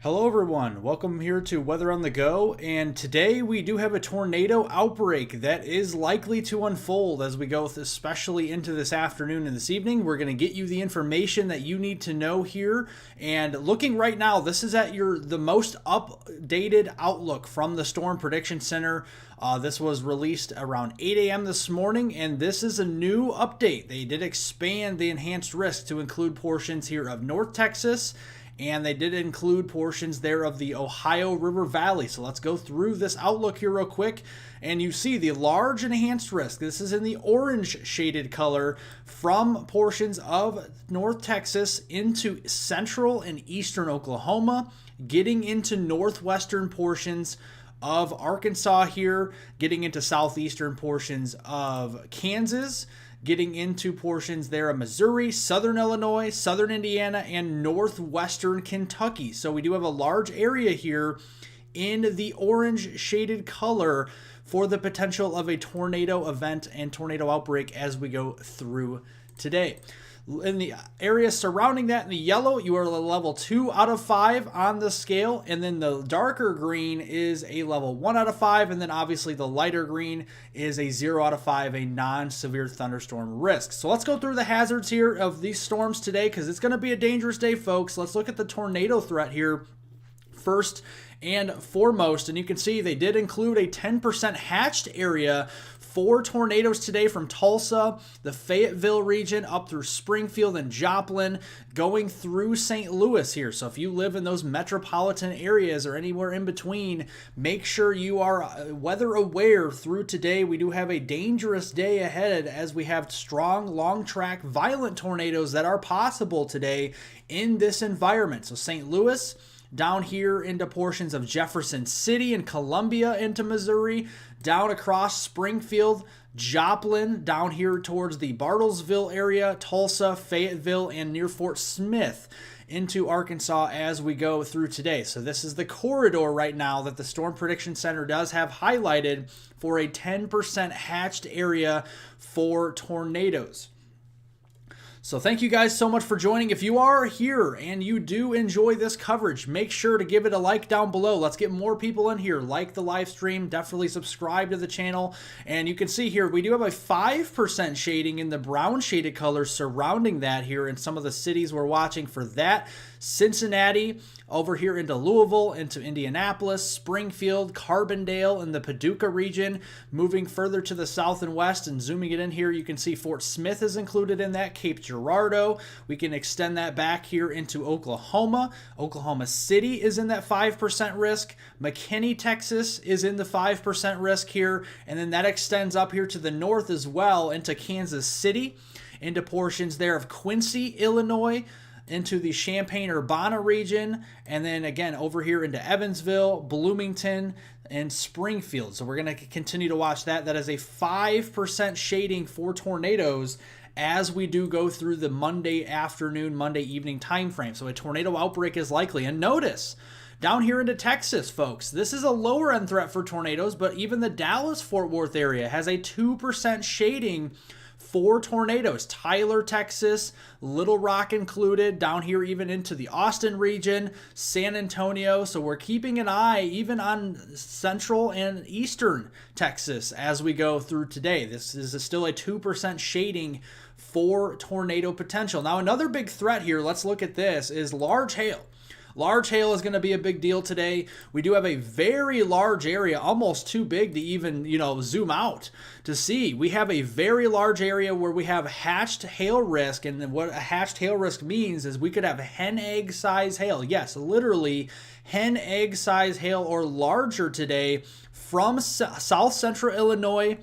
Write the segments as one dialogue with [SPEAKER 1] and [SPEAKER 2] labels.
[SPEAKER 1] Hello everyone, welcome here to Weather on the Go, and today we do have a tornado outbreak that is likely to unfold as we go especially into this afternoon and this evening. We're going to get you the information that you need to know here, and looking right now, this is at the most updated outlook from the Storm Prediction Center. This was released around 8 a.m. this morning, and this is a new update. They did expand the enhanced risk to include portions here of North Texas, and they did include portions there of the Ohio River Valley. So let's go through this outlook here real quick. And you see the large enhanced risk. This is in the orange shaded color from portions of North Texas into central and eastern Oklahoma, getting into northwestern portions of Arkansas here, getting into southeastern portions of Kansas, getting into portions there of Missouri, southern Illinois, southern Indiana, and northwestern Kentucky. So we do have a large area here in the orange shaded color for the potential of a tornado event and tornado outbreak as we go through today. In the area surrounding that in the yellow, you are a level 2 out of 5 on the scale, and then the darker green is a level 1 out of 5, and then obviously the lighter green is a 0 out of 5, a non-severe thunderstorm risk. So let's go through the hazards here of these storms today, because it's going to be a dangerous day, folks. Let's look at the tornado threat here first and foremost, and you can see they did include a 10% hatched area for tornadoes today from Tulsa, the Fayetteville region, up through Springfield and Joplin, going through St. Louis here. So if you live in those metropolitan areas or anywhere in between, make sure you are weather aware through today. We do have a dangerous day ahead as we have strong, long track, violent tornadoes that are possible today in this environment. So St. Louis, down here into portions of Jefferson City and Columbia into Missouri, down across Springfield, Joplin, down here towards the Bartlesville area, Tulsa, Fayetteville, and near Fort Smith into Arkansas as we go through today. So this is the corridor right now that the Storm Prediction Center does have highlighted for a 10% hatched area for tornadoes. So thank you guys so much for joining. If you are here and you do enjoy this coverage, make sure to give it a like down below. Let's get more people in here. Like the live stream, definitely subscribe to the channel. And you can see here, we do have a 5% shading in the brown shaded color surrounding that here in some of the cities we're watching for that. Cincinnati, over here into Louisville, into Indianapolis, Springfield, Carbondale, and the Paducah region. Moving further to the south and west and zooming it in here, you can see Fort Smith is included in that, Cape Girardeau. We can extend that back here into Oklahoma. Oklahoma City is in that 5% risk. McKinney, Texas is in the 5% risk here. And then that extends up here to the north as well into Kansas City, into portions there of Quincy, Illinois, into the Champaign-Urbana region, and then again over here into Evansville, Bloomington, and Springfield. So we're going to continue to watch that. That is a 5% shading for tornadoes as we do go through the Monday afternoon, Monday evening time frame. So a tornado outbreak is likely. And notice, down here into Texas, folks, this is a lower end threat for tornadoes, but even the Dallas-Fort Worth area has a 2% shading for tornadoes. Tyler, Texas, Little Rock included, down here even into the Austin region, San Antonio. So we're keeping an eye even on central and eastern Texas as we go through today. This is still a 2% shading for tornado potential. Now another big threat here, let's look at this, is large hail. Large hail is going to be a big deal today. We do have a very large area, almost too big to even, zoom out to see. We have a very large area where we have hatched hail risk, and what a hatched hail risk means is we could have hen egg size hail. Yes, literally hen egg size hail or larger today from south central Illinois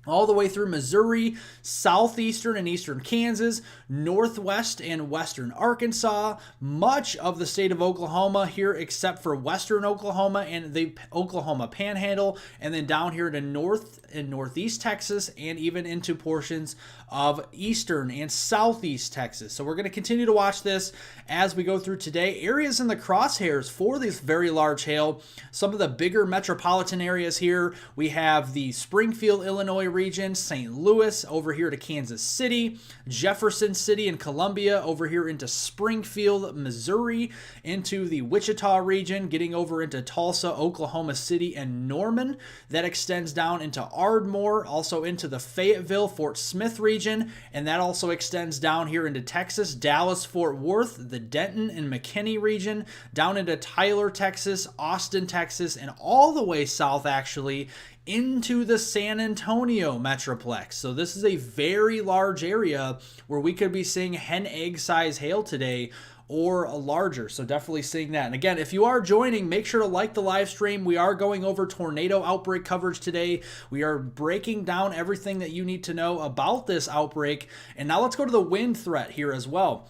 [SPEAKER 1] all the way through Missouri, southeastern and eastern Kansas, northwest and western Arkansas, much of the state of Oklahoma here except for western Oklahoma and the Oklahoma Panhandle, and then down here to north and northeast Texas and even into portions of eastern and southeast Texas. So we're going to continue to watch this as we go through today. Areas in the crosshairs for this very large hail, some of the bigger metropolitan areas here. We have the Springfield, Illinois region, St. Louis over here to Kansas City, Jefferson City and Columbia over here into Springfield, Missouri, into the Wichita region, getting over into Tulsa, Oklahoma City, and Norman. That extends down into Ardmore, also into the Fayetteville, Fort Smith region, and that also extends down here into Texas, Dallas, Fort Worth, the Denton and McKinney region, down into Tyler, Texas, Austin, Texas, and all the way south actually into the San Antonio Metroplex. So this is a very large area where we could be seeing hen egg size hail today or larger. So definitely seeing that. And again, if you are joining, make sure to like the live stream. We are going over tornado outbreak coverage today. We are breaking down everything that you need to know about this outbreak. And now let's go to the wind threat here as well.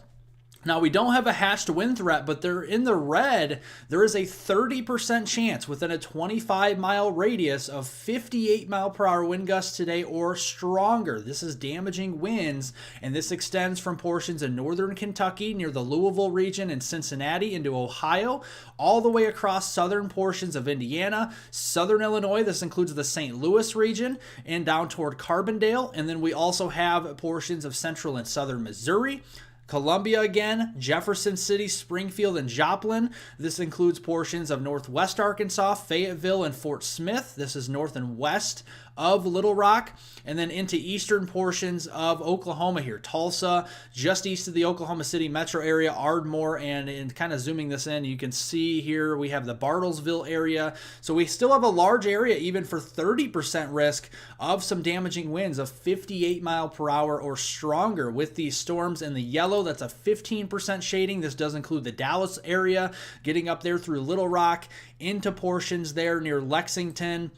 [SPEAKER 1] Now, we don't have a hatched wind threat, but they're in the red. There is a 30% chance within a 25-mile radius of 58-mile-per-hour wind gusts today or stronger. This is damaging winds, and this extends from portions of northern Kentucky near the Louisville region and Cincinnati into Ohio, all the way across southern portions of Indiana, southern Illinois. This includes the St. Louis region and down toward Carbondale. And then we also have portions of central and southern Missouri, Columbia again, Jefferson City, Springfield, and Joplin. This includes portions of northwest Arkansas, Fayetteville, and Fort Smith. This is north and west of Little Rock, and then into eastern portions of Oklahoma here. Tulsa, just east of the Oklahoma City metro area, Ardmore, and kind of zooming this in, you can see here we have the Bartlesville area. So we still have a large area even for 30% risk of some damaging winds of 58 mile per hour or stronger with these storms in the yellow. That's a 15% shading. This does include the Dallas area, getting up there through Little Rock into portions there near Lexington,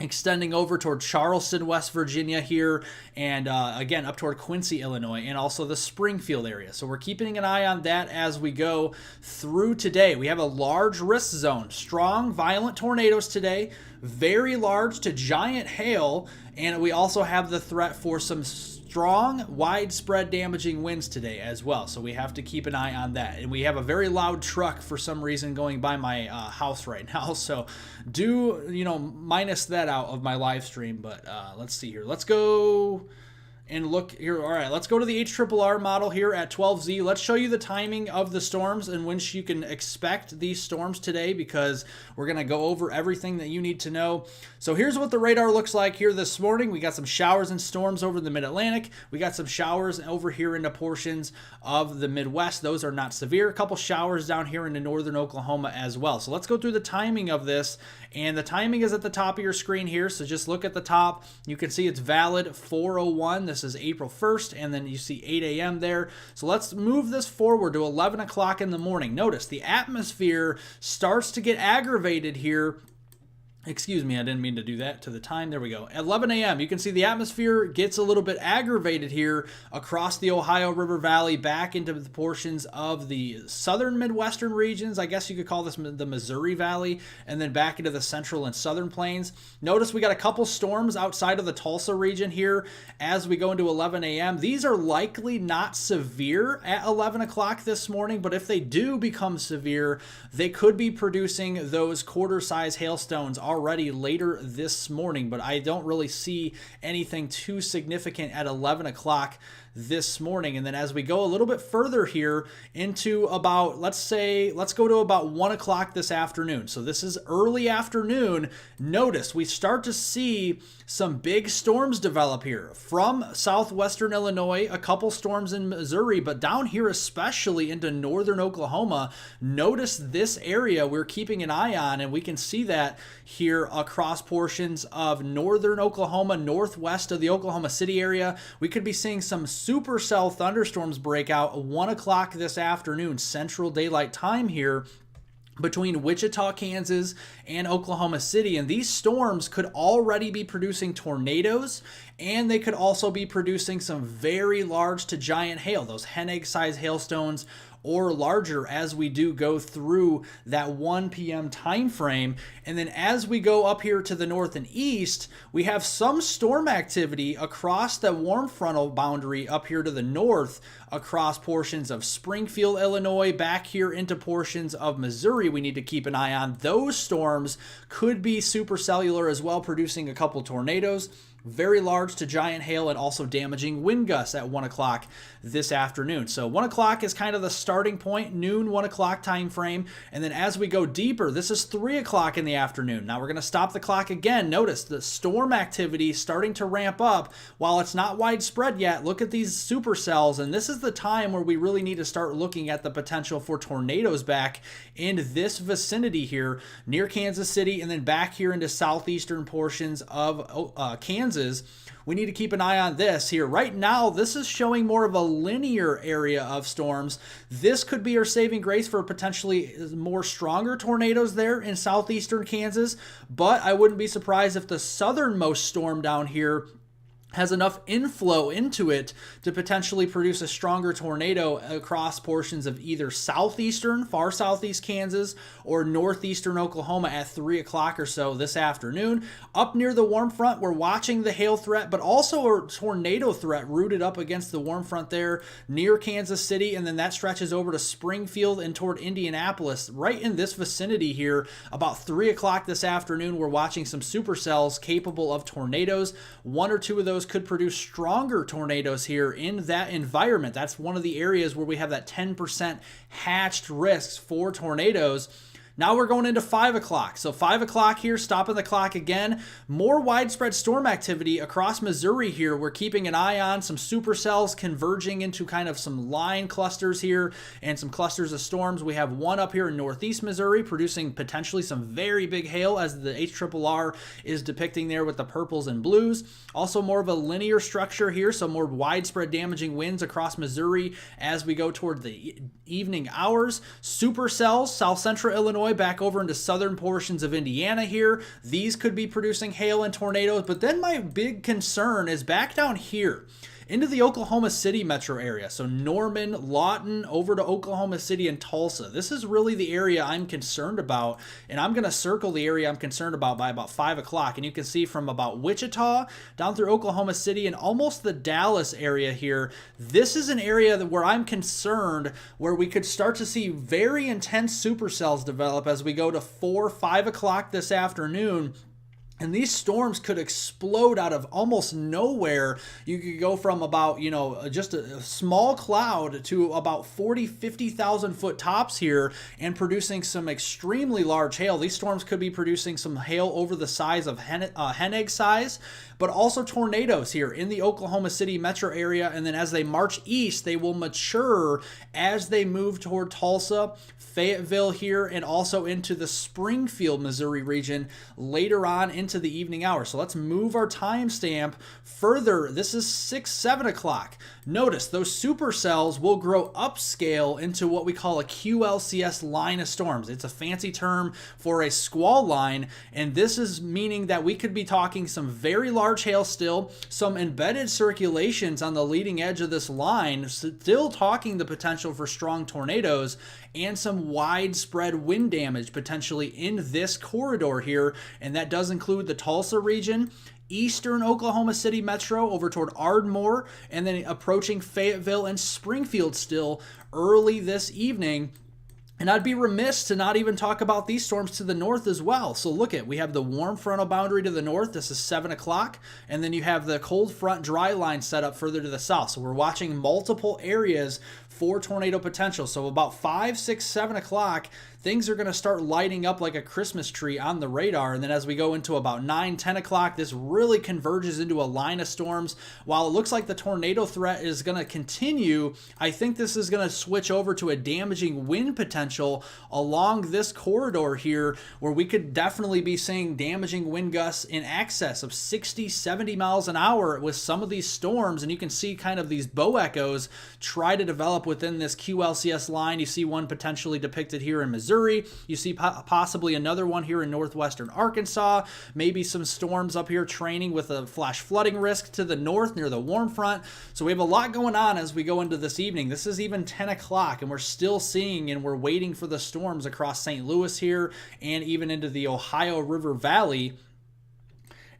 [SPEAKER 1] extending over toward Charleston, West Virginia here, and again up toward Quincy, Illinois, and also the Springfield area. So we're keeping an eye on that as we go through today. We have a large risk zone, strong, violent tornadoes today, very large to giant hail, and we also have the threat for some strong, widespread damaging winds today as well. So we have to keep an eye on that. And we have a very loud truck for some reason going by my house right now. So do, minus that out of my live stream. But let's see here. Let's go and look here. All right, let's go to the HRRR model here at 12Z. Let's show you the timing of the storms and when you can expect these storms today, because we're going to go over everything that you need to know. So here's what the radar looks like here this morning. We got some showers and storms over the mid-Atlantic. We got some showers over here into portions of the Midwest. Those are not severe. A couple showers down here into northern Oklahoma as well. So let's go through the timing of this. And the timing is at the top of your screen here. So just look at the top. You can see it's valid 4:01. This is April 1st. And then you see 8 a.m. there. So let's move this forward to 11 o'clock in the morning. Notice the atmosphere starts to get aggravated here. Excuse me, I didn't mean to do that to the time. There we go. At 11 a.m., you can see the atmosphere gets a little bit aggravated here across the Ohio River Valley back into the portions of the southern Midwestern regions. I guess you could call this the Missouri Valley, and then back into the central and southern plains. Notice we got a couple storms outside of the Tulsa region here as we go into 11 a.m. These are likely not severe at 11 o'clock this morning, but if they do become severe, they could be producing those quarter-size hailstones already later this morning, but I don't really see anything too significant at 11 o'clock this morning. And then as we go a little bit further here into about, let's go to about 1 o'clock this afternoon. So this is early afternoon. Notice we start to see some big storms develop here from southwestern Illinois, a couple storms in Missouri, but down here especially into northern Oklahoma. Notice this area we're keeping an eye on, and we can see that here across portions of northern Oklahoma, northwest of the Oklahoma City area. We could be seeing some supercell thunderstorms break out at 1 o'clock this afternoon, Central Daylight Time here, between Wichita, Kansas, and Oklahoma City. And these storms could already be producing tornadoes, and they could also be producing some very large to giant hail, those hen egg size hailstones or larger as we do go through that 1 p.m. time frame. And then as we go up here to the north and east, we have some storm activity across the warm frontal boundary up here to the north, across portions of Springfield, Illinois, back here into portions of Missouri. We need to keep an eye on. Those storms could be supercellular as well, producing a couple tornadoes. Very large to giant hail and also damaging wind gusts at 1 o'clock this afternoon. So 1 o'clock is kind of the starting point, noon, 1 o'clock time frame. And then as we go deeper, this is 3 o'clock in the afternoon. Now we're going to stop the clock again. Notice the storm activity starting to ramp up. While it's not widespread yet, look at these supercells. And this is the time where we really need to start looking at the potential for tornadoes back in this vicinity here near Kansas City and then back here into southeastern portions of Kansas. We need to keep an eye on this here. Right now, this is showing more of a linear area of storms. This could be our saving grace for potentially more stronger tornadoes there in southeastern Kansas, but I wouldn't be surprised if the southernmost storm down here has enough inflow into it to potentially produce a stronger tornado across portions of either southeastern, far southeast Kansas, or northeastern Oklahoma at 3 o'clock or so this afternoon. Up near the warm front, we're watching the hail threat, but also a tornado threat rooted up against the warm front there near Kansas City, and then that stretches over to Springfield and toward Indianapolis. Right in this vicinity here, about 3 o'clock this afternoon, we're watching some supercells capable of tornadoes. One or two of those could produce stronger tornadoes here in that environment. That's one of the areas where we have that 10% hatched risks for tornadoes. Now we're going into 5 o'clock. So 5 o'clock here, stopping the clock again. More widespread storm activity across Missouri here. We're keeping an eye on some supercells converging into kind of some line clusters here and some clusters of storms. We have one up here in northeast Missouri producing potentially some very big hail as the HRRR is depicting there with the purples and blues. Also more of a linear structure here, so more widespread damaging winds across Missouri as we go toward the evening hours. Supercells, south central Illinois, back over into southern portions of Indiana here. These could be producing hail and tornadoes, but then my big concern is back down here into the Oklahoma City metro area. So Norman, Lawton, over to Oklahoma City and Tulsa. This is really the area I'm concerned about, and I'm going to circle the area I'm concerned about by about 5 o'clock. And you can see from about Wichita down through Oklahoma City and almost the Dallas area here. This is an area where I'm concerned where we could start to see very intense supercells develop as we go to 4, 5 o'clock this afternoon. And these storms could explode out of almost nowhere. You could go from about, just a small cloud to about 40, 50,000 foot tops here and producing some extremely large hail. These storms could be producing some hail over the size of hen egg size, but also tornadoes here in the Oklahoma City metro area. And then as they march east, they will mature as they move toward Tulsa, Fayetteville here, and also into the Springfield, Missouri region later on into the evening hours. So let's move our timestamp further. This is 6, 7 o'clock. Notice those supercells will grow upscale into what we call a QLCS line of storms. It's a fancy term for a squall line, and this is meaning that we could be talking some very large hail still, some embedded circulations on the leading edge of this line, still talking the potential for strong tornadoes, and some widespread wind damage potentially in this corridor here, and that does include the Tulsa region, eastern Oklahoma City metro over toward Ardmore, and then approaching Fayetteville and Springfield still early this evening. And I'd be remiss to not even talk about these storms to the north as well. So look at, we have the warm frontal boundary to the north. This is 7 o'clock. And then you have the cold front dry line set up further to the south. So we're watching multiple areas for tornado potential. So about 5, 6, 7 o'clock, things are going to start lighting up like a Christmas tree on the radar. And then as we go into about 9, 10 o'clock, this really converges into a line of storms. While it looks like the tornado threat is going to continue, I think this is going to switch over to a damaging wind potential potential along this corridor here, where we could definitely be seeing damaging wind gusts in excess of 60, 70 miles an hour with some of these storms. And you can see kind of these bow echoes try to develop within this QLCS line. You see one potentially depicted here in Missouri. You see possibly another one here in northwestern Arkansas. Maybe some storms up here training with a flash flooding risk to the north near the warm front. So we have a lot going on as we go into this evening. This is even 10 o'clock and we're still seeing and we're waiting for the storms across St. Louis here and even into the Ohio River Valley.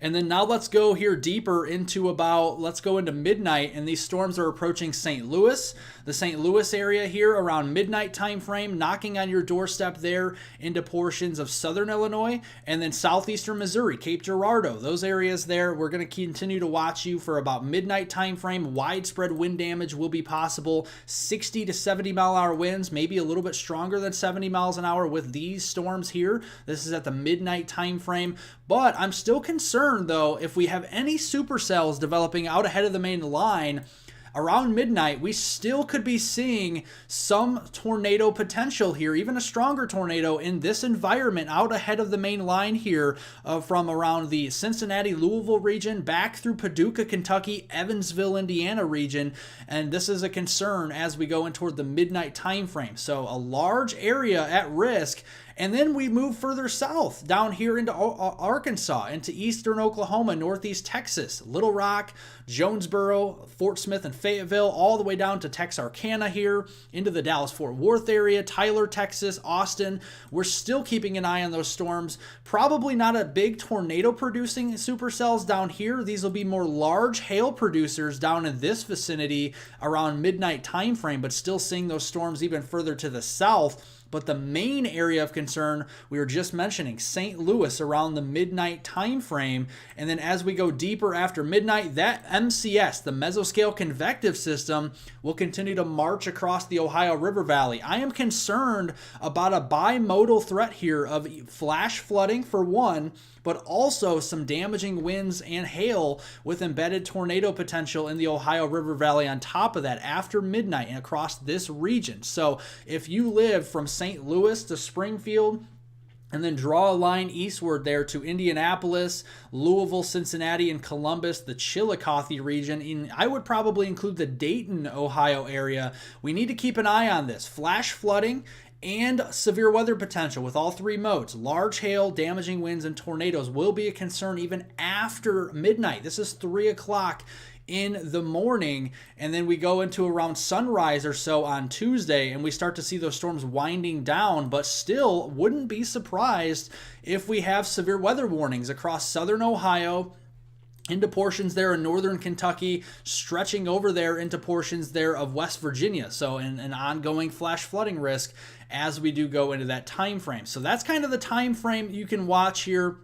[SPEAKER 1] And then now let's go here deeper into let's go into midnight, and these storms are approaching St. Louis, the St. Louis area here around midnight time frame, knocking on your doorstep there into portions of southern Illinois, and then southeastern Missouri, Cape Girardeau, those areas there. We're going to continue to watch you for about midnight time frame. Widespread wind damage will be possible, 60 to 70 mile an hour winds, maybe a little bit stronger than 70 miles an hour with these storms here. This is at the midnight time frame, but I'm still concerned though, if we have any supercells developing out ahead of the main line around midnight, we still could be seeing some tornado potential here, even a stronger tornado in this environment out ahead of the main line here from around the Cincinnati, Louisville region back through Paducah, Kentucky, Evansville, Indiana region. And this is a concern as we go in toward the midnight time frame. So a large area at risk. And then we move further south down here into Arkansas, into eastern Oklahoma, northeast Texas, Little Rock, Jonesboro, Fort Smith, and Fayetteville, all the way down to Texarkana here, into the Dallas-Fort Worth area, Tyler, Texas, Austin. We're still keeping an eye on those storms. Probably not a big tornado-producing supercells down here. These will be more large hail producers down in this vicinity around midnight time frame, but still seeing those storms even further to the south. But the main area of concern, we were just mentioning St. Louis around the midnight time frame. And then as we go deeper after midnight, that MCS, the mesoscale convective system, will continue to march across the Ohio River Valley. I am concerned about a bimodal threat here of flash flooding for one, but also some damaging winds and hail with embedded tornado potential in the Ohio River Valley on top of that after midnight and across this region. So if you live from St. Louis to Springfield, and then draw a line eastward there to Indianapolis, Louisville, Cincinnati, and Columbus, the Chillicothe region. I would probably include the Dayton, Ohio area. We need to keep an eye on this. Flash flooding and severe weather potential with all three modes. Large hail, damaging winds, and tornadoes will be a concern even after midnight. This is 3 o'clock in the morning, and then we go into around sunrise or so on Tuesday, and we start to see those storms winding down, but still wouldn't be surprised if we have severe weather warnings across southern Ohio, into portions there in northern Kentucky, stretching over there into portions there of West Virginia. So an ongoing flash flooding risk as we do go into that time frame. So that's kind of the time frame you can watch here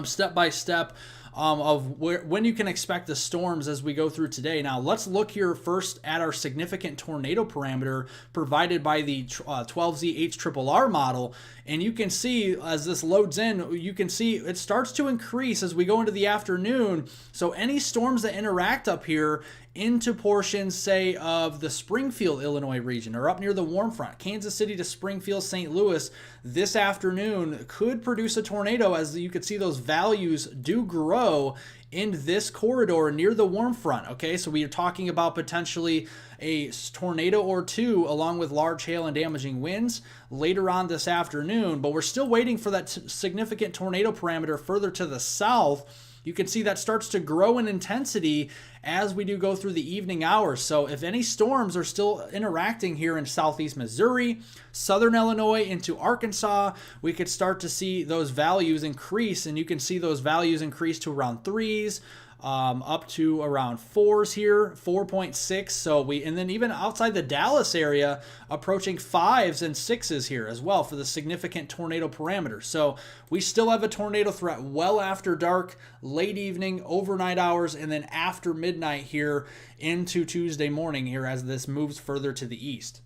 [SPEAKER 1] step by step of when you can expect the storms as we go through today. Now, let's look here first at our significant tornado parameter provided by the 12Z HRRR model. And you can see as this loads in, you can see it starts to increase as we go into the afternoon. So any storms that interact up here into portions, say, of the Springfield, Illinois region, or up near the warm front, Kansas City to Springfield, St. Louis, this afternoon could produce a tornado. As you can see, those values do grow in this corridor near the warm front. Okay, so we are talking about potentially a tornado or two along with large hail and damaging winds later on this afternoon, but we're still waiting for that significant tornado parameter further to the south. You can see that starts to grow in intensity as we do go through the evening hours. So if any storms are still interacting here in southeast Missouri, southern Illinois into Arkansas, we could start to see those values increase, and you can see those values increase to around 3s, up to around 4s here, 4.6. So and then even outside the Dallas area, approaching 5s and 6s here as well for the significant tornado parameter. So we still have a tornado threat well after dark, late evening, overnight hours, and then after midnight here into Tuesday morning here as this moves further to the east.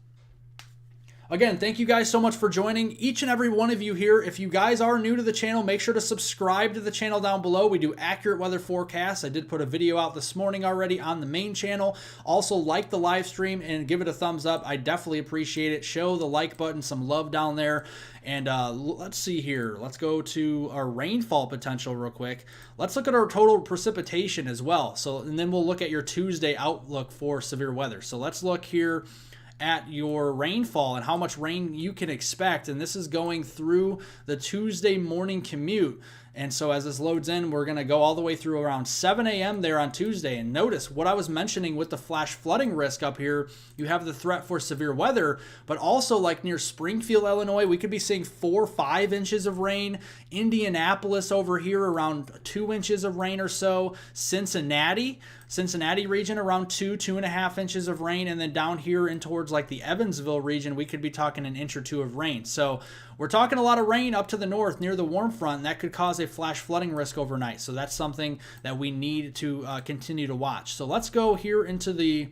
[SPEAKER 1] Again, thank you guys so much for joining, each and every one of you here. If you guys are new to the channel, make sure to subscribe to the channel down below. We do accurate weather forecasts. I did put a video out this morning already on the main channel. Also, like the live stream and give it a thumbs up. I definitely appreciate it. Show the like button some love down there. And let's see here. Let's go to our rainfall potential real quick. Let's look at our total precipitation as well. And then we'll look at your Tuesday outlook for severe weather. So let's look here at your rainfall and how much rain you can expect. And this is going through the Tuesday morning commute. And so as this loads in, we're going to go all the way through around 7 a.m. there on Tuesday. And notice what I was mentioning with the flash flooding risk up here. You have the threat for severe weather, but also like near Springfield, Illinois, we could be seeing 4 or 5 inches of rain. Indianapolis over here around 2 inches of rain or so. Cincinnati region around 2.5 inches of rain. And then down here in towards like the Evansville region, we could be talking an inch or 2 of rain. So we're talking a lot of rain up to the north near the warm front, and that could cause a flash flooding risk overnight. So that's something that we need to continue to watch. So let's go here into the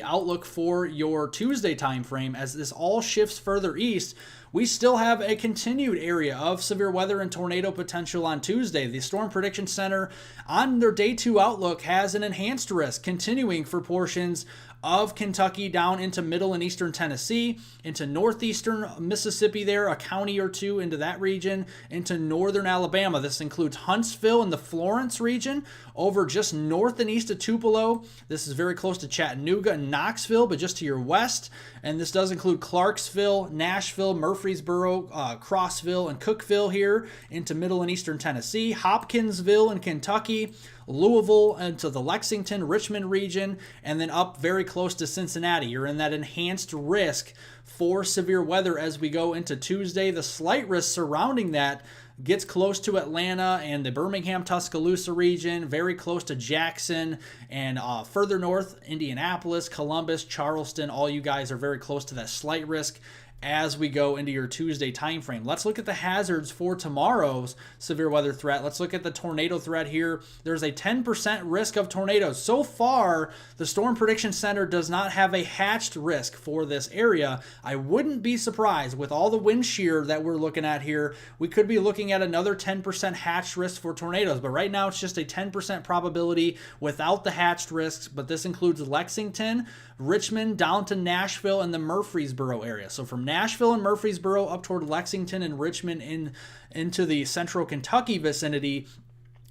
[SPEAKER 1] outlook for your Tuesday time frame. As this all shifts further east, we still have a continued area of severe weather and tornado potential on Tuesday. The Storm Prediction Center on their day 2 outlook has an enhanced risk continuing for portions of Kentucky down into middle and eastern Tennessee, into northeastern Mississippi there, a county or two into that region, into northern Alabama. This includes Huntsville and the Florence region, over just north and east of Tupelo. This is very close to Chattanooga and Knoxville, but just to your west. And this does include Clarksville, Nashville, Murfreesboro, Crossville, and Cookeville here into middle and eastern Tennessee, Hopkinsville in Kentucky, Louisville into the Lexington, Richmond region, and then up very close to Cincinnati. You're in that enhanced risk for severe weather as we go into Tuesday. The slight risk surrounding that gets close to Atlanta and the Birmingham, Tuscaloosa region, very close to Jackson, and further north, Indianapolis, Columbus, Charleston. All you guys are very close to that slight risk as we go into your Tuesday time frame. Let's look at the hazards for tomorrow's severe weather threat. Let's look at the tornado threat here. There's a 10% risk of tornadoes. So far, the Storm Prediction Center does not have a hatched risk for this area. I wouldn't be surprised with all the wind shear that we're looking at here. We could be looking at another 10% hatched risk for tornadoes, but right now it's just a 10% probability without the hatched risks, but this includes Lexington, Richmond, down to Nashville, and the Murfreesboro area. So from Nashville and Murfreesboro up toward Lexington and Richmond into the central Kentucky vicinity,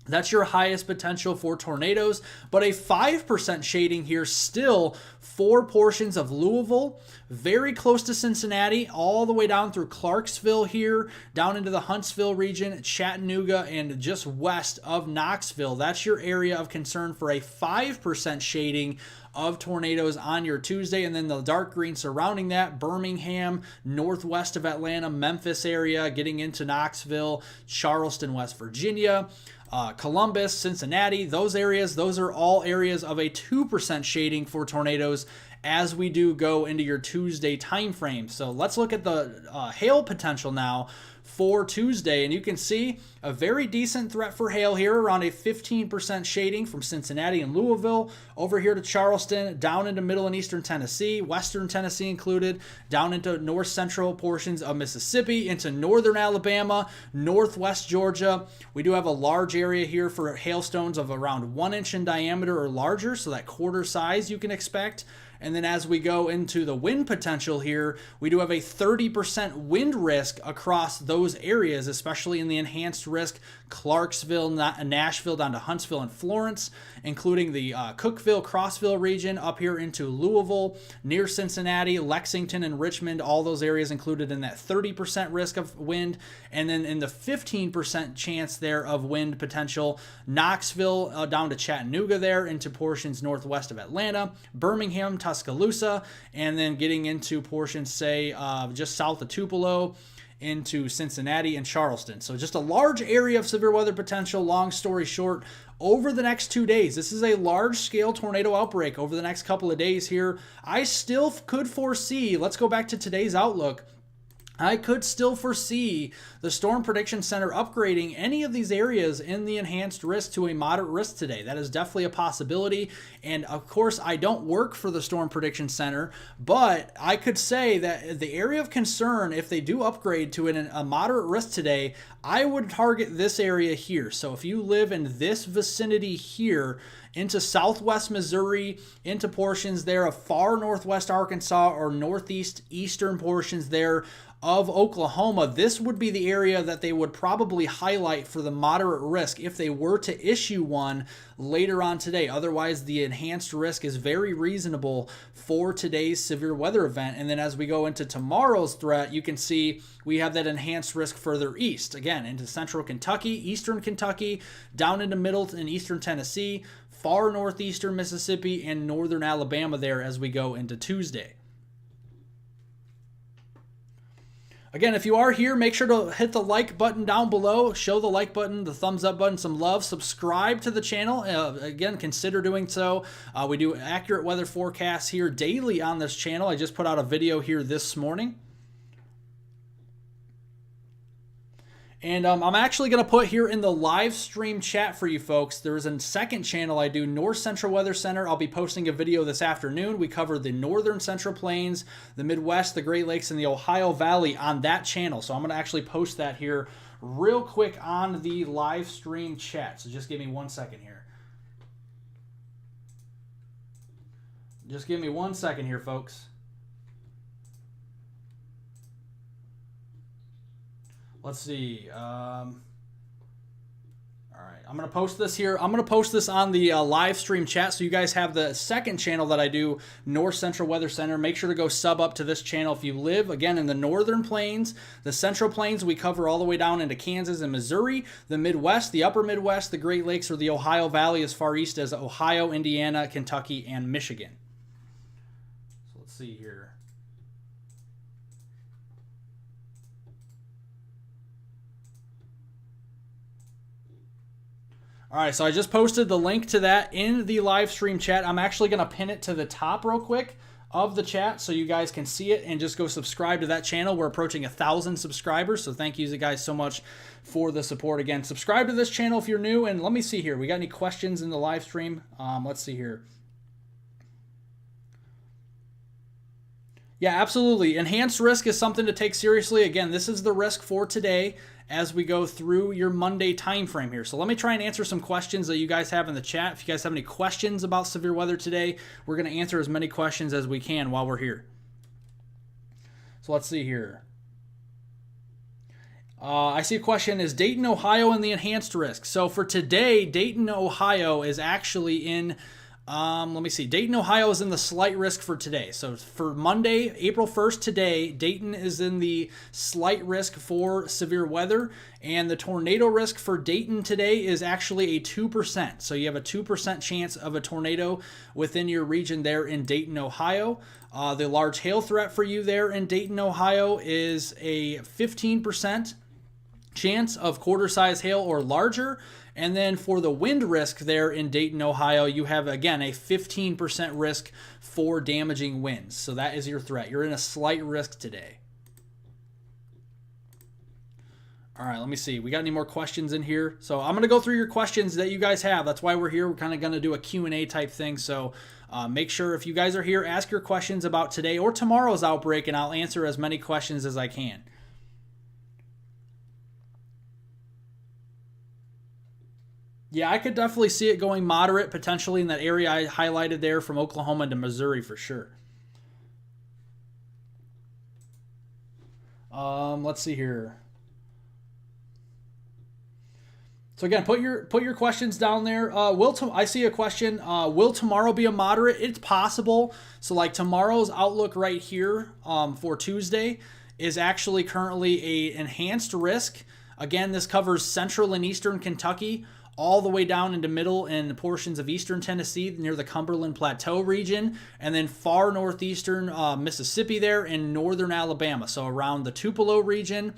[SPEAKER 1] that's your highest potential for tornadoes, but a 5% shading here still for portions of Louisville, very close to Cincinnati, all the way down through Clarksville here, down into the Huntsville region, Chattanooga, and just west of Knoxville. That's your area of concern for a 5% shading of tornadoes on your Tuesday. And then the dark green surrounding that, Birmingham, northwest of Atlanta, Memphis area, getting into Knoxville, Charleston, West Virginia, Columbus, Cincinnati, those areas, those are all areas of a 2% shading for tornadoes as we do go into your Tuesday time frame. So let's look at the hail potential now for Tuesday, and you can see a very decent threat for hail here, around a 15% shading from Cincinnati and Louisville over here to Charleston, down into middle and eastern Tennessee, western Tennessee included, down into north central portions of Mississippi, into northern Alabama, northwest Georgia. We do have a large area here for hailstones of around 1 inch in diameter or larger, so that quarter size you can expect. And then as we go into the wind potential here, we do have a 30% wind risk across those areas, especially in the enhanced risk, Clarksville, Nashville, down to Huntsville and Florence, including the Cookeville, Crossville region up here into Louisville, near Cincinnati, Lexington, and Richmond, all those areas included in that 30% risk of wind. And then in the 15% chance there of wind potential, Knoxville down to Chattanooga there, into portions northwest of Atlanta, Birmingham, Tuscaloosa, and then getting into portions, say, just south of Tupelo, into Cincinnati and Charleston. So just a large area of severe weather potential. Long story short, over the next 2 days, this is a large-scale tornado outbreak over the next couple of days here. I still could foresee, let's go back to today's outlook, I could still foresee the Storm Prediction Center upgrading any of these areas in the enhanced risk to a moderate risk today. That is definitely a possibility. And of course, I don't work for the Storm Prediction Center, but I could say that the area of concern, if they do upgrade to a moderate risk today, I would target this area here. So if you live in this vicinity here, into southwest Missouri, into portions there of far northwest Arkansas or northeast eastern portions there of Oklahoma, this would be the area that they would probably highlight for the moderate risk if they were to issue one later on today. Otherwise, the enhanced risk is very reasonable for today's severe weather event. And then as we go into tomorrow's threat, you can see we have that enhanced risk further east, again, into central Kentucky, eastern Kentucky, down into middle and eastern Tennessee, far northeastern Mississippi, and northern Alabama there as we go into Tuesday. Again, if you are here, make sure to hit the like button down below. Show the like button, the thumbs up button, some love. Subscribe to the channel. Again, consider doing so. We do accurate weather forecasts here daily on this channel. I just put out a video here this morning. And I'm actually going to put here in the live stream chat for you folks, there's a second channel I do, North Central Weather Center. I'll be posting a video this afternoon. We cover the northern Central Plains, the Midwest, the Great Lakes, and the Ohio Valley on that channel. So I'm going to actually post that here real quick on the live stream chat. So just give me 1 second here. Just give me 1 second here, folks. Let's see. All right, I'm going to post this here. I'm going to post this on the live stream chat so you guys have the second channel that I do, North Central Weather Center. Make sure to go sub up to this channel if you live, again, in the northern plains, the central plains. We cover all the way down into Kansas and Missouri, the Midwest, the upper Midwest, the Great Lakes, or the Ohio Valley as far east as Ohio, Indiana, Kentucky, and Michigan. So let's see here. All right, so I just posted the link to that in the live stream chat. I'm actually going to pin it to the top real quick of the chat so you guys can see it and just go subscribe to that channel. We're approaching 1,000 subscribers, so thank you guys so much for the support. Again, subscribe to this channel if you're new, and let me see here. We got any questions in the live stream? Let's see here. Yeah, absolutely. Enhanced risk is something to take seriously. Again, this is the risk for today as we go through your Monday time frame here. So let me try and answer some questions that you guys have in the chat. If you guys have any questions about severe weather today, we're going to answer as many questions as we can while we're here. So let's see here. I see a question, is Dayton, Ohio in the enhanced risk? So for today, Dayton, Ohio is actually in... let me see. Dayton, Ohio is in the slight risk for today. So for Monday, April 1st today, Dayton is in the slight risk for severe weather. And the tornado risk for Dayton today is actually a 2%. So you have a 2% chance of a tornado within your region there in Dayton, Ohio. The large hail threat for you there in Dayton, Ohio is a 15% chance of quarter-size hail or larger. And then for the wind risk there in Dayton, Ohio, you have, again, a 15% risk for damaging winds. So that is your threat. You're in a slight risk today. All right, let me see. We got any more questions in here? So I'm going to go through your questions that you guys have. That's why we're here. We're kind of going to do a Q&A type thing. So make sure if you guys are here, ask your questions about today or tomorrow's outbreak, and I'll answer as many questions as I can. Yeah, I could definitely see it going moderate, potentially in that area I highlighted there from Oklahoma to Missouri for sure. Let's see here. So again, put your questions down there. I see a question. Will tomorrow be a moderate? It's possible. So like tomorrow's outlook right here for Tuesday is actually currently a enhanced risk. Again, this covers central and eastern Kentucky, all the way down into middle and portions of eastern Tennessee near the Cumberland Plateau region, and then far northeastern Mississippi there and northern Alabama. So around the Tupelo region,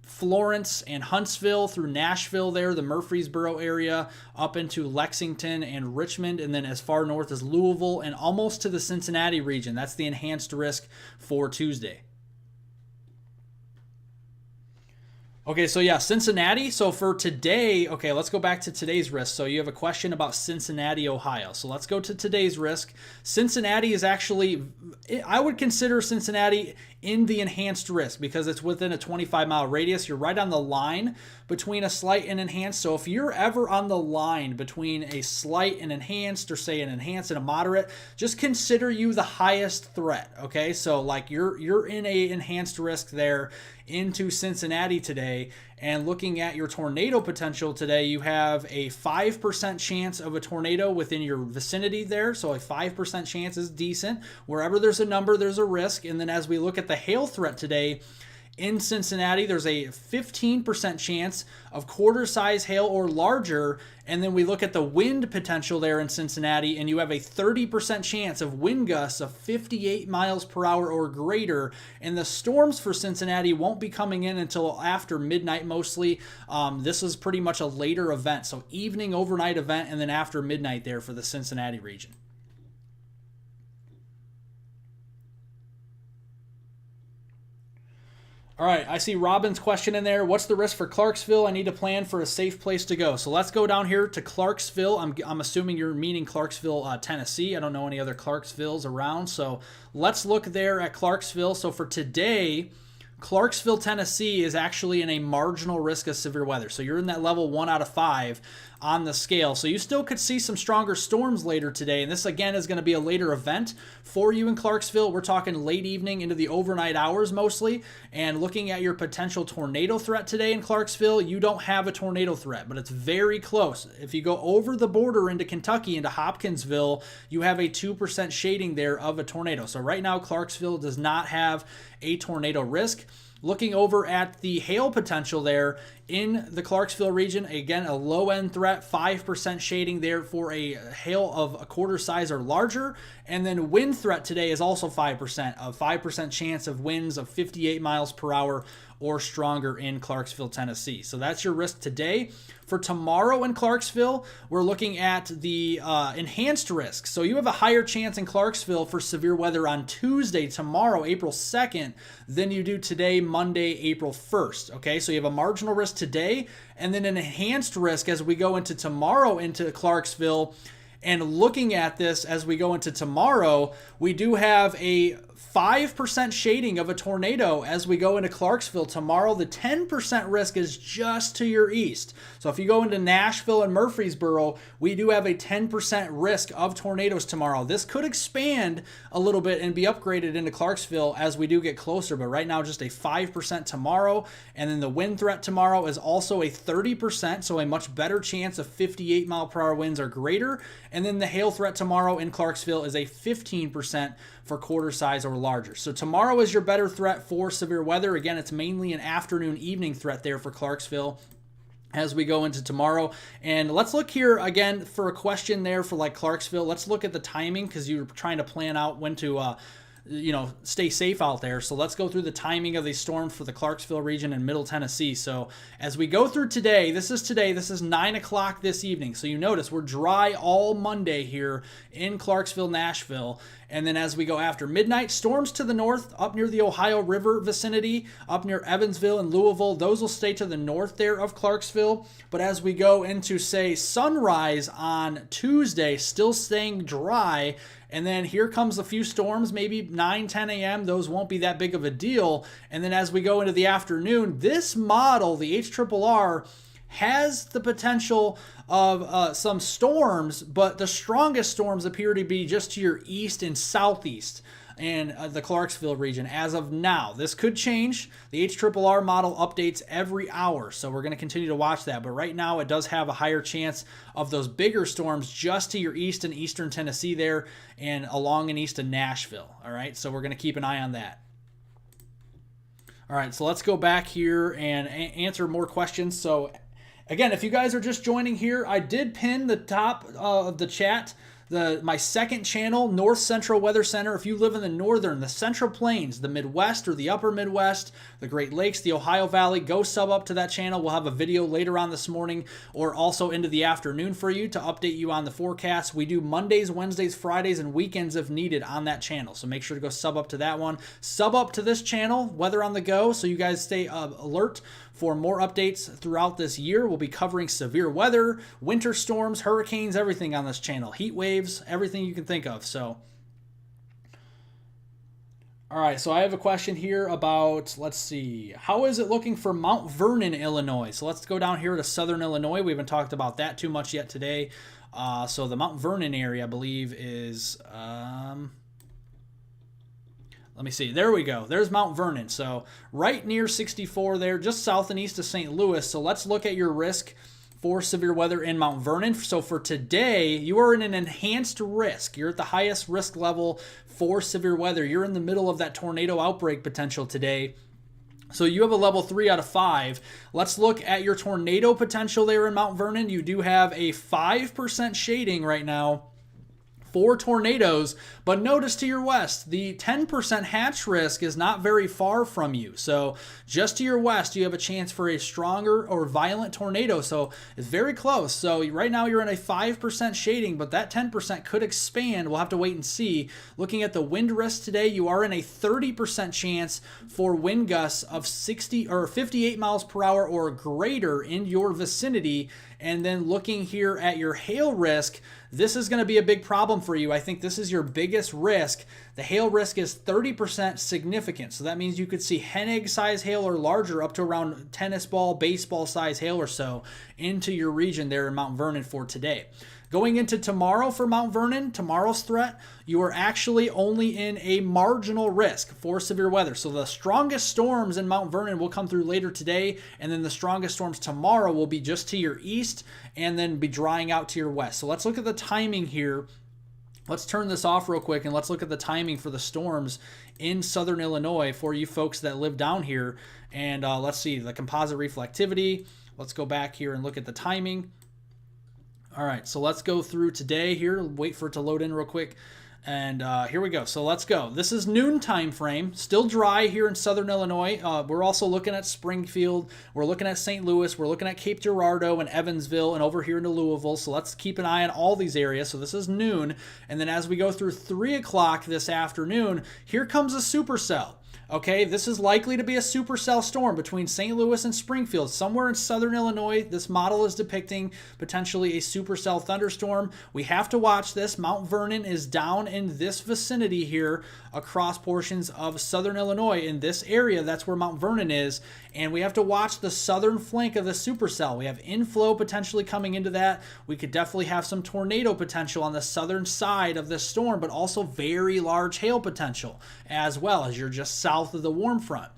[SPEAKER 1] Florence and Huntsville through Nashville there, the Murfreesboro area, up into Lexington and Richmond, and then as far north as Louisville and almost to the Cincinnati region. That's the enhanced risk for Tuesday. Okay, so yeah, Cincinnati. So for today, okay, let's go back to today's risk. So you have a question about Cincinnati, Ohio. So let's go to today's risk. Cincinnati is actually, I would consider Cincinnati in the enhanced risk because it's within a 25-mile radius. You're right on the line between a slight and enhanced. So if you're ever on the line between a slight and enhanced, or say an enhanced and a moderate, just consider you the highest threat. Okay, so like you're in a enhanced risk there into Cincinnati today. And looking at your tornado potential today, you have a 5% chance of a tornado within your vicinity there. So a 5% chance is decent. Wherever there's a number, there's a risk. And then as we look at the hail threat today, in Cincinnati, there's a 15% chance of quarter-size hail or larger. And then we look at the wind potential there in Cincinnati, and you have a 30% chance of wind gusts of 58 miles per hour or greater. And the storms for Cincinnati won't be coming in until after midnight mostly. This is pretty much a later event. So evening, overnight event, and then after midnight there for the Cincinnati region. All right, I see Robin's question in there. What's the risk for Clarksville? I need to plan for a safe place to go. So let's go down here to Clarksville. I'm assuming you're meaning Clarksville, Tennessee. I don't know any other Clarksvilles around. So let's look there at Clarksville. So for today, Clarksville, Tennessee is actually in a marginal risk of severe weather. So you're in that level 1 out of 5 on the scale. So you still could see some stronger storms later today. And this again is going to be a later event for you in Clarksville. We're talking late evening into the overnight hours mostly. And looking at your potential tornado threat today in Clarksville, you don't have a tornado threat, but it's very close. If you go over the border into Kentucky, into Hopkinsville, you have a 2% shading there of a tornado. So right now, Clarksville does not have a tornado risk. Looking over at the hail potential there in the Clarksville region, again, a low-end threat, 5% shading there for a hail of a quarter size or larger. And then wind threat today is also 5%, a 5% chance of winds of 58 miles per hour or stronger in Clarksville, Tennessee. So that's your risk today. For tomorrow in Clarksville, we're looking at the enhanced risk. So you have a higher chance in Clarksville for severe weather on Tuesday, tomorrow, April 2nd, than you do today, Monday, April 1st. Okay, so you have a marginal risk today and then an enhanced risk as we go into tomorrow into Clarksville. And looking at this as we go into tomorrow, we do have a 5% shading of a tornado as we go into Clarksville tomorrow. The 10% risk is just to your east. So if you go into Nashville and Murfreesboro, we do have a 10% risk of tornadoes tomorrow. This could expand a little bit and be upgraded into Clarksville as we do get closer, but right now just a 5% tomorrow. And then the wind threat tomorrow is also a 30%, so a much better chance of 58 mile per hour winds or greater. And then the hail threat tomorrow in Clarksville is a 15% for quarter size or larger. So tomorrow is your better threat for severe weather. Again, it's mainly an afternoon, evening threat there for Clarksville as we go into tomorrow. And let's look here again for a question there for like Clarksville. Let's look at the timing because you're trying to plan out when to stay safe out there. So let's go through the timing of these storms for the Clarksville region and Middle Tennessee. So as we go through today, this is 9 o'clock this evening. So you notice we're dry all Monday here in Clarksville, Nashville. And then as we go after midnight, storms to the north up near the Ohio River vicinity, up near Evansville and Louisville, those will stay to the north there of Clarksville. But as we go into, say, sunrise on Tuesday, still staying dry. And then here comes a few storms, maybe 9, 10 a.m. Those won't be that big of a deal. And then as we go into the afternoon, this model, the HRRR, has the potential of some storms, but the strongest storms appear to be just to your east and southeast and the Clarksville region as of now. This could change. The HRRR model updates every hour, so we're going to continue to watch that. But right now, it does have a higher chance of those bigger storms just to your east and eastern Tennessee there and along and east of Nashville. All right, so we're going to keep an eye on that. All right, so let's go back here and answer more questions. So again, if you guys are just joining here, I did pin the top of the chat my second channel, North Central Weather Center. If you live in the northern, the Central Plains, the Midwest or the Upper Midwest, the Great Lakes, the Ohio Valley, go sub up to that channel. We'll have a video later on this morning or also into the afternoon for you to update you on the forecast. We do Mondays, Wednesdays, Fridays, and weekends if needed on that channel. So make sure to go sub up to that one. Sub up to this channel, Weather on the Go, so you guys stay alert for more updates throughout this year. We'll be covering severe weather, winter storms, hurricanes, everything on this channel, heat waves, everything you can think of. So, all right, so I have a question here about, let's see, how is it looking for Mount Vernon, Illinois? So let's go down here to southern Illinois. We haven't talked about that too much yet today. So the Mount Vernon area, I believe, is, let me see. There we go. There's Mount Vernon. So right near 64 there, just south and east of St. Louis. So let's look at your risk for severe weather in Mount Vernon. So for today, you are in an enhanced risk. You're at the highest risk level for severe weather. You're in the middle of that tornado outbreak potential today. So you have a level 3 out of 5. Let's look at your tornado potential there in Mount Vernon. You do have a 5% shading right now for tornadoes, but notice to your west, the 10% hatch risk is not very far from you. So just to your west, you have a chance for a stronger or violent tornado. So it's very close. So right now you're in a 5% shading, but that 10% could expand. We'll have to wait and see. Looking at the wind risk today, you are in a 30% chance for wind gusts of 60 or 58 miles per hour or greater in your vicinity. And then looking here at your hail risk, this is going to be a big problem for you. I think this is your biggest risk. The hail risk is 30% significant. So that means you could see hen egg size hail or larger, up to around tennis ball, baseball size hail or so into your region there in Mount Vernon for today. Going into tomorrow for Mount Vernon, tomorrow's threat, you are actually only in a marginal risk for severe weather. So the strongest storms in Mount Vernon will come through later today, and then the strongest storms tomorrow will be just to your east and then be drying out to your west. So let's look at the timing here. Let's turn this off real quick and let's look at the timing for the storms in southern Illinois for you folks that live down here. And let's see the composite reflectivity. Let's go back here and look at the timing. All right, so let's go through today here. Wait for it to load in real quick. And here we go. So let's go. This is noon time frame. Still dry here in southern Illinois. We're also looking at Springfield. We're looking at St. Louis. We're looking at Cape Girardeau and Evansville and over here into Louisville. So let's keep an eye on all these areas. So this is noon. And then as we go through 3 o'clock this afternoon, here comes a supercell. Okay, this is likely to be a supercell storm between St. Louis and Springfield. Somewhere in southern Illinois, this model is depicting potentially a supercell thunderstorm. We have to watch this. Mount Vernon is down in this vicinity here across portions of southern Illinois. In this area, that's where Mount Vernon is. And we have to watch the southern flank of the supercell. We have inflow potentially coming into that. We could definitely have some tornado potential on the southern side of this storm, but also very large hail potential as well as you're just south of the warm front.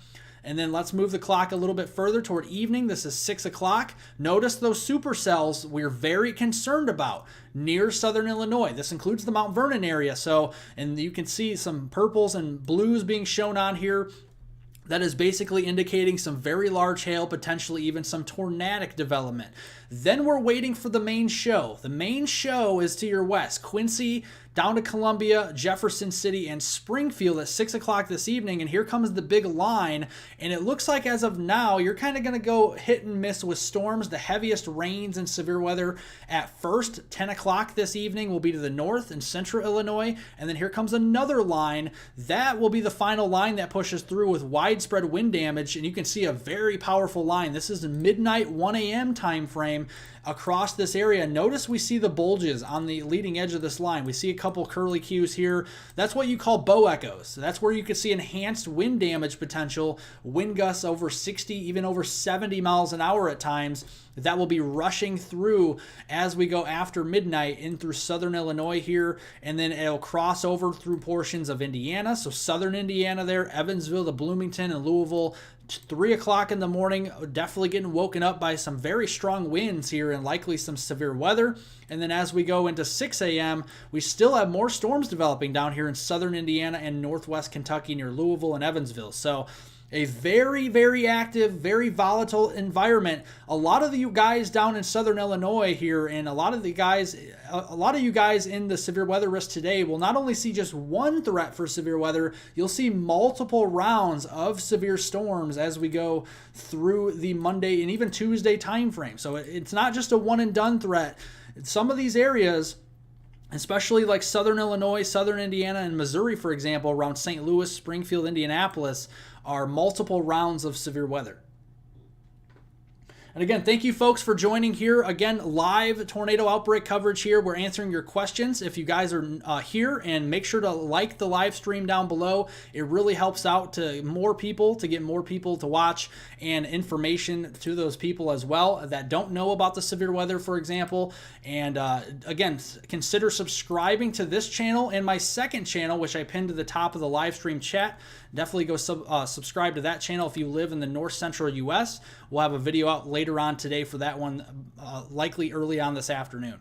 [SPEAKER 1] And then let's move the clock a little bit further toward evening. This is 6 o'clock. Notice those supercells we're very concerned about near southern Illinois. This includes the Mount Vernon area. So, and you can see some purples and blues being shown on here. That is basically indicating some very large hail, potentially even some tornadic development. Then we're waiting for the main show. The main show is to your west. Quincy, down to Columbia, Jefferson City, and Springfield at 6 o'clock this evening. And here comes the big line. And it looks like as of now, you're kind of going to go hit and miss with storms. The heaviest rains and severe weather at first. 10 o'clock this evening will be to the north and central Illinois. And then here comes another line. That will be the final line that pushes through with widespread wind damage. And you can see a very powerful line. This is a midnight 1 a.m. time frame across this area. Notice we see the bulges on the leading edge of this line. We see a couple curly cues here. That's what you call bow echoes. So that's where you could see enhanced wind damage potential, wind gusts over 60, even over 70 miles an hour at times. That will be rushing through as we go after midnight in through southern Illinois here, and then it'll cross over through portions of Indiana. So southern Indiana there, Evansville to Bloomington and Louisville. 3 o'clock in the morning, definitely getting woken up by some very strong winds here and likely some severe weather. And then as we go into 6 a.m., we still have more storms developing down here in southern Indiana and northwest Kentucky near Louisville and Evansville. So a very, very active, very volatile environment. A lot of you guys down in southern Illinois here, and a lot of you guys in the severe weather risk today will not only see just one threat for severe weather, you'll see multiple rounds of severe storms as we go through the Monday and even Tuesday time frame. So it's not just a one and done threat. Some of these areas, especially like southern Illinois, southern Indiana, and Missouri, for example, around St. Louis, Springfield, Indianapolis, are multiple rounds of severe weather. And again, thank you folks for joining here. Again, live tornado outbreak coverage here. We're answering your questions. If you guys are here, and make sure to like the live stream down below. It really helps out to more people, to get more people to watch, and information to those people as well that don't know about the severe weather, for example. And again, consider subscribing to this channel and my second channel, which I pinned to the top of the live stream chat. Definitely go subscribe to that channel if you live in the north central US. We'll have a video out later on today for that one, likely early on this afternoon.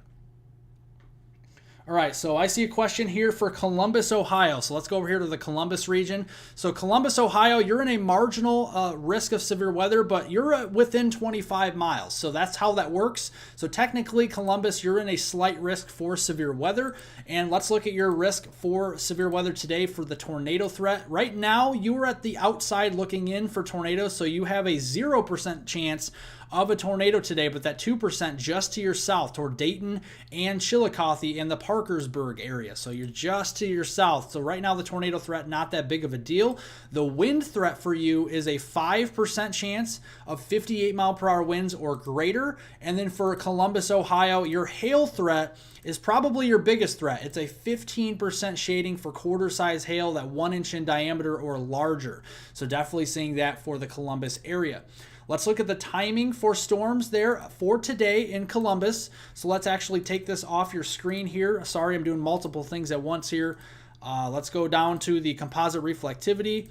[SPEAKER 1] All right, so I see a question here for Columbus, Ohio. So let's go over here to the Columbus region. So Columbus, Ohio, you're in a marginal risk of severe weather, but you're within 25 miles. So that's how that works. So technically, Columbus, you're in a slight risk for severe weather. And let's look at your risk for severe weather today for the tornado threat. Right now, you are at the outside looking in for tornadoes, so you have a 0% chance of a tornado today, but that 2% just to your south toward Dayton and Chillicothe and the Parkersburg area. So you're just to your south. So right now the tornado threat, not that big of a deal. The wind threat for you is a 5% chance of 58-mile-per-hour winds or greater. And then for Columbus, Ohio, your hail threat is probably your biggest threat. It's a 15% shading for quarter-size hail, that 1 inch in diameter or larger. So definitely seeing that for the Columbus area. Let's look at the timing for storms there for today in Columbus. So let's actually take this off your screen here. Sorry, I'm doing multiple things at once here. Let's go down to the composite reflectivity,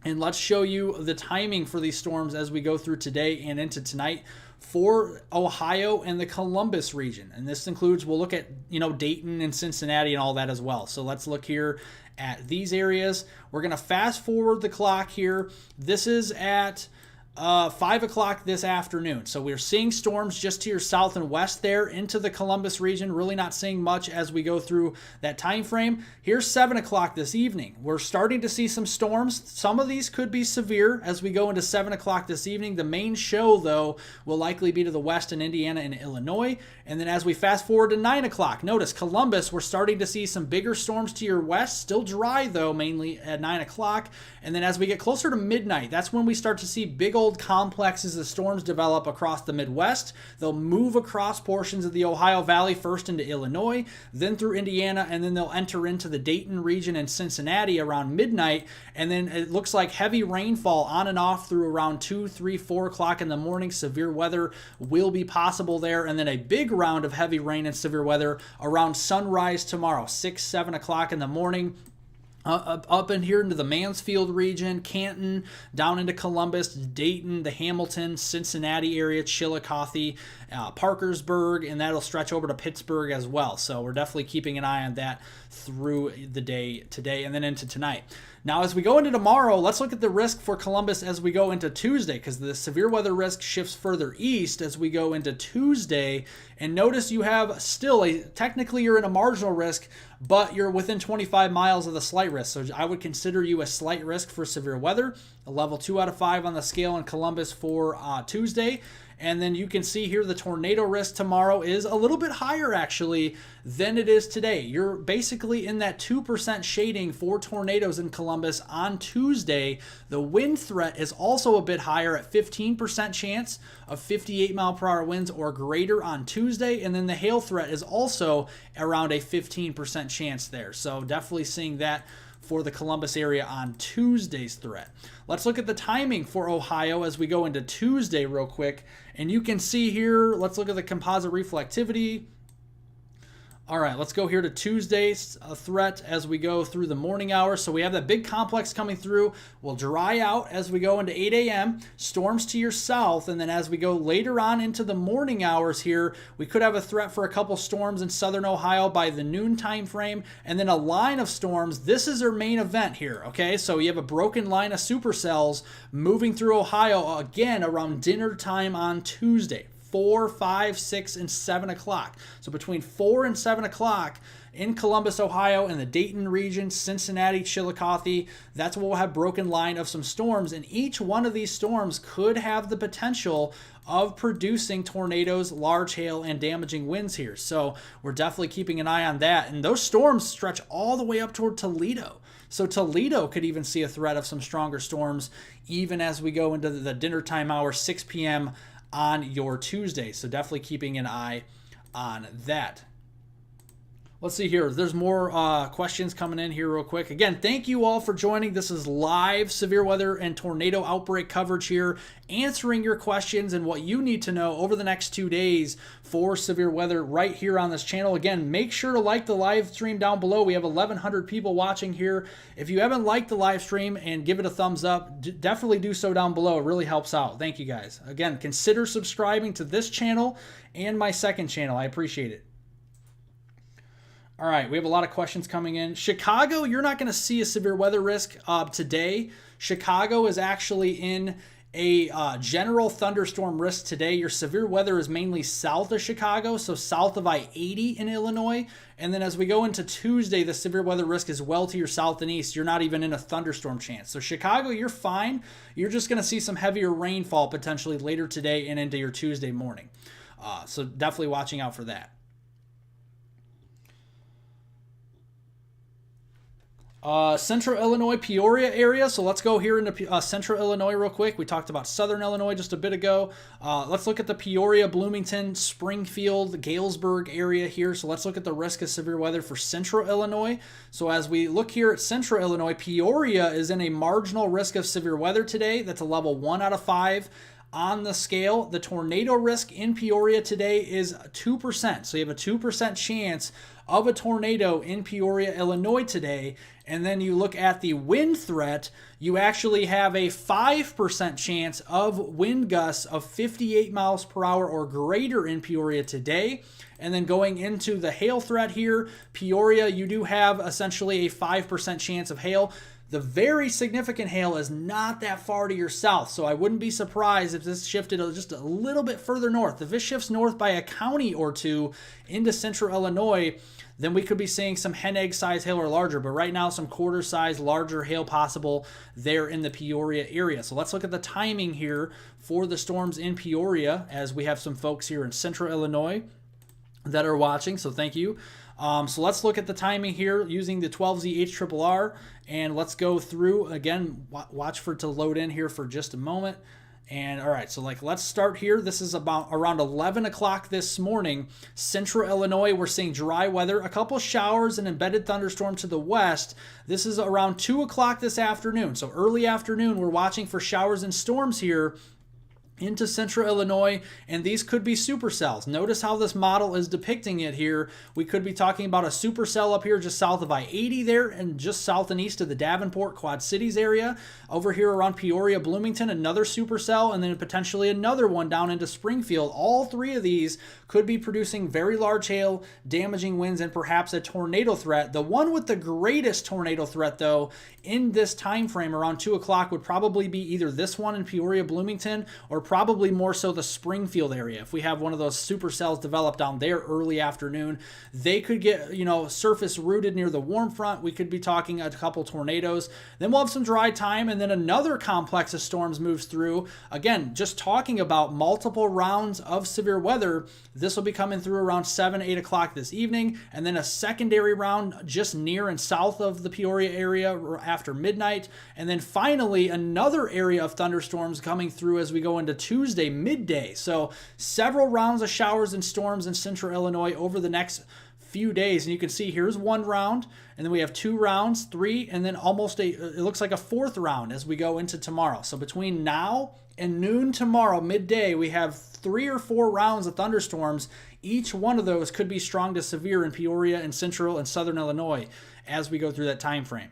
[SPEAKER 1] and let's show you the timing for these storms as we go through today and into tonight for Ohio and the Columbus region. And this includes, we'll look at, Dayton and Cincinnati and all that as well. So let's look here at these areas. We're going to fast forward the clock here. This is at 5 o'clock this afternoon. So we're seeing storms just to your south and west there into the Columbus region. Really not seeing much as we go through that time frame. Here's 7 o'clock this evening. We're starting to see some storms. Some of these could be severe as we go into 7 o'clock this evening. The main show, though, will likely be to the west in Indiana and Illinois. And then as we fast forward to 9 o'clock, notice Columbus, we're starting to see some bigger storms to your west. Still dry, though, mainly at 9 o'clock. And then as we get closer to midnight, that's when we start to see big old complexes of storms develop across the Midwest. They'll move across portions of the Ohio Valley, first into Illinois, then through Indiana, and then they'll enter into the Dayton region and Cincinnati around midnight. And then it looks like heavy rainfall on and off through around 2, 3, 4 o'clock in the morning. Severe weather will be possible there. And then a big round of heavy rain and severe weather around sunrise tomorrow, 6, 7 o'clock in the morning. Up in here into the Mansfield region, Canton, down into Columbus, Dayton, the Hamilton, Cincinnati area, Chillicothe, Parkersburg, and that'll stretch over to Pittsburgh as well. So we're definitely keeping an eye on that through the day today and then into tonight. Now, as we go into tomorrow, let's look at the risk for Columbus as we go into Tuesday, because the severe weather risk shifts further east as we go into Tuesday. And notice you have still technically you're in a marginal risk, but you're within 25 miles of the slight risk. So I would consider you a slight risk for severe weather, a level 2 out of 5 on the scale in Columbus for Tuesday. And then you can see here the tornado risk tomorrow is a little bit higher actually than it is today. You're basically in that 2% shading for tornadoes in Columbus on Tuesday. The wind threat is also a bit higher at 15% chance of 58-mile-per-hour winds or greater on Tuesday. And then the hail threat is also around a 15% chance there. So definitely seeing that for the Columbus area on Tuesday's threat. Let's look at the timing for Ohio as we go into Tuesday real quick. And you can see here, let's look at the composite reflectivity. All right, let's go here to Tuesday's threat as we go through the morning hours. So we have that big complex coming through. We'll dry out as we go into 8 a.m., storms to your south, and then as we go later on into the morning hours here, we could have a threat for a couple storms in southern Ohio by the noon time frame, and then a line of storms. This is our main event here, okay? So you have a broken line of supercells moving through Ohio again around dinner time on Tuesday. 4, 5, 6, and 7 o'clock. So between 4 and 7 o'clock in Columbus, Ohio, and the Dayton region, Cincinnati, Chillicothe, that's where we'll have broken line of some storms. And each one of these storms could have the potential of producing tornadoes, large hail, and damaging winds here. So we're definitely keeping an eye on that. And those storms stretch all the way up toward Toledo. So Toledo could even see a threat of some stronger storms even as we go into the dinner time hour, 6 p.m. on your Tuesday. So definitely keeping an eye on that. Let's see here. There's more questions coming in here real quick. Again, thank you all for joining. This is live severe weather and tornado outbreak coverage here, answering your questions and what you need to know over the next 2 days for severe weather right here on this channel. Again, make sure to like the live stream down below. We have 1,100 people watching here. If you haven't liked the live stream and give it a thumbs up, definitely do so down below. It really helps out. Thank you guys. Again, consider subscribing to this channel and my second channel. I appreciate it. All right, we have a lot of questions coming in. Chicago, you're not going to see a severe weather risk today. Chicago is actually in a general thunderstorm risk today. Your severe weather is mainly south of Chicago, so south of I-80 in Illinois. And then as we go into Tuesday, the severe weather risk is well to your south and east. You're not even in a thunderstorm chance. So Chicago, you're fine. You're just going to see some heavier rainfall potentially later today and into your Tuesday morning. So definitely watching out for that. Central Illinois, Peoria area. So let's go here into Central Illinois real quick. We talked about Southern Illinois just a bit ago. Let's look at the Peoria, Bloomington, Springfield, Galesburg area here. So let's look at the risk of severe weather for Central Illinois. So as we look here at Central Illinois, Peoria is in a marginal risk of severe weather today. That's a level 1 out of 5. On the scale, the tornado risk in Peoria today is 2%. So you have a 2% chance of a tornado in Peoria, Illinois today. And then you look at the wind threat, you actually have a 5% chance of wind gusts of 58 miles per hour or greater in Peoria today. And then going into the hail threat here, Peoria, you do have essentially a 5% chance of hail. The very significant hail is not that far to your south, so I wouldn't be surprised if this shifted just a little bit further north. If this shifts north by a county or two into central Illinois, then we could be seeing some hen egg size hail or larger. But right now, some quarter size larger hail possible there in the Peoria area. So let's look at the timing here for the storms in Peoria, as we have some folks here in central Illinois that are watching, so thank you. So let's look at the timing here using the 12Z HRRR, and let's go through again. Watch for it to load in here for just a moment. And all right, so let's start here. This is about around 11 o'clock this morning. Central Illinois, we're seeing dry weather, a couple showers and embedded thunderstorm to the west. This is around 2 o'clock this afternoon. So early afternoon, we're watching for showers and storms here into central Illinois, and these could be supercells. Notice how this model is depicting it here. We could be talking about a supercell up here just south of I-80 there, and just south and east of the Davenport, Quad Cities area. Over here around Peoria, Bloomington, another supercell, and then potentially another one down into Springfield. All three of these could be producing very large hail, damaging winds, and perhaps a tornado threat. The one with the greatest tornado threat, though, in this time frame around 2 o'clock would probably be either this one in Peoria, Bloomington, or probably more so the Springfield area. If we have one of those supercells developed down there early afternoon, they could get, surface rooted near the warm front. We could be talking a couple tornadoes. Then we'll have some dry time, and then another complex of storms moves through. Again, just talking about multiple rounds of severe weather. This will be coming through around 7, 8 o'clock this evening, and then a secondary round just near and south of the Peoria area after midnight. And then finally, another area of thunderstorms coming through as we go into Tuesday midday. So several rounds of showers and storms in central Illinois over the next few days. And you can see here's one round, and then we have 2 rounds, 3, and then it looks like a 4th round as we go into tomorrow. So between now and noon tomorrow, midday, we have 3 or 4 rounds of thunderstorms. Each one of those could be strong to severe in Peoria and central and southern Illinois as we go through that time frame.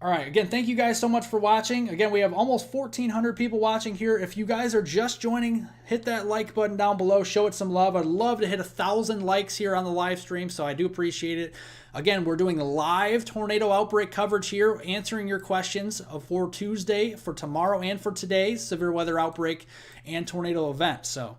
[SPEAKER 1] All right, again, thank you guys so much for watching. Again, we have almost 1,400 people watching here. If you guys are just joining, hit that like button down below. Show it some love. I'd love to hit 1,000 likes here on the live stream, so I do appreciate it. Again, we're doing live tornado outbreak coverage here, answering your questions for Tuesday, for tomorrow, and for today's severe weather outbreak and tornado event. So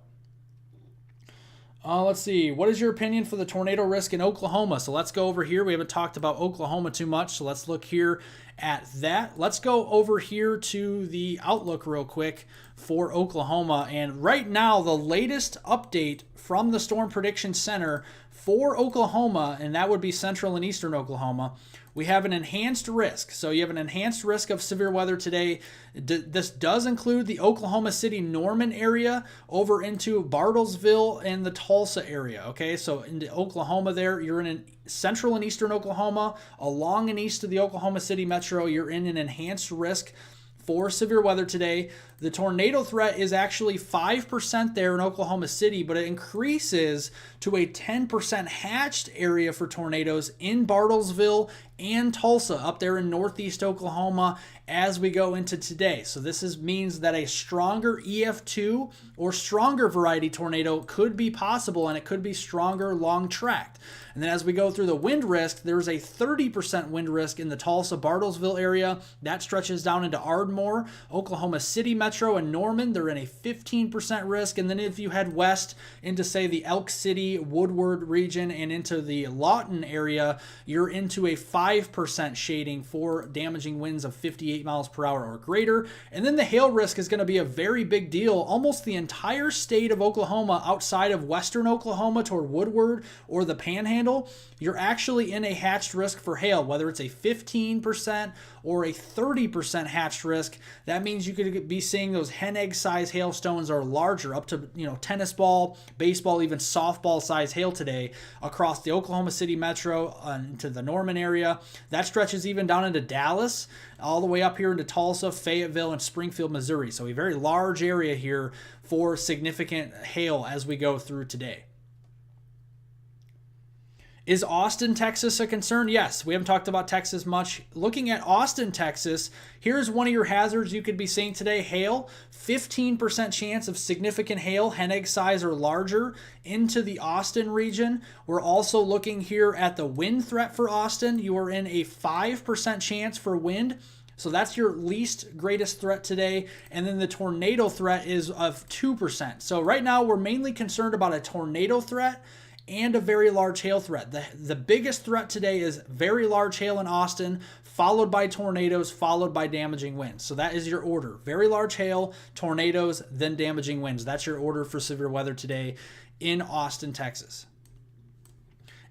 [SPEAKER 1] let's see. What is your opinion for the tornado risk in Oklahoma? So let's go over here. We haven't talked about Oklahoma too much, so let's look here at that. Let's go over here to the outlook real quick for Oklahoma. And right now, the latest update from the Storm Prediction Center For Oklahoma, and that would be central and eastern Oklahoma, we have an enhanced risk. So you have an enhanced risk of severe weather today. This does include the Oklahoma City, Norman area over into Bartlesville and the Tulsa area. Okay, so into Oklahoma there, you're in central and eastern Oklahoma, along and east of the Oklahoma City metro, you're in an enhanced risk for severe weather today. The tornado threat is actually 5% there in Oklahoma City, but it increases to a 10% hatched area for tornadoes in Bartlesville and Tulsa up there in northeast Oklahoma as we go into today. So this means that a stronger EF2 or stronger variety tornado could be possible, and it could be stronger long tracked. And then as we go through the wind risk, there's a 30% wind risk in the Tulsa-Bartlesville area. That stretches down into Ardmore, Oklahoma City Metro, and Norman. They're in a 15% risk. And then if you head west into, say, the Elk City, Woodward region and into the Lawton area, you're into a 5% shading for damaging winds of 58 miles per hour or greater. And then the hail risk is going to be a very big deal. Almost the entire state of Oklahoma outside of western Oklahoma toward Woodward or the Panhandle, you're actually in a hatched risk for hail, whether it's a 15% or a 30% hatched risk. That means you could be seeing those hen egg size hailstones or larger, up to tennis ball, baseball, even softball size hail today across the Oklahoma City metro into the Norman area. That stretches even down into Dallas, all the way up here into Tulsa, Fayetteville, and Springfield, Missouri. So a very large area here for significant hail as we go through today. Is Austin, Texas a concern? Yes, we haven't talked about Texas much. Looking at Austin, Texas, here's one of your hazards you could be seeing today, hail. 15% chance of significant hail, hen egg size or larger, into the Austin region. We're also looking here at the wind threat for Austin. You are in a 5% chance for wind. So that's your least greatest threat today. And then the tornado threat is of 2%. So right now we're mainly concerned about a tornado threat and a very large hail threat. The biggest threat today is very large hail in Austin, followed by tornadoes, followed by damaging winds. So that is your order. Very large hail, tornadoes, then damaging winds. That's your order for severe weather today in Austin, Texas.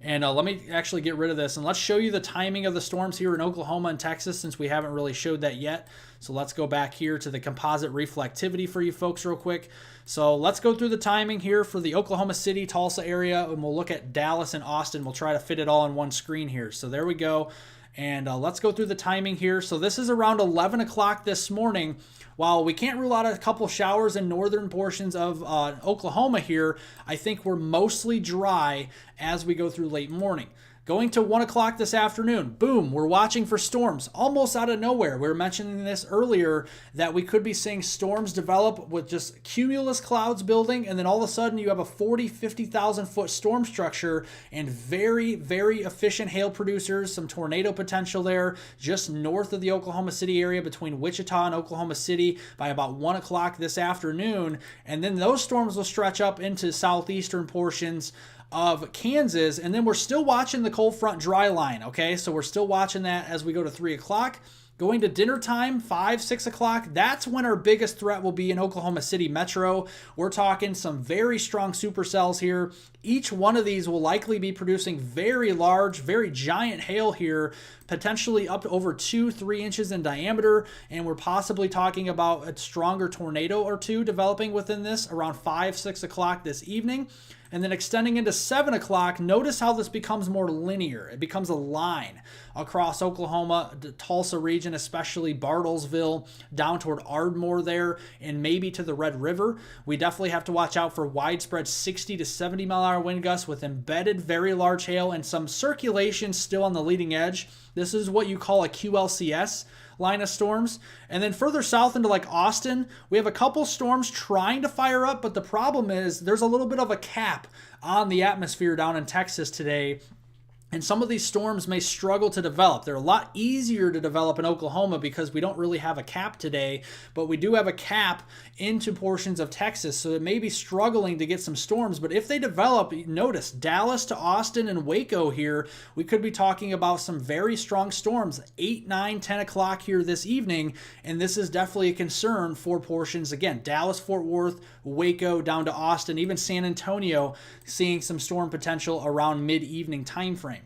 [SPEAKER 1] And let me actually get rid of this, and let's show you the timing of the storms here in Oklahoma and Texas, since we haven't really showed that yet. So let's go back here to the composite reflectivity for you folks real quick. So let's go through the timing here for the Oklahoma City, Tulsa area, and we'll look at Dallas and Austin. We'll try to fit it all on one screen here. So there we go. And let's go through the timing here. So this is around 11 o'clock this morning. While we can't rule out a couple showers in northern portions of Oklahoma here, I think we're mostly dry as we go through late morning. Going to 1 o'clock this afternoon, boom, we're watching for storms almost out of nowhere. We were mentioning this earlier that we could be seeing storms develop with just cumulus clouds building, and then all of a sudden you have a 50,000 foot storm structure and very, very efficient hail producers, some tornado potential there just north of the Oklahoma City area between Wichita and Oklahoma City by about 1 o'clock this afternoon. And then those storms will stretch up into southeastern portions of Kansas, and then we're still watching the cold front dry line, okay? So we're still watching that as we go to 3 o'clock. Going to dinner time, 5, 6 o'clock, that's when our biggest threat will be in Oklahoma City Metro. We're talking some very strong supercells here. Each one of these will likely be producing very large, very giant hail here, potentially up to over 2-3 inches in diameter, and we're possibly talking about a stronger tornado or two developing within this around 5, 6 o'clock this evening. And then extending into 7 o'clock, notice how this becomes more linear. It becomes a line across Oklahoma, the Tulsa region, especially Bartlesville, down toward Ardmore there, and maybe to the Red River. We definitely have to watch out for widespread 60 to 70 mile an hour wind gusts with embedded very large hail and some circulation still on the leading edge. This is what you call a QLCS line of storms. And then further south into like Austin, we have a couple storms trying to fire up, but the problem is there's a little bit of a cap on the atmosphere down in Texas today. And some of these storms may struggle to develop. They're a lot easier to develop in Oklahoma because we don't really have a cap today, but we do have a cap into portions of Texas. So it may be struggling to get some storms, but if they develop, notice Dallas to Austin and Waco here, we could be talking about some very strong storms, 8, 9, 10 o'clock here this evening. And this is definitely a concern for portions, again, Dallas, Fort Worth, Waco, down to Austin, even San Antonio, seeing some storm potential around mid-evening time frame.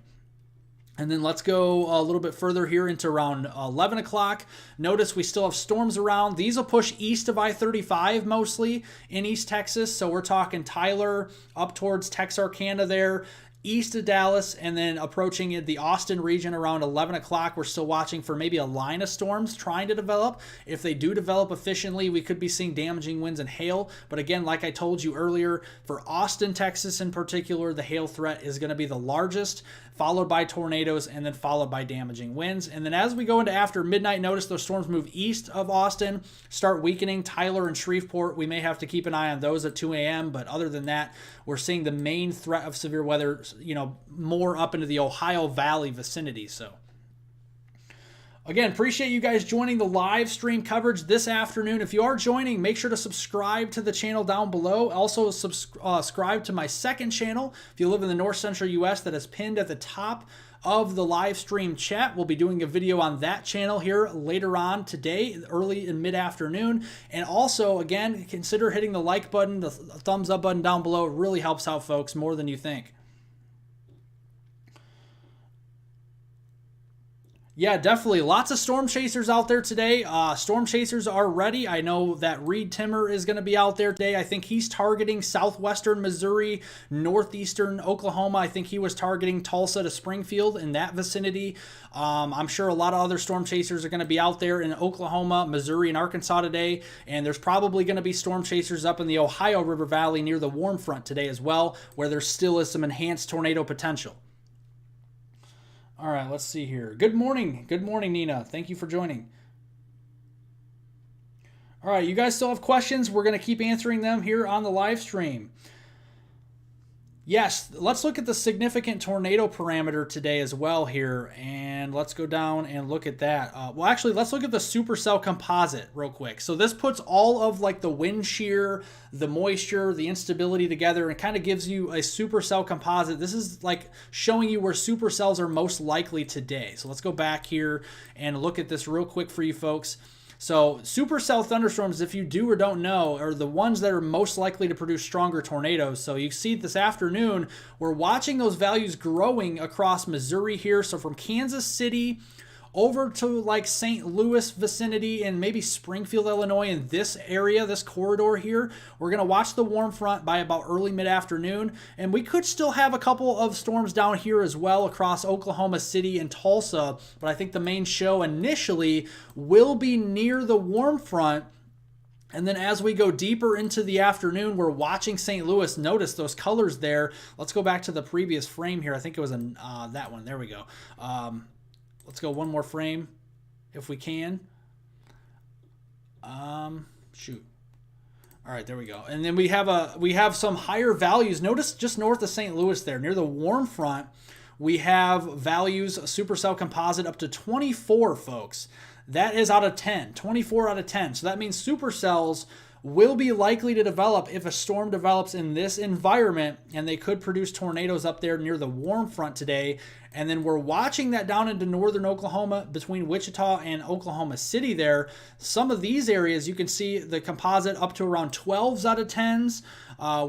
[SPEAKER 1] And then let's go a little bit further here into around 11 o'clock. Notice we still have storms around. These will push east of I-35 mostly in East Texas. So we're talking Tyler up towards Texarkana there, east of Dallas, and then approaching the Austin region around 11 o'clock. We're still watching for maybe a line of storms trying to develop. If they do develop efficiently, we could be seeing damaging winds and hail. But again, like I told you earlier, for Austin, Texas in particular, the hail threat is going to be the largest, followed by tornadoes, and then followed by damaging winds. And then as we go into after midnight, notice those storms move east of Austin, start weakening. Tyler and Shreveport, we may have to keep an eye on those at 2 a.m. But other than that, we're seeing the main threat of severe weather, more up into the Ohio Valley vicinity. So again, appreciate you guys joining the live stream coverage this afternoon. If you are joining, make sure to subscribe to the channel down below. Also, subscribe to my second channel if you live in the north central U.S. that is pinned at the top of the live stream chat. We'll be doing a video on that channel here later on today, early and mid-afternoon. And also, again, consider hitting the like button, the thumbs up button down below. It really helps out, folks, more than you think. Yeah, definitely. Lots of storm chasers out there today. Storm chasers are ready. I know that Reed Timmer is going to be out there today. I think he's targeting southwestern Missouri, northeastern Oklahoma. I think he was targeting Tulsa to Springfield in that vicinity. I'm sure a lot of other storm chasers are going to be out there in Oklahoma, Missouri, and Arkansas today. And there's probably going to be storm chasers up in the Ohio River Valley near the warm front today as well, where there still is some enhanced tornado potential. All right, let's see here. Good morning. Good morning, Nina. Thank you for joining. All right, you guys still have questions? We're going to keep answering them here on the live stream. Yes, let's look at the significant tornado parameter today as well here, and let's go down and look at that. Well, actually, let's look at the supercell composite real quick. So this puts all of like the wind shear, the moisture, the instability together, and kind of gives you a supercell composite. This is like showing you where supercells are most likely today. So let's go back here and look at this real quick for you folks. So supercell thunderstorms, if you do or don't know, are the ones that are most likely to produce stronger tornadoes. So you see this afternoon, we're watching those values growing across Missouri here. So from Kansas City over to like St. Louis vicinity and maybe Springfield, Illinois, in this area, this corridor here. We're going to watch the warm front by about early mid-afternoon, and we could still have a couple of storms down here as well across Oklahoma City and Tulsa, but I think the main show initially will be near the warm front. And then as we go deeper into the afternoon, we're watching St. Louis. Notice those colors there. Let's go back to the previous frame here. I think it was that one. There we go. Let's go one more frame if we can. Shoot. All right, there we go. And then we have some higher values. Notice just north of St. Louis there, near the warm front, we have values, supercell composite up to 24, folks. That is out of 10, 24 out of 10. So that means supercells will be likely to develop if a storm develops in this environment, and they could produce tornadoes up there near the warm front today. And then we're watching that down into northern Oklahoma between Wichita and Oklahoma City there. Some of these areas, you can see the composite up to around 12s out of 10s.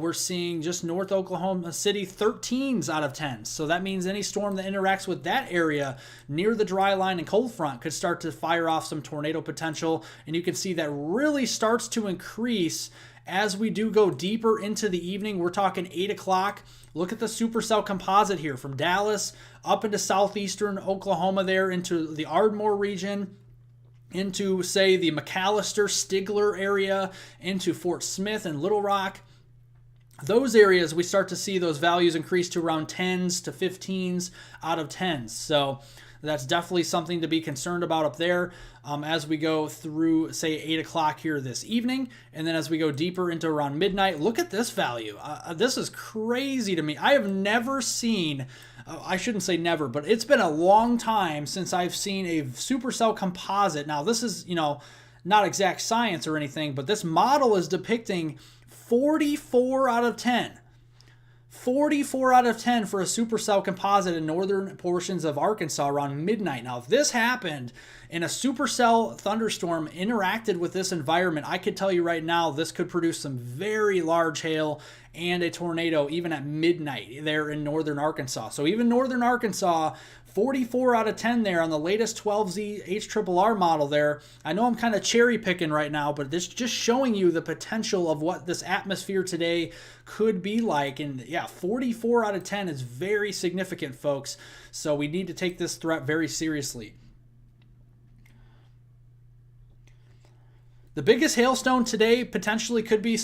[SPEAKER 1] We're seeing just north Oklahoma City 13s out of 10s. So that means any storm that interacts with that area near the dry line and cold front could start to fire off some tornado potential. And you can see that really starts to increase as we do go deeper into the evening. We're talking 8 o'clock. Look at the supercell composite here from Dallas up into southeastern Oklahoma there into the Ardmore region, into, say, the McAllister, Stigler area, into Fort Smith and Little Rock. Those areas, we start to see those values increase to around 10s to 15s out of 10s. So that's definitely something to be concerned about up there as we go through, say, 8 o'clock here this evening. And then as we go deeper into around midnight, look at this value. This is crazy to me. I have never seen I shouldn't say never, but it's been a long time since I've seen a supercell composite. Now, this is, not exact science or anything, but this model is depicting 44 out of 10. 44 out of 10 for a supercell composite in northern portions of Arkansas around midnight. Now, if this happened and a supercell thunderstorm interacted with this environment, I could tell you right now this could produce some very large hail and a tornado even at midnight there in northern Arkansas. So even northern Arkansas, 44 out of 10 there on the latest 12Z HRRR model there. I know I'm kind of cherry picking right now, but this just showing you the potential of what this atmosphere today could be like. And yeah, 44 out of 10 is very significant, folks. So we need to take this threat very seriously. The biggest hailstone today potentially could be,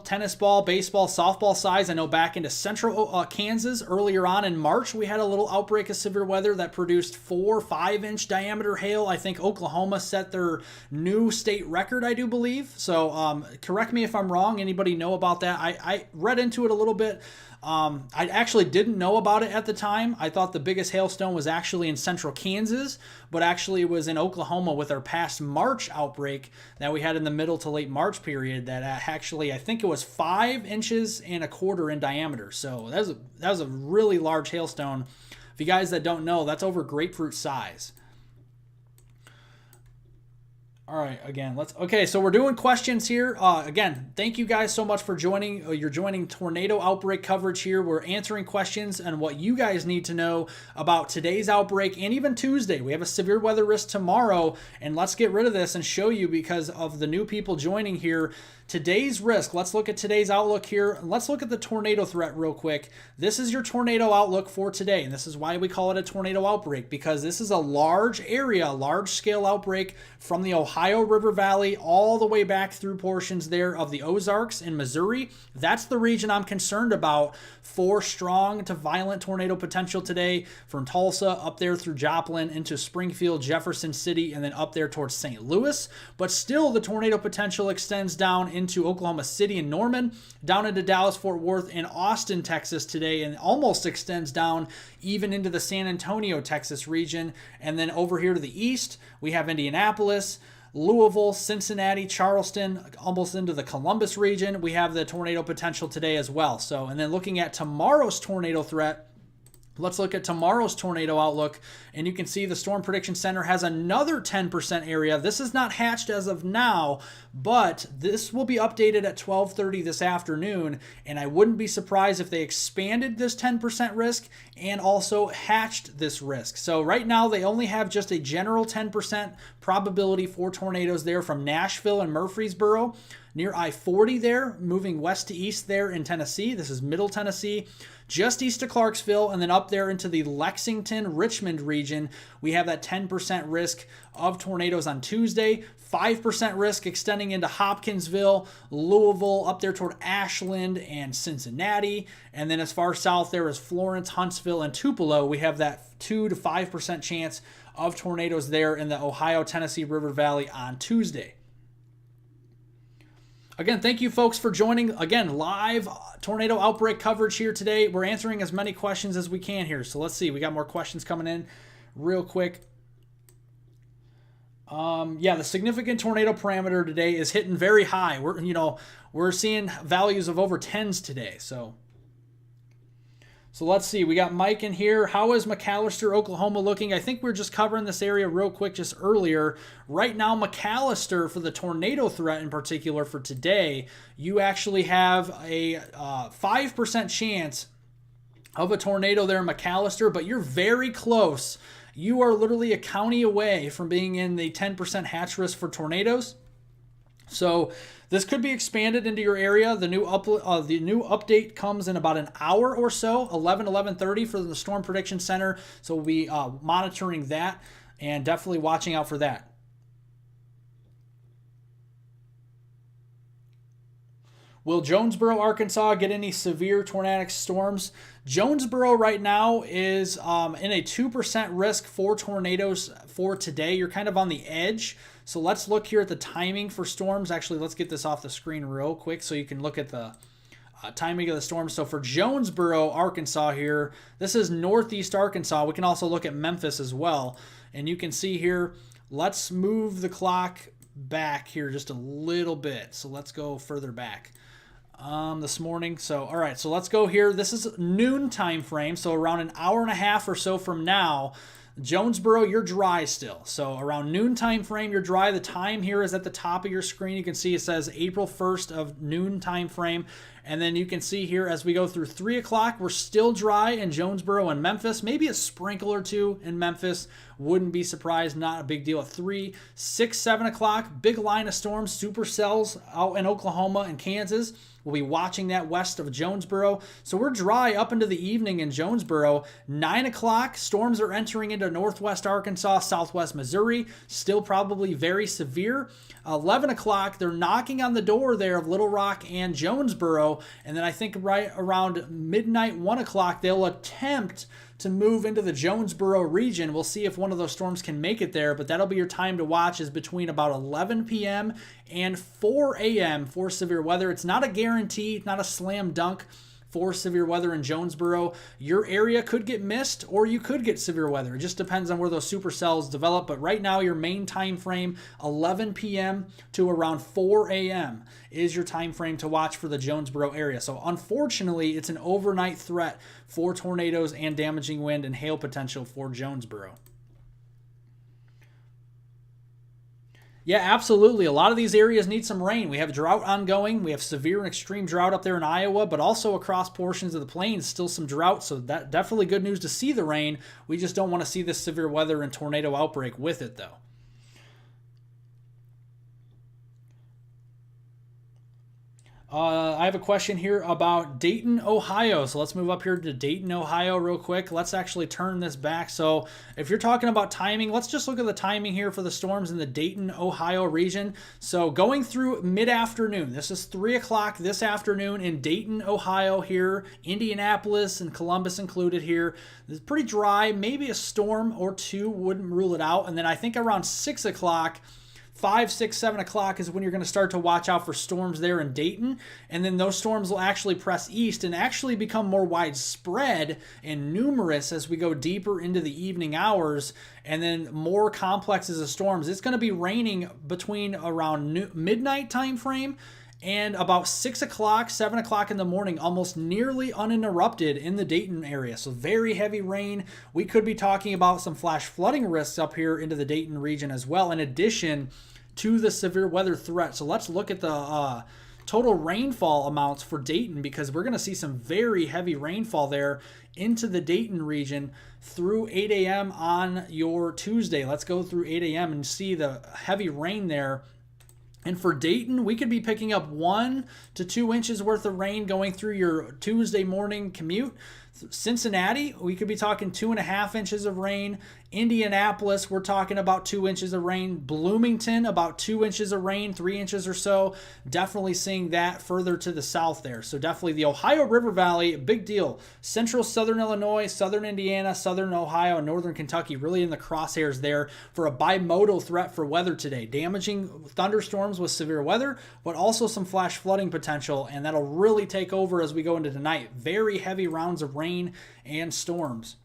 [SPEAKER 1] tennis ball, baseball, softball size. I know back into central Kansas earlier on in March, we had a little outbreak of severe weather that produced 4-5-inch diameter hail. I think Oklahoma set their new state record, I do believe. So correct me if I'm wrong. Anybody know about that? I read into it a little bit. I actually didn't know about it at the time. I thought the biggest hailstone was actually in central Kansas, but actually it was in Oklahoma with our past March outbreak that we had in the middle to late March period that actually, I think it was 5 inches and a quarter in diameter. So that was a really large hailstone. If you guys that don't know, that's over grapefruit size. All right, again, okay, so we're doing questions here. Again, thank you guys so much for joining. You're joining tornado outbreak coverage here. We're answering questions and what you guys need to know about today's outbreak and even Tuesday. We have a severe weather risk tomorrow, and let's get rid of this and show you because of the new people joining here. Today's risk, let's look at today's outlook here. Let's look at the tornado threat real quick. This is your tornado outlook for today, and this is why we call it a tornado outbreak, because this is a large area, large-scale outbreak from the Ohio River Valley all the way back through portions there of the Ozarks in Missouri. That's the region I'm concerned about for strong to violent tornado potential today, from Tulsa up there through Joplin into Springfield, Jefferson City, and then up there towards St. Louis. But still, the tornado potential extends down into Oklahoma City and Norman, down into Dallas, Fort Worth, and Austin, Texas today, and almost extends down even into the San Antonio, Texas region. And then over here to the east, we have Indianapolis, Louisville, Cincinnati, Charleston, almost into the Columbus region. We have the tornado potential today as well. So, and then looking at tomorrow's tornado threat, let's look at tomorrow's tornado outlook, and you can see the Storm Prediction Center has another 10% area. This is not hatched as of now, but this will be updated at 12:30 this afternoon, and I wouldn't be surprised if they expanded this 10% risk and also hatched this risk. So right now they only have just a general 10% probability for tornadoes there from Nashville and Murfreesboro, near I-40 there, moving west to east there in Tennessee. This is Middle Tennessee, just east of Clarksville, and then up there into the Lexington, Richmond region. We have that 10% risk of tornadoes on Tuesday, 5% risk extending into Hopkinsville, Louisville, up there toward Ashland and Cincinnati. And then as far south there as Florence, Huntsville, and Tupelo, we have that 2 to 5% chance of tornadoes there in the Ohio-Tennessee River Valley on Tuesday. Again, thank you folks for joining. Again, live tornado outbreak coverage here today. We're answering as many questions as we can here. So let's see. We got more questions coming in real quick. The significant tornado parameter today is hitting very high. We're seeing values of over 10s today. So let's see. We got Mike in here. How is McAllister, Oklahoma looking? I think we're just covering this area real quick just earlier. Right now, McAllister, for the tornado threat in particular for today, you actually have a 5% chance of a tornado there in McAllister, but you're very close. You are literally a county away from being in the 10% hatch risk for tornadoes. So this could be expanded into your area. The new update comes in about an hour or so, 11:30 for the Storm Prediction Center. So we'll be monitoring that and definitely watching out for that. Will Jonesboro, Arkansas get any severe tornadic storms? Jonesboro right now is in a 2% risk for tornadoes for today. You're kind of on the edge. So let's look here at the timing for storms. Actually, let's get this off the screen real quick so you can look at the timing of the storm. So for Jonesboro, Arkansas here, this is northeast Arkansas. We can also look at Memphis as well. And you can see here, let's move the clock back here just a little bit. So let's go further back this morning. So, all right, so let's go here. This is noon time frame. So around an hour and a half or so from now, Jonesboro, you're dry still. So around noon time frame, you're dry. The time here is at the top of your screen. You can see it says April 1st of noon time frame. And then you can see here as we go through 3 o'clock, we're still dry in Jonesboro and Memphis. Maybe a sprinkle or two in Memphis. Wouldn't be surprised. Not a big deal at 3, 6, 7 o'clock. Big line of storms, supercells out in Oklahoma and Kansas. We'll be watching that west of Jonesboro. So we're dry up into the evening in Jonesboro. 9 o'clock, storms are entering into northwest Arkansas, southwest Missouri. Still probably very severe. 11 o'clock, they're knocking on the door there of Little Rock and Jonesboro. And then I think right around midnight, 1 o'clock, they'll attempt to move into the Jonesboro region. We'll see if one of those storms can make it there, but that'll be your time to watch, is between about 11 p.m. and 4 a.m. for severe weather. It's not a guarantee, not a slam dunk for severe weather in Jonesboro. Your area could get missed, or you could get severe weather. It just depends on where those supercells develop. But right now, your main time frame, 11 p.m. to around 4 a.m. is your time frame to watch for the Jonesboro area. So unfortunately, it's an overnight threat for tornadoes and damaging wind and hail potential for Jonesboro. Yeah, absolutely. A lot of these areas need some rain. We have drought ongoing. We have severe and extreme drought up there in Iowa, but also across portions of the plains, still some drought. So that definitely good news to see the rain. We just don't want to see this severe weather and tornado outbreak with it, though. I have a question here about Dayton, Ohio. So let's move up here to Dayton, Ohio real quick. Let's actually turn this back. So if you're talking about timing, let's just look at the timing here for the storms in the Dayton, Ohio region. So going through mid-afternoon, this is 3 o'clock this afternoon in Dayton, Ohio here, Indianapolis and Columbus included here. It's pretty dry, maybe a storm or two, wouldn't rule it out. And then I think around 6 o'clock, 5, 6, 7 o'clock is when you're going to start to watch out for storms there in Dayton. And then those storms will actually press east and actually become more widespread and numerous as we go deeper into the evening hours. And then more complexes of storms. It's going to be raining between around midnight time frame and about 6 o'clock, 7 o'clock in the morning, almost nearly uninterrupted in the Dayton area. So very heavy rain. We could be talking about some flash flooding risks up here into the Dayton region as well, in addition to the severe weather threat. So let's look at the total rainfall amounts for Dayton, because we're going to see some very heavy rainfall there into the Dayton region through 8 a.m. on your Tuesday. Let's go through 8 a.m. and see the heavy rain there. And for Dayton, we could be picking up 1 to 2 inches worth of rain going through your Tuesday morning commute. Cincinnati, we could be talking 2.5 inches of rain. Indianapolis, we're talking about 2 inches of rain. Bloomington, about 2 inches of rain, 3 inches or so. Definitely seeing that further to the south there. So definitely the Ohio River Valley, big deal. Central southern Illinois, southern Indiana, southern Ohio, and northern Kentucky really in the crosshairs there for a bimodal threat for weather today. Damaging thunderstorms with severe weather, but also some flash flooding potential, and that'll really take over as we go into tonight. Very heavy rounds of rain and storms.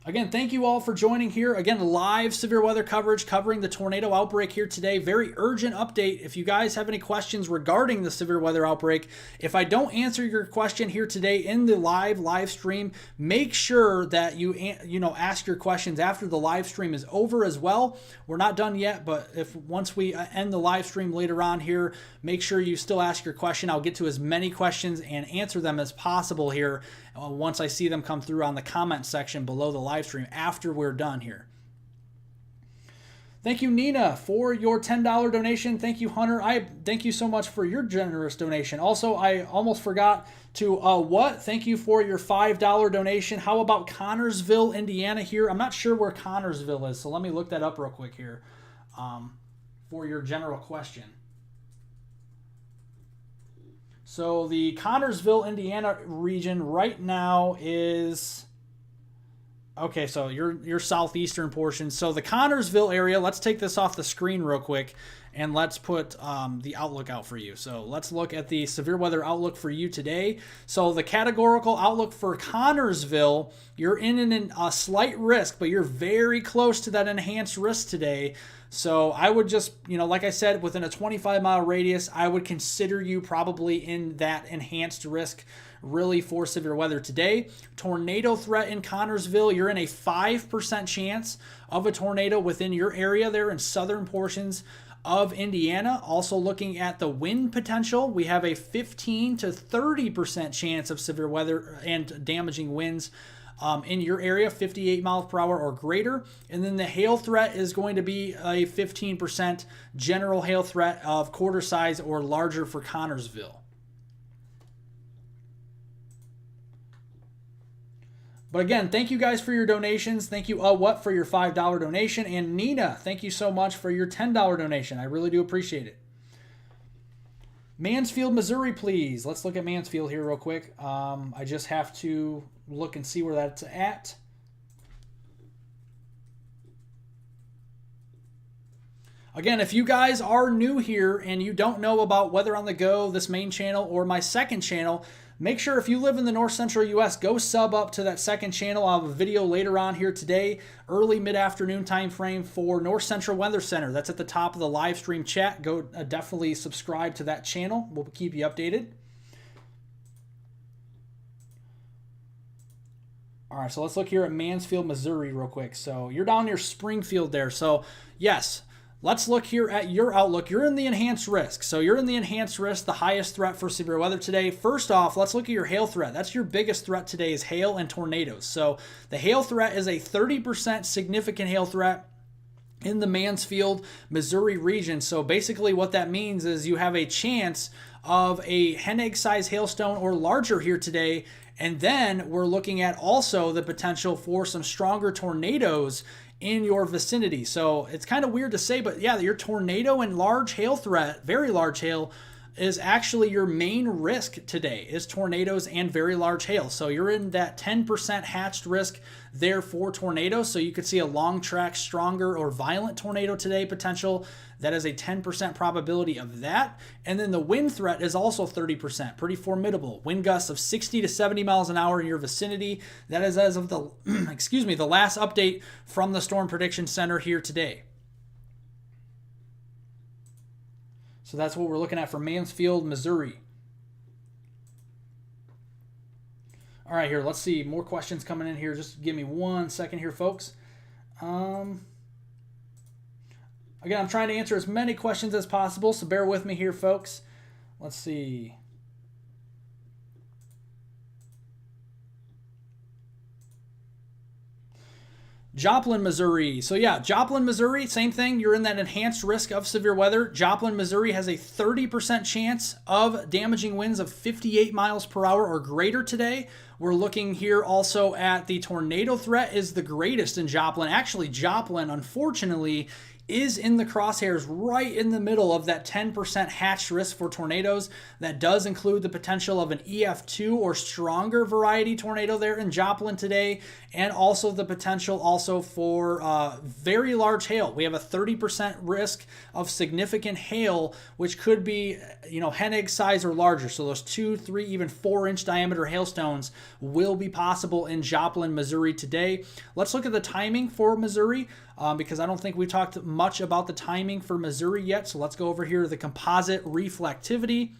[SPEAKER 1] Again, thank you all for joining here. Again, live severe weather coverage covering the tornado outbreak here today. Very urgent update. If you guys have any questions regarding the severe weather outbreak, if I don't answer your question here today in the live stream, make sure that you ask your questions after the live stream is over as well. We're not done yet, but if once we end the live stream later on here, make sure you still ask your question. I'll get to as many questions and answer them as possible here once I see them come through on the comment section below the live stream after we're done here. Thank you, Nina, for your $10 donation. Thank you, Hunter. I thank you so much for your generous donation. Also, I almost forgot to thank you for your $5 donation. How about Connorsville, Indiana here? I'm not sure where Connorsville is, so let me look that up real quick here for your general question. So the Connorsville, Indiana region right now is, okay, so your southeastern portion. So the Connorsville area, let's take this off the screen real quick and let's put the outlook out for you. So let's look at the severe weather outlook for you today. So the categorical outlook for Connorsville, you're in a slight risk, but you're very close to that enhanced risk today. So I would just, like I said, within a 25-mile radius, I would consider you probably in that enhanced risk really for severe weather today. Tornado threat in Connorsville, you're in a 5% chance of a tornado within your area there in southern portions of Indiana. Also looking at the wind potential, we have a 15 to 30% chance of severe weather and damaging winds in your area, 58 miles per hour or greater. And then the hail threat is going to be a 15% general hail threat of quarter size or larger for Connorsville. But again, thank you guys for your donations. Thank you, What, for your $5 donation. And Nina, thank you so much for your $10 donation. I really do appreciate it. Mansfield, Missouri, please. Let's look at Mansfield here real quick. I just have to look and see where that's at. Again, if you guys are new here and you don't know about Weather on the Go, this main channel, or my second channel, make sure if you live in the north central U.S., go sub up to that second channel. I'll have a video later on here today, early mid-afternoon time frame for North Central Weather Center. That's at the top of the live stream chat. Go definitely subscribe to that channel. We'll keep you updated. All right, so let's look here at Mansfield, Missouri real quick. So you're down near Springfield there. So yes, let's look here at your outlook. You're in the enhanced risk. So you're in the enhanced risk, the highest threat for severe weather today. First off, let's look at your hail threat. That's your biggest threat today is hail and tornadoes. So the hail threat is a 30% significant hail threat in the Mansfield, Missouri region. So basically what that means is you have a chance of a hen egg size hailstone or larger here today. And then we're looking at also the potential for some stronger tornadoes in your vicinity. So it's kind of weird to say, but yeah, your tornado and large hail threat, very large hail, is actually your main risk today is tornadoes and very large hail. So you're in that 10% hatched risk there for tornadoes. So you could see a long track, stronger or violent tornado today potential. That is a 10% probability of that. And then the wind threat is also 30%, pretty formidable. Wind gusts of 60 to 70 miles an hour in your vicinity. That is as of the, the last update from the Storm Prediction Center here today. So that's what we're looking at for Mansfield, Missouri. All right, here, let's see. More questions coming in here. Just give me 1 second here, folks. Again, I'm trying to answer as many questions as possible, so bear with me here, folks. Let's see. Joplin, Missouri. So yeah, Joplin, Missouri, same thing. You're in that enhanced risk of severe weather. Joplin, Missouri has a 30% chance of damaging winds of 58 miles per hour or greater today. We're looking here also at the tornado threat is the greatest in Joplin. Actually, Joplin, unfortunately, is in the crosshairs right in the middle of that 10% hatched risk for tornadoes. That does include the potential of an EF2 or stronger variety tornado there in Joplin today, and also the potential also for very large hail. We have a 30% risk of significant hail, which could be, hen egg size or larger. So those 2, 3, even 4-inch diameter hailstones will be possible in Joplin, Missouri today. Let's look at the timing for Missouri. Because I don't think we talked much about the timing for Missouri yet. So let's go over here to the composite reflectivity.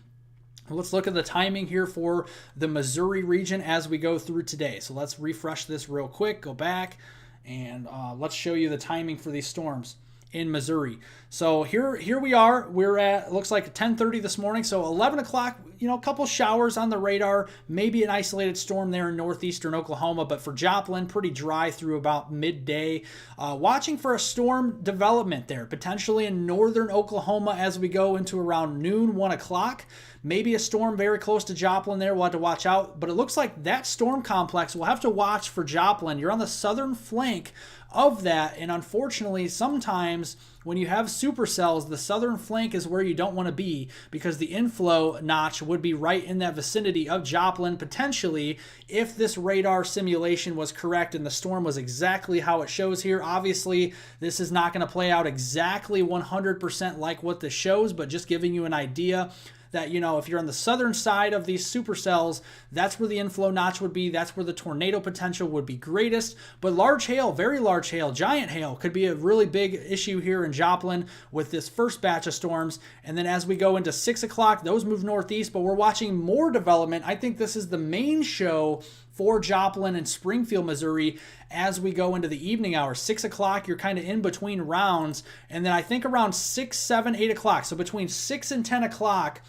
[SPEAKER 1] Let's look at the timing here for the Missouri region as we go through today. So let's refresh this real quick, go back, and let's show you the timing for these storms in Missouri. So here we are. We're at, looks like 10:30 this morning. So 11 o'clock, a couple showers on the radar, maybe an isolated storm there in northeastern Oklahoma, but for Joplin, pretty dry through about midday. Watching for a storm development there, potentially in northern Oklahoma as we go into around noon, 1 o'clock. Maybe a storm very close to Joplin there. We'll have to watch out. But it looks like that storm complex, we'll have to watch for Joplin. You're on the southern flank of that, and unfortunately sometimes times when you have supercells, the southern flank is where you don't want to be, because the inflow notch would be right in that vicinity of Joplin, potentially, if this radar simulation was correct and the storm was exactly how it shows here. Obviously, this is not going to play out exactly 100% like what this shows, but just giving you an idea that, you know, if you're on the southern side of these supercells, that's where the inflow notch would be. That's where the tornado potential would be greatest. But large hail, very large hail, giant hail could be a really big issue here in Joplin with this first batch of storms. And then as we go into 6 o'clock, those move northeast, but we're watching more development. I think this is the main show for Joplin and Springfield, Missouri, as we go into the evening hours. 6 o'clock, you're kind of in between rounds. And then I think around 6, 7, 8 o'clock, so between 6 and 10 o'clock,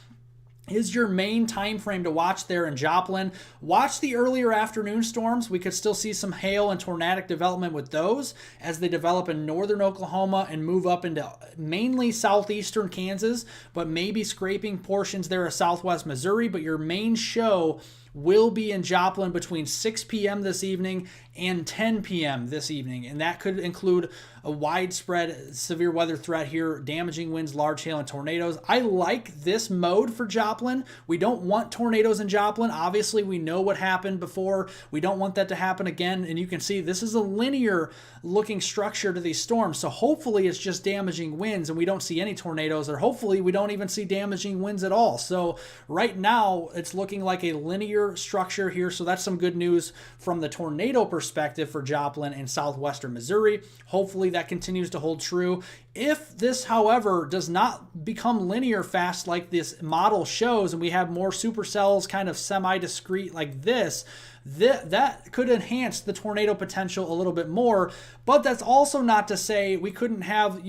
[SPEAKER 1] is your main time frame to watch there in Joplin. Watch the earlier afternoon storms. We could still see some hail and tornadic development with those as they develop in northern Oklahoma and move up into mainly southeastern Kansas, but maybe scraping portions there of southwest Missouri. But your main show will be in Joplin between 6 p.m. this evening and 10 p.m. this evening. And that could include a widespread severe weather threat here, damaging winds, large hail, and tornadoes. I like this mode for Joplin. We don't want tornadoes in Joplin. Obviously, we know what happened before. We don't want that to happen again. And you can see this is a linear looking structure to these storms. So hopefully it's just damaging winds and we don't see any tornadoes, or hopefully we don't even see damaging winds at all. So right now it's looking like a linear structure here. So that's some good news from the tornado perspective for Joplin and southwestern Missouri. Hopefully that continues to hold true. If this, however, does not become linear fast like this model shows, and we have more supercells kind of semi-discrete like this, that could enhance the tornado potential a little bit more. But that's also not to say we couldn't have,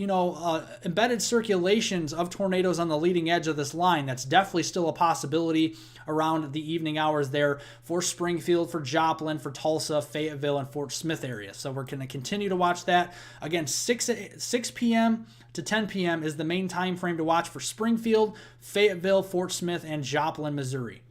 [SPEAKER 1] embedded circulations of tornadoes on the leading edge of this line. That's definitely still a possibility around the evening hours there for Springfield, for Joplin, for Tulsa, Fayetteville, and Fort Smith area. So we're going to continue to watch that. Again, 6 p.m. to 10 p.m. is the main time frame to watch for Springfield, Fayetteville, Fort Smith, and Joplin, Missouri.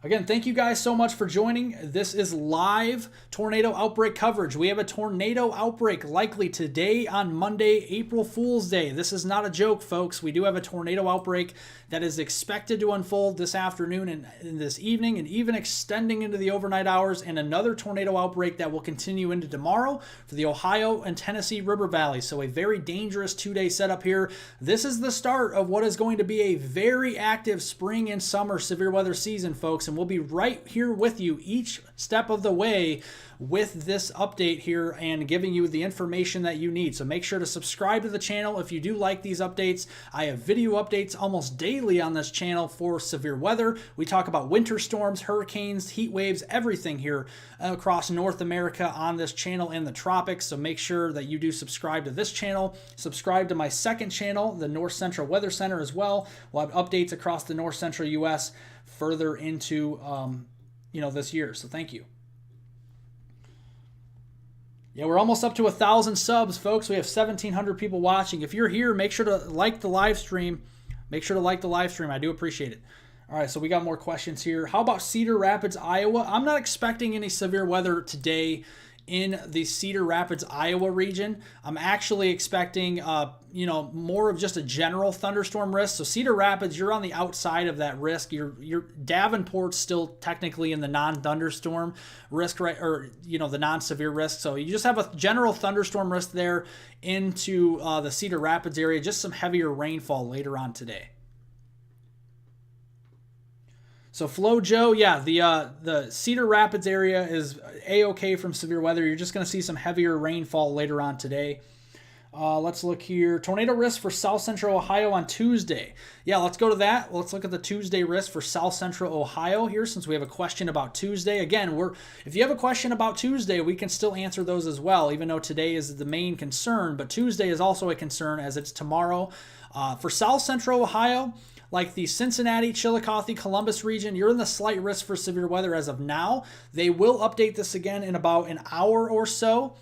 [SPEAKER 1] Again, thank you guys so much for joining. This is live tornado outbreak coverage. We have a tornado outbreak likely today on Monday, April Fool's Day. This is not a joke, folks. We do have a tornado outbreak that is expected to unfold this afternoon and this evening, and even extending into the overnight hours, and another tornado outbreak that will continue into tomorrow for the Ohio and Tennessee River Valley. So a very dangerous 2-day setup here. This is the start of what is going to be a very active spring and summer severe weather season, folks. And we'll be right here with you each step of the way with this update here and giving you the information that you need. So make sure to subscribe to the channel if you do like these updates. I have video updates almost daily on this channel for severe weather. We talk about winter storms, hurricanes, heat waves, everything here across North America on this channel and the tropics. So make sure that you do subscribe to this channel. Subscribe to my second channel, the North Central Weather Center, as well. We'll have updates across the North Central U.S. further into this year. So thank you. Yeah, we're almost up to 1,000 subs, folks. We have 1,700 people watching. If you're here, make sure to like the live stream. Make sure to like the live stream. I do appreciate it. All right, so we got more questions here. How about Cedar Rapids, Iowa? I'm not expecting any severe weather today in the Cedar Rapids, Iowa region. I'm actually expecting, more of just a general thunderstorm risk. So Cedar Rapids, you're on the outside of that risk. Your Davenport's still technically in the non-thunderstorm risk, right? Or, the non-severe risk. So you just have a general thunderstorm risk there into the Cedar Rapids area. Just some heavier rainfall later on today. So Flo Joe, yeah, the Cedar Rapids area is A-OK from severe weather. You're just going to see some heavier rainfall later on today. Let's look here. Tornado risk for South Central Ohio on Tuesday. Yeah, let's go to that. Let's look at the Tuesday risk for South Central Ohio here, since we have a question about Tuesday. Again, if you have a question about Tuesday, we can still answer those as well, even though today is the main concern. But Tuesday is also a concern as it's tomorrow. For South Central Ohio, like the Cincinnati, Chillicothe, Columbus region, you're in the slight risk for severe weather as of now. They will update this again in about an hour or so.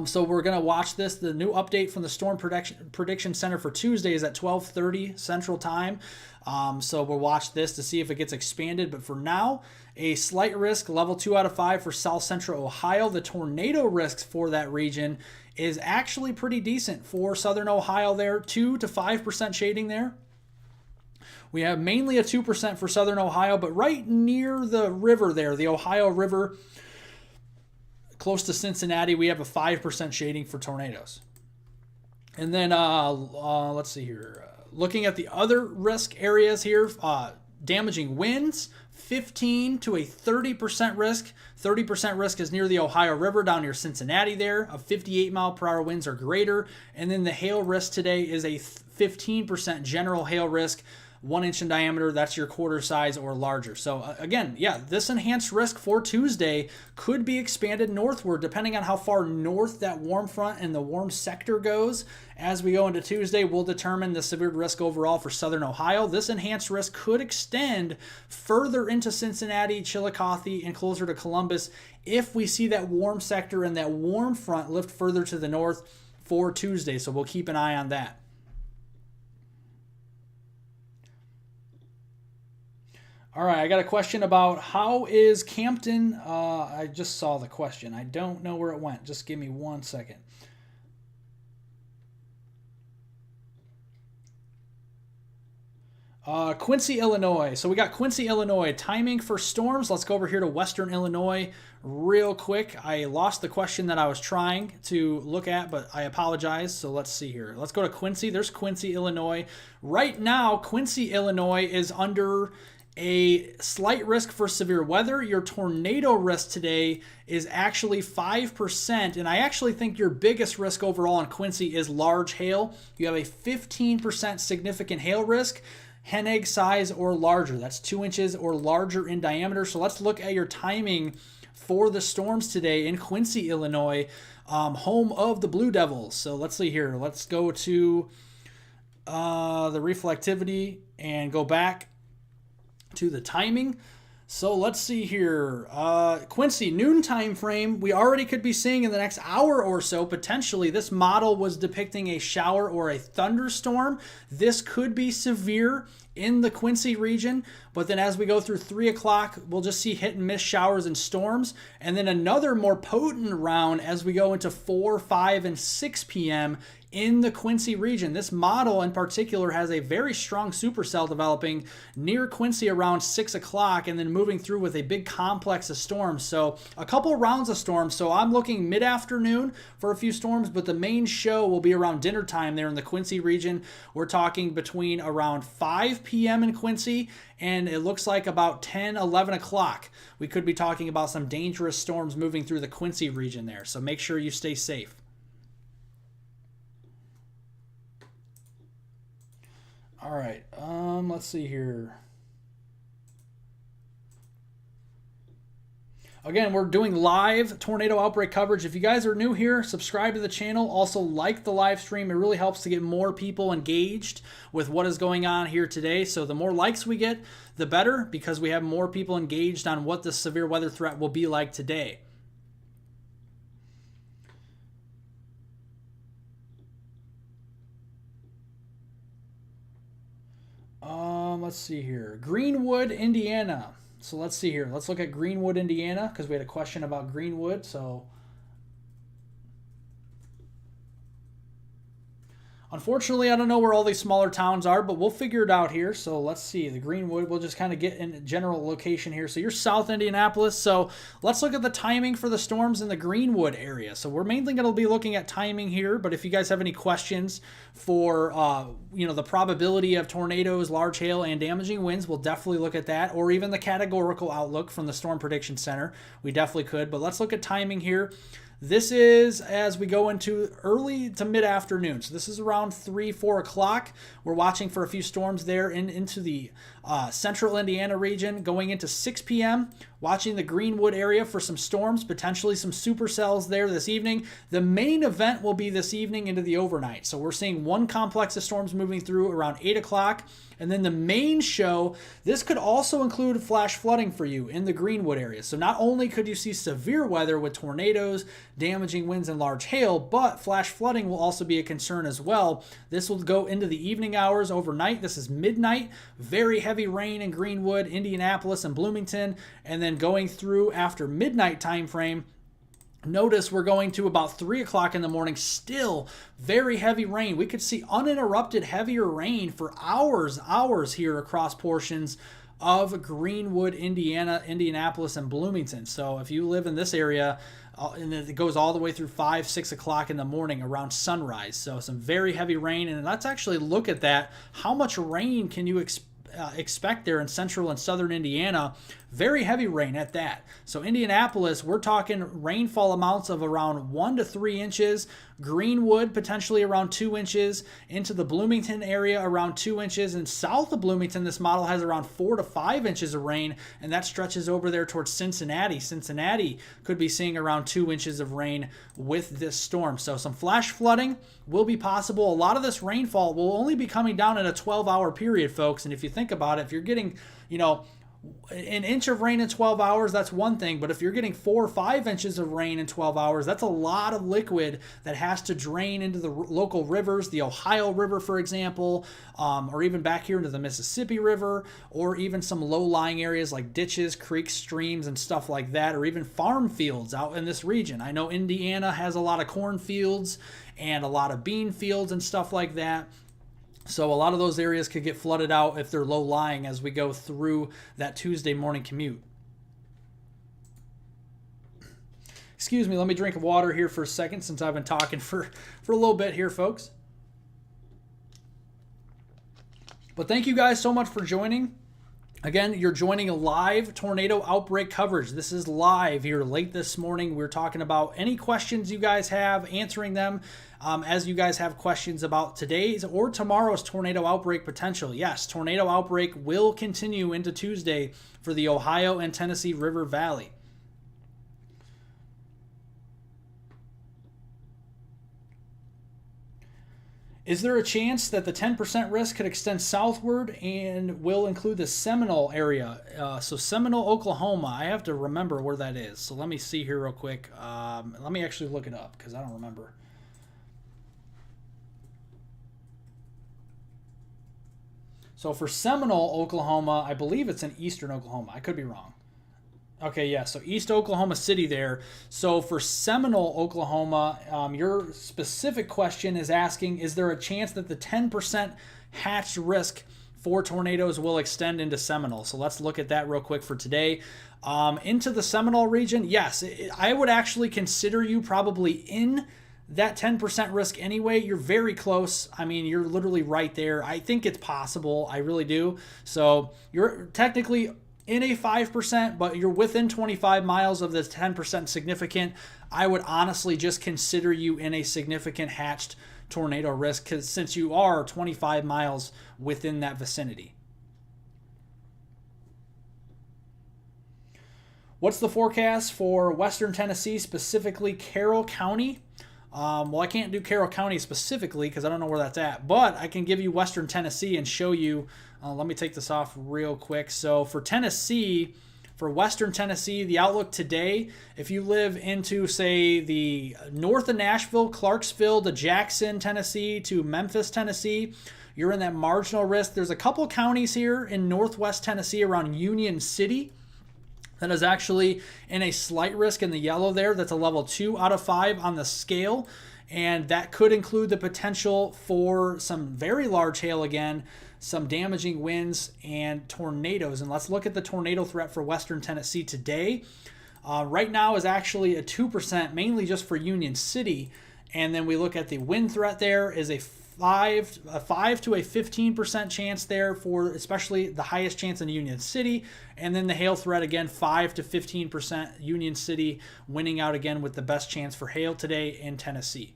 [SPEAKER 1] So we're going to watch this. The new update from the Storm Prediction Center for Tuesday is at 12:30 Central Time. So we'll watch this to see if it gets expanded. But for now, a slight risk, level 2 out of 5 for South Central Ohio. The tornado risks for that region is actually pretty decent for Southern Ohio there. 2 to 5% shading there. We have mainly a 2% for Southern Ohio, but right near the river there, the Ohio River, close to Cincinnati, we have a 5% shading for tornadoes. And then let's see here. Looking at the other risk areas here, damaging winds, 15 to a 30% risk. 30% risk is near the Ohio River down near Cincinnati there. Of 58 mile per hour winds or greater. And then the hail risk today is a 15% general hail risk. 1 inch in diameter, that's your quarter size or larger. So again, yeah, this enhanced risk for Tuesday could be expanded northward depending on how far north that warm front and the warm sector goes. As we go into Tuesday, we'll determine the severe risk overall for Southern Ohio. This enhanced risk could extend further into Cincinnati, Chillicothe, and closer to Columbus if we see that warm sector and that warm front lift further to the north for Tuesday. So we'll keep an eye on that. All right, I got a question about how is Campton. I just saw the question. I don't know where it went. Just give me 1 second. Quincy, Illinois. So we got Quincy, Illinois. Timing for storms. Let's go over here to Western Illinois real quick. I lost the question that I was trying to look at, but I apologize. So let's see here. Let's go to Quincy. There's Quincy, Illinois. Right now, Quincy, Illinois is under a slight risk for severe weather. Your tornado risk today is actually 5%, and I actually think your biggest risk overall in Quincy is large hail. You have a 15% significant hail risk, hen egg size or larger. That's 2 inches or larger in diameter. So let's look at your timing for the storms today in Quincy, Illinois, home of the Blue Devils. So let's see here. Let's go to the reflectivity and go back to the timing. So let's see here. Quincy, noon time frame. We already could be seeing in the next hour or so, potentially, this model was depicting a shower or a thunderstorm. This could be severe in the Quincy region, but then as we go through 3 o'clock, we'll just see hit and miss showers and storms. And then another more potent round as we go into 4, 5, and 6 p.m. in the Quincy region. This model in particular has a very strong supercell developing near Quincy around 6 o'clock and then moving through with a big complex of storms. So a couple rounds of storms. So I'm looking mid-afternoon for a few storms, but the main show will be around dinner time there in the Quincy region. We're talking between around 5 p.m. in Quincy and it looks like about 10, 11 o'clock. We could be talking about some dangerous storms moving through the Quincy region there. So make sure you stay safe. All right, let's see here. Again, we're doing live tornado outbreak coverage. If you guys are new here, subscribe to the channel. Also, like the live stream. It really helps to get more people engaged with what is going on here today. So the more likes we get, the better, because we have more people engaged on what the severe weather threat will be like today. Let's see here. Greenwood, Indiana. So let's see here. Let's look at Greenwood, Indiana, because we had a question about Greenwood. So unfortunately, I don't know where all these smaller towns are, but we'll figure it out here. So let's see. The Greenwood, we'll just kind of get in general location here. So you're South Indianapolis. So let's look at the timing for the storms in the Greenwood area. So we're mainly going to be looking at timing here, but if you guys have any questions for, the probability of tornadoes, large hail, and damaging winds, we'll definitely look at that, or even the categorical outlook from the Storm Prediction Center. We definitely could, but let's look at timing here. This is as we go into early to mid-afternoon. So this is around 3, 4 o'clock. We're watching for a few storms there into the central Indiana region. Going into 6 p.m., watching the Greenwood area for some storms, potentially some supercells there this evening. The main event will be this evening into the overnight. So we're seeing one complex of storms moving through around 8 o'clock. And then the main show, this could also include flash flooding for you in the Greenwood area. So not only could you see severe weather with tornadoes, damaging winds and large hail, but flash flooding will also be a concern as well. This will go into the evening hours overnight. This is midnight. Very heavy rain in Greenwood, Indianapolis, and Bloomington, and then going through after midnight time frame. Notice we're going to about 3 o'clock in the morning, still very heavy rain. We could see uninterrupted heavier rain for hours here across portions of Greenwood, Indiana, Indianapolis, and Bloomington. So if you live in this area, and it goes all the way through 5, 6 o'clock in the morning around sunrise. So some very heavy rain. And let's actually look at that. How much rain can you expect there in central and southern Indiana? Very heavy rain at that. So Indianapolis, we're talking rainfall amounts of around 1 to 3 inches. Greenwood, potentially around 2 inches. Into the Bloomington area, around 2 inches. And south of Bloomington, this model has around 4 to 5 inches of rain, and that stretches over there towards Cincinnati. Cincinnati could be seeing around 2 inches of rain with this storm. So some flash flooding will be possible. A lot of this rainfall will only be coming down in a 12-hour period, folks. And if you think about it, if you're getting, an inch of rain in 12 hours, that's one thing. But if you're getting 4 or 5 inches of rain in 12 hours, that's a lot of liquid that has to drain into the local rivers, the Ohio River, for example, or even back here into the Mississippi River, or even some low-lying areas like ditches, creeks, streams, and stuff like that, or even farm fields out in this region. I know Indiana has a lot of cornfields and a lot of bean fields and stuff like that. So a lot of those areas could get flooded out if they're low-lying as we go through that Tuesday morning commute. Excuse me, let me drink water here for a second since I've been talking for a little bit here, folks. But thank you guys so much for joining. Again, you're joining a live tornado outbreak coverage. This is live here late this morning. We're talking about any questions you guys have, answering them as you guys have questions about today's or tomorrow's tornado outbreak potential. Yes, tornado outbreak will continue into Tuesday for the Ohio and Tennessee River Valley. Is there a chance that the 10% risk could extend southward and will include the Seminole area? So Seminole, Oklahoma, I have to remember where that is. So let me see here real quick. Let me actually look it up because I don't remember. So for Seminole, Oklahoma, I believe it's in eastern Oklahoma. I could be wrong. Okay, yeah, so East Oklahoma City there. So for Seminole, Oklahoma, your specific question is asking, is there a chance that the 10% hatched risk for tornadoes will extend into Seminole? So let's look at that real quick for today. Into the Seminole region, yes, I would actually consider you probably in that 10% risk anyway. You're very close. I mean, you're literally right there. I think it's possible. I really do. So you're technically in a 5%, but you're within 25 miles of the 10% significant. I would honestly just consider you in a significant hatched tornado risk since you are 25 miles within that vicinity. What's the forecast for Western Tennessee, specifically Carroll County? Well, I can't do Carroll County specifically because I don't know where that's at, but I can give you Western Tennessee and show you. Let me take this off real quick. So for Tennessee, for Western Tennessee, the outlook today, if you live into, say, the north of Nashville, Clarksville, to Jackson, Tennessee, to Memphis, Tennessee, you're in that marginal risk. There's a couple counties here in northwest Tennessee around Union City that is actually in a slight risk in the yellow there. That's a level 2 out of 5 on the scale. And that could include the potential for some very large hail again, some damaging winds and tornadoes. And let's look at the tornado threat for Western Tennessee today. Right now is actually a 2%, mainly just for Union City. And then we look at the wind threat there is a 5 to a 15% chance there for especially the highest chance in Union City. And then the hail threat again, 5 to 15%, Union City winning out again with the best chance for hail today in Tennessee.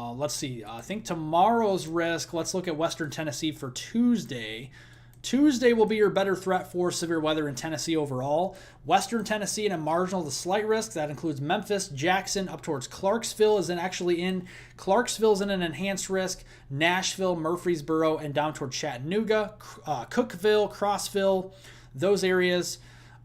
[SPEAKER 1] Let's see. I think tomorrow's risk, let's look at Western Tennessee for Tuesday. Tuesday will be your better threat for severe weather in Tennessee overall. Western Tennessee in a marginal to slight risk. That includes Memphis, Jackson, up towards Clarksville Clarksville's in an enhanced risk. Nashville, Murfreesboro, and down toward Chattanooga, Cookeville, Crossville, those areas.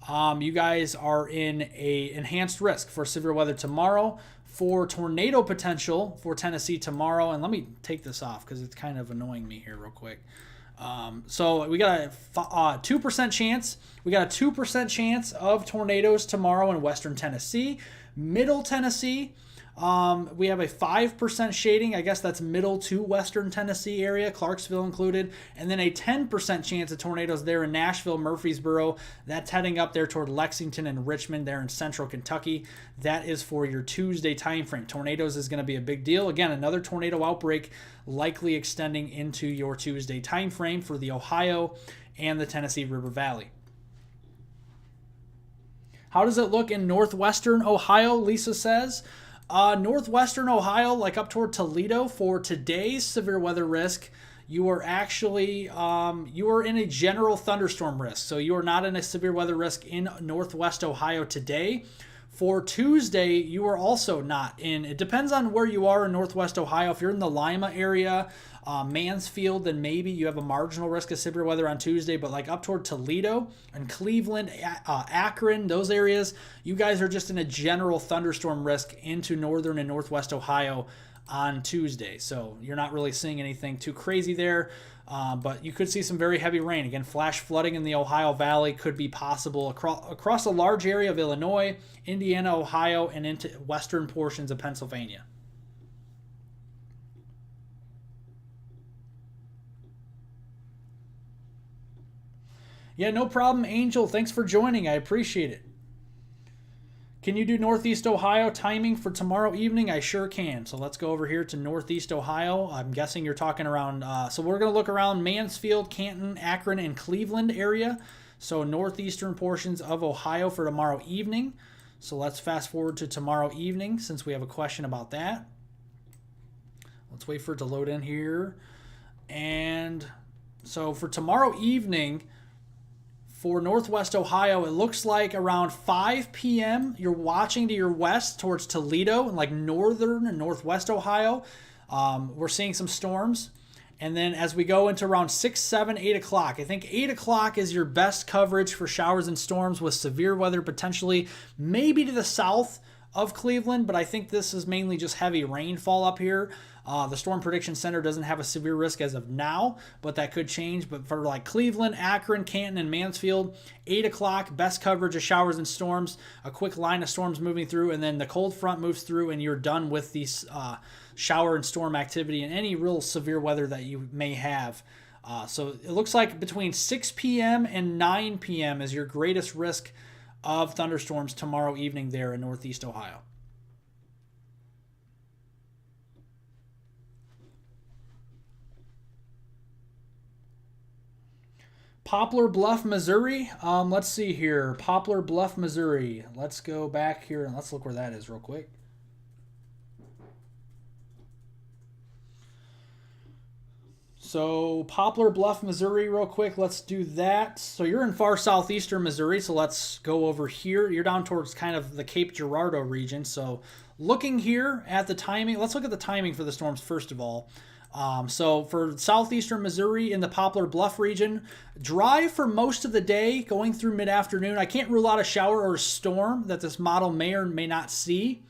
[SPEAKER 1] You guys are in a enhanced risk for severe weather tomorrow, for tornado potential for Tennessee tomorrow. And let me take this off because it's kind of annoying me here real quick. So we got a 2% chance. We got a 2% chance of tornadoes tomorrow in western Tennessee. Middle Tennessee, we have a 5% shading. I guess that's middle to western Tennessee area, Clarksville included. And then a 10% chance of tornadoes there in Nashville, Murfreesboro. That's heading up there toward Lexington and Richmond there in central Kentucky. That is for your Tuesday time frame. Tornadoes is going to be a big deal. Again, another tornado outbreak likely extending into your Tuesday time frame for the Ohio and the Tennessee River Valley. How does it look in northwestern Ohio, Lisa says? Northwestern Ohio, like up toward Toledo, for today's severe weather risk, you are actually you are in a general thunderstorm risk. So you are not in a severe weather risk in northwest Ohio today. For Tuesday, you are also not in. It depends on where you are in northwest Ohio. If you're in the Lima area, Mansfield, then maybe you have a marginal risk of severe weather on Tuesday. But like up toward Toledo and Cleveland, Akron, those areas, you guys are just in a general thunderstorm risk into northern and northwest Ohio on Tuesday. So you're not really seeing anything too crazy there. But you could see some very heavy rain. Again, flash flooding in the Ohio Valley could be possible across a large area of Illinois, Indiana, Ohio, and into western portions of Pennsylvania. Yeah, no problem, Angel. Thanks for joining. I appreciate it. Can you do Northeast Ohio timing for tomorrow evening? I sure can. So let's go over here to Northeast Ohio. I'm guessing you're talking around, so we're going to look around Mansfield, Canton, Akron, and Cleveland area. So northeastern portions of Ohio for tomorrow evening. So let's fast forward to tomorrow evening since we have a question about that. Let's wait for it to load in here. And so for tomorrow evening, for northwest Ohio, it looks like around 5 p.m. you're watching to your west towards Toledo and like northern and northwest Ohio. We're seeing some storms. And then as we go into around 6, 7, 8 o'clock, I think 8 o'clock is your best coverage for showers and storms with severe weather potentially maybe to the south of Cleveland, but I think this is mainly just heavy rainfall up here. The Storm Prediction Center doesn't have a severe risk as of now, but that could change. But for like Cleveland, Akron, Canton, and Mansfield, 8 o'clock, best coverage of showers and storms, a quick line of storms moving through, and then the cold front moves through, and you're done with these shower and storm activity and any real severe weather that you may have. So it looks like between 6 p.m. and 9 p.m. is your greatest risk of thunderstorms tomorrow evening there in Northeast Ohio. Poplar Bluff, Missouri. Let's see here. Poplar Bluff, Missouri. Let's go back here and let's look where that is real quick. So Poplar Bluff, Missouri real quick. Let's do that. So you're in far southeastern Missouri, so let's go over here. You're down towards kind of the Cape Girardeau region. So looking here at the timing, let's look at the timing for the storms first of all. So for southeastern Missouri in the Poplar Bluff region, dry for most of the day going through mid-afternoon. I can't rule out a shower or a storm that this model may or may not see.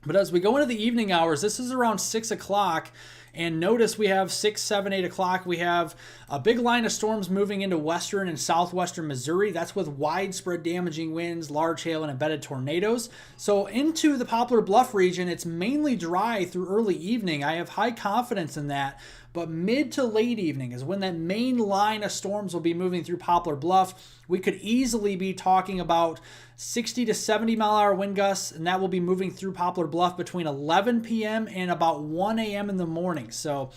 [SPEAKER 1] But as we go into the evening hours, this is around 6 o'clock. And notice we have 6, 7, 8 o'clock. We have a big line of storms moving into western and southwestern Missouri. That's with widespread damaging winds, large hail, and embedded tornadoes. So into the Poplar Bluff region, it's mainly dry through early evening. I have high confidence in that. But mid to late evening is when that main line of storms will be moving through Poplar Bluff. We could easily be talking about 60 to 70 mile an hour wind gusts, and that will be moving through Poplar Bluff between 11 p.m. and about 1 a.m. in the morning. So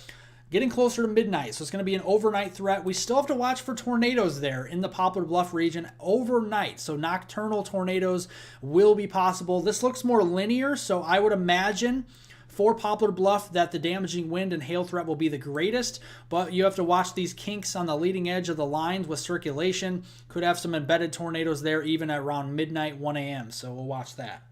[SPEAKER 1] getting closer to midnight. So it's going to be an overnight threat. We still have to watch for tornadoes there in the Poplar Bluff region overnight. So nocturnal tornadoes will be possible. This looks more linear, so I would imagine for Poplar Bluff that the damaging wind and hail threat will be the greatest, but you have to watch these kinks on the leading edge of the lines with circulation. Could have some embedded tornadoes there even at around midnight, 1 a.m., so we'll watch that.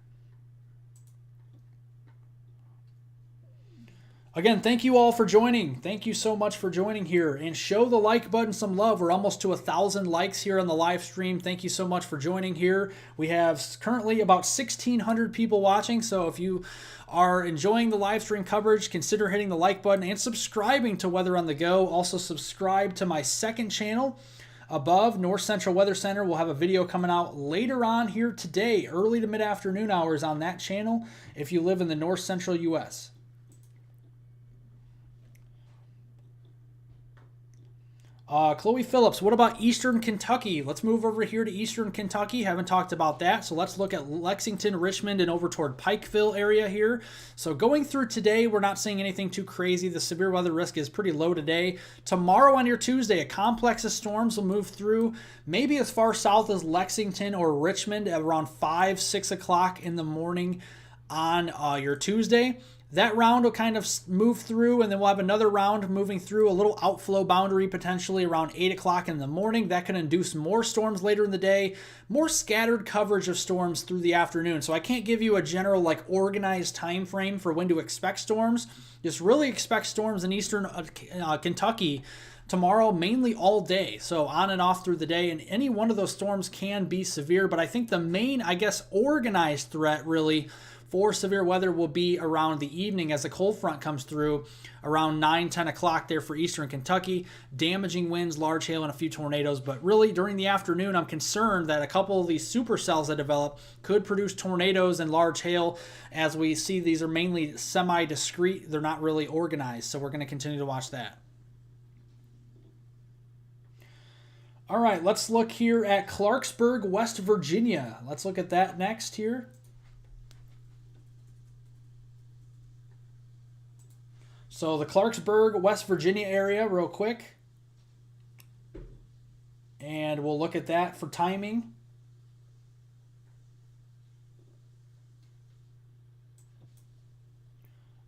[SPEAKER 1] Again, thank you all for joining. Thank you so much for joining here, and show the like button some love. We're almost to 1,000 likes here on the live stream. Thank you so much for joining here. We have currently about 1,600 people watching. So if you are enjoying the live stream coverage, consider hitting the like button and subscribing to Weather on the Go. Also subscribe to my second channel above, North Central Weather Center. We'll have a video coming out later on here today, early to mid-afternoon hours on that channel if you live in the North Central U.S. Chloe Phillips, what about Eastern Kentucky? Let's move over here to Eastern Kentucky. Haven't talked about that. So let's look at Lexington, Richmond, and over toward Pikeville area here. So going through today, we're not seeing anything too crazy. The severe weather risk is pretty low today. Tomorrow on your Tuesday, a complex of storms will move through maybe as far south as Lexington or Richmond at around 5, 6 o'clock in the morning on your Tuesday. That round will kind of move through, and then we'll have another round moving through, a little outflow boundary potentially around 8 o'clock in the morning. That can induce more storms later in the day, more scattered coverage of storms through the afternoon. So I can't give you a general organized time frame for when to expect storms. Just really expect storms in eastern Kentucky tomorrow, mainly all day. So on and off through the day, and any one of those storms can be severe. But I think the main, organized threat really for severe weather will be around the evening as the cold front comes through around 9, 10 o'clock there for eastern Kentucky. Damaging winds, large hail, and a few tornadoes. But really, during the afternoon, I'm concerned that a couple of these supercells that develop could produce tornadoes and large hail. As we see, these are mainly semi-discrete. They're not really organized. So we're going to continue to watch that. All right, let's look here at Clarksburg, West Virginia. Let's look at that next here. So the Clarksburg, West Virginia area real quick. And we'll look at that for timing.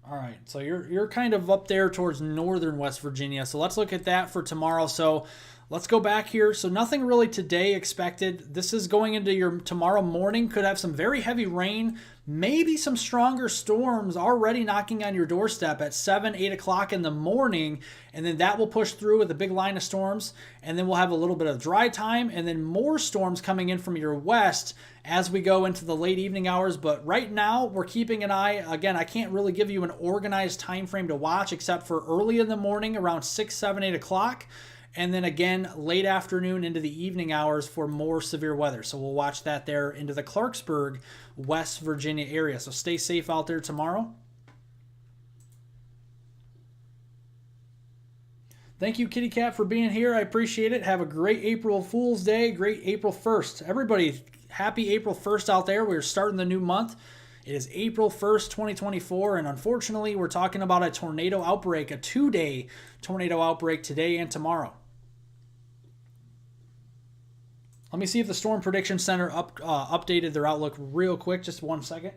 [SPEAKER 1] All right, so you're kind of up there towards northern West Virginia. So let's look at that for tomorrow. So let's go back here. So nothing really today expected. This is going into your tomorrow morning. Could have some very heavy rain, maybe some stronger storms already knocking on your doorstep at 7, 8 o'clock in the morning. And then that will push through with a big line of storms. And then we'll have a little bit of dry time and then more storms coming in from your west as we go into the late evening hours. But right now we're keeping an eye. Again, I can't really give you an organized time frame to watch except for early in the morning around 6, 7, 8 o'clock. And then again, late afternoon into the evening hours for more severe weather. So we'll watch that there into the Clarksburg, West Virginia area. So stay safe out there tomorrow. Thank you, Kitty Cat, for being here. I appreciate it. Have a great April Fool's Day, great April 1st. Everybody, happy April 1st out there. We're starting the new month. It is April 1st, 2024, and unfortunately, we're talking about a tornado outbreak, a 2-day tornado outbreak today and tomorrow. Let me see if the Storm Prediction Center updated their outlook real quick. Just 1 second.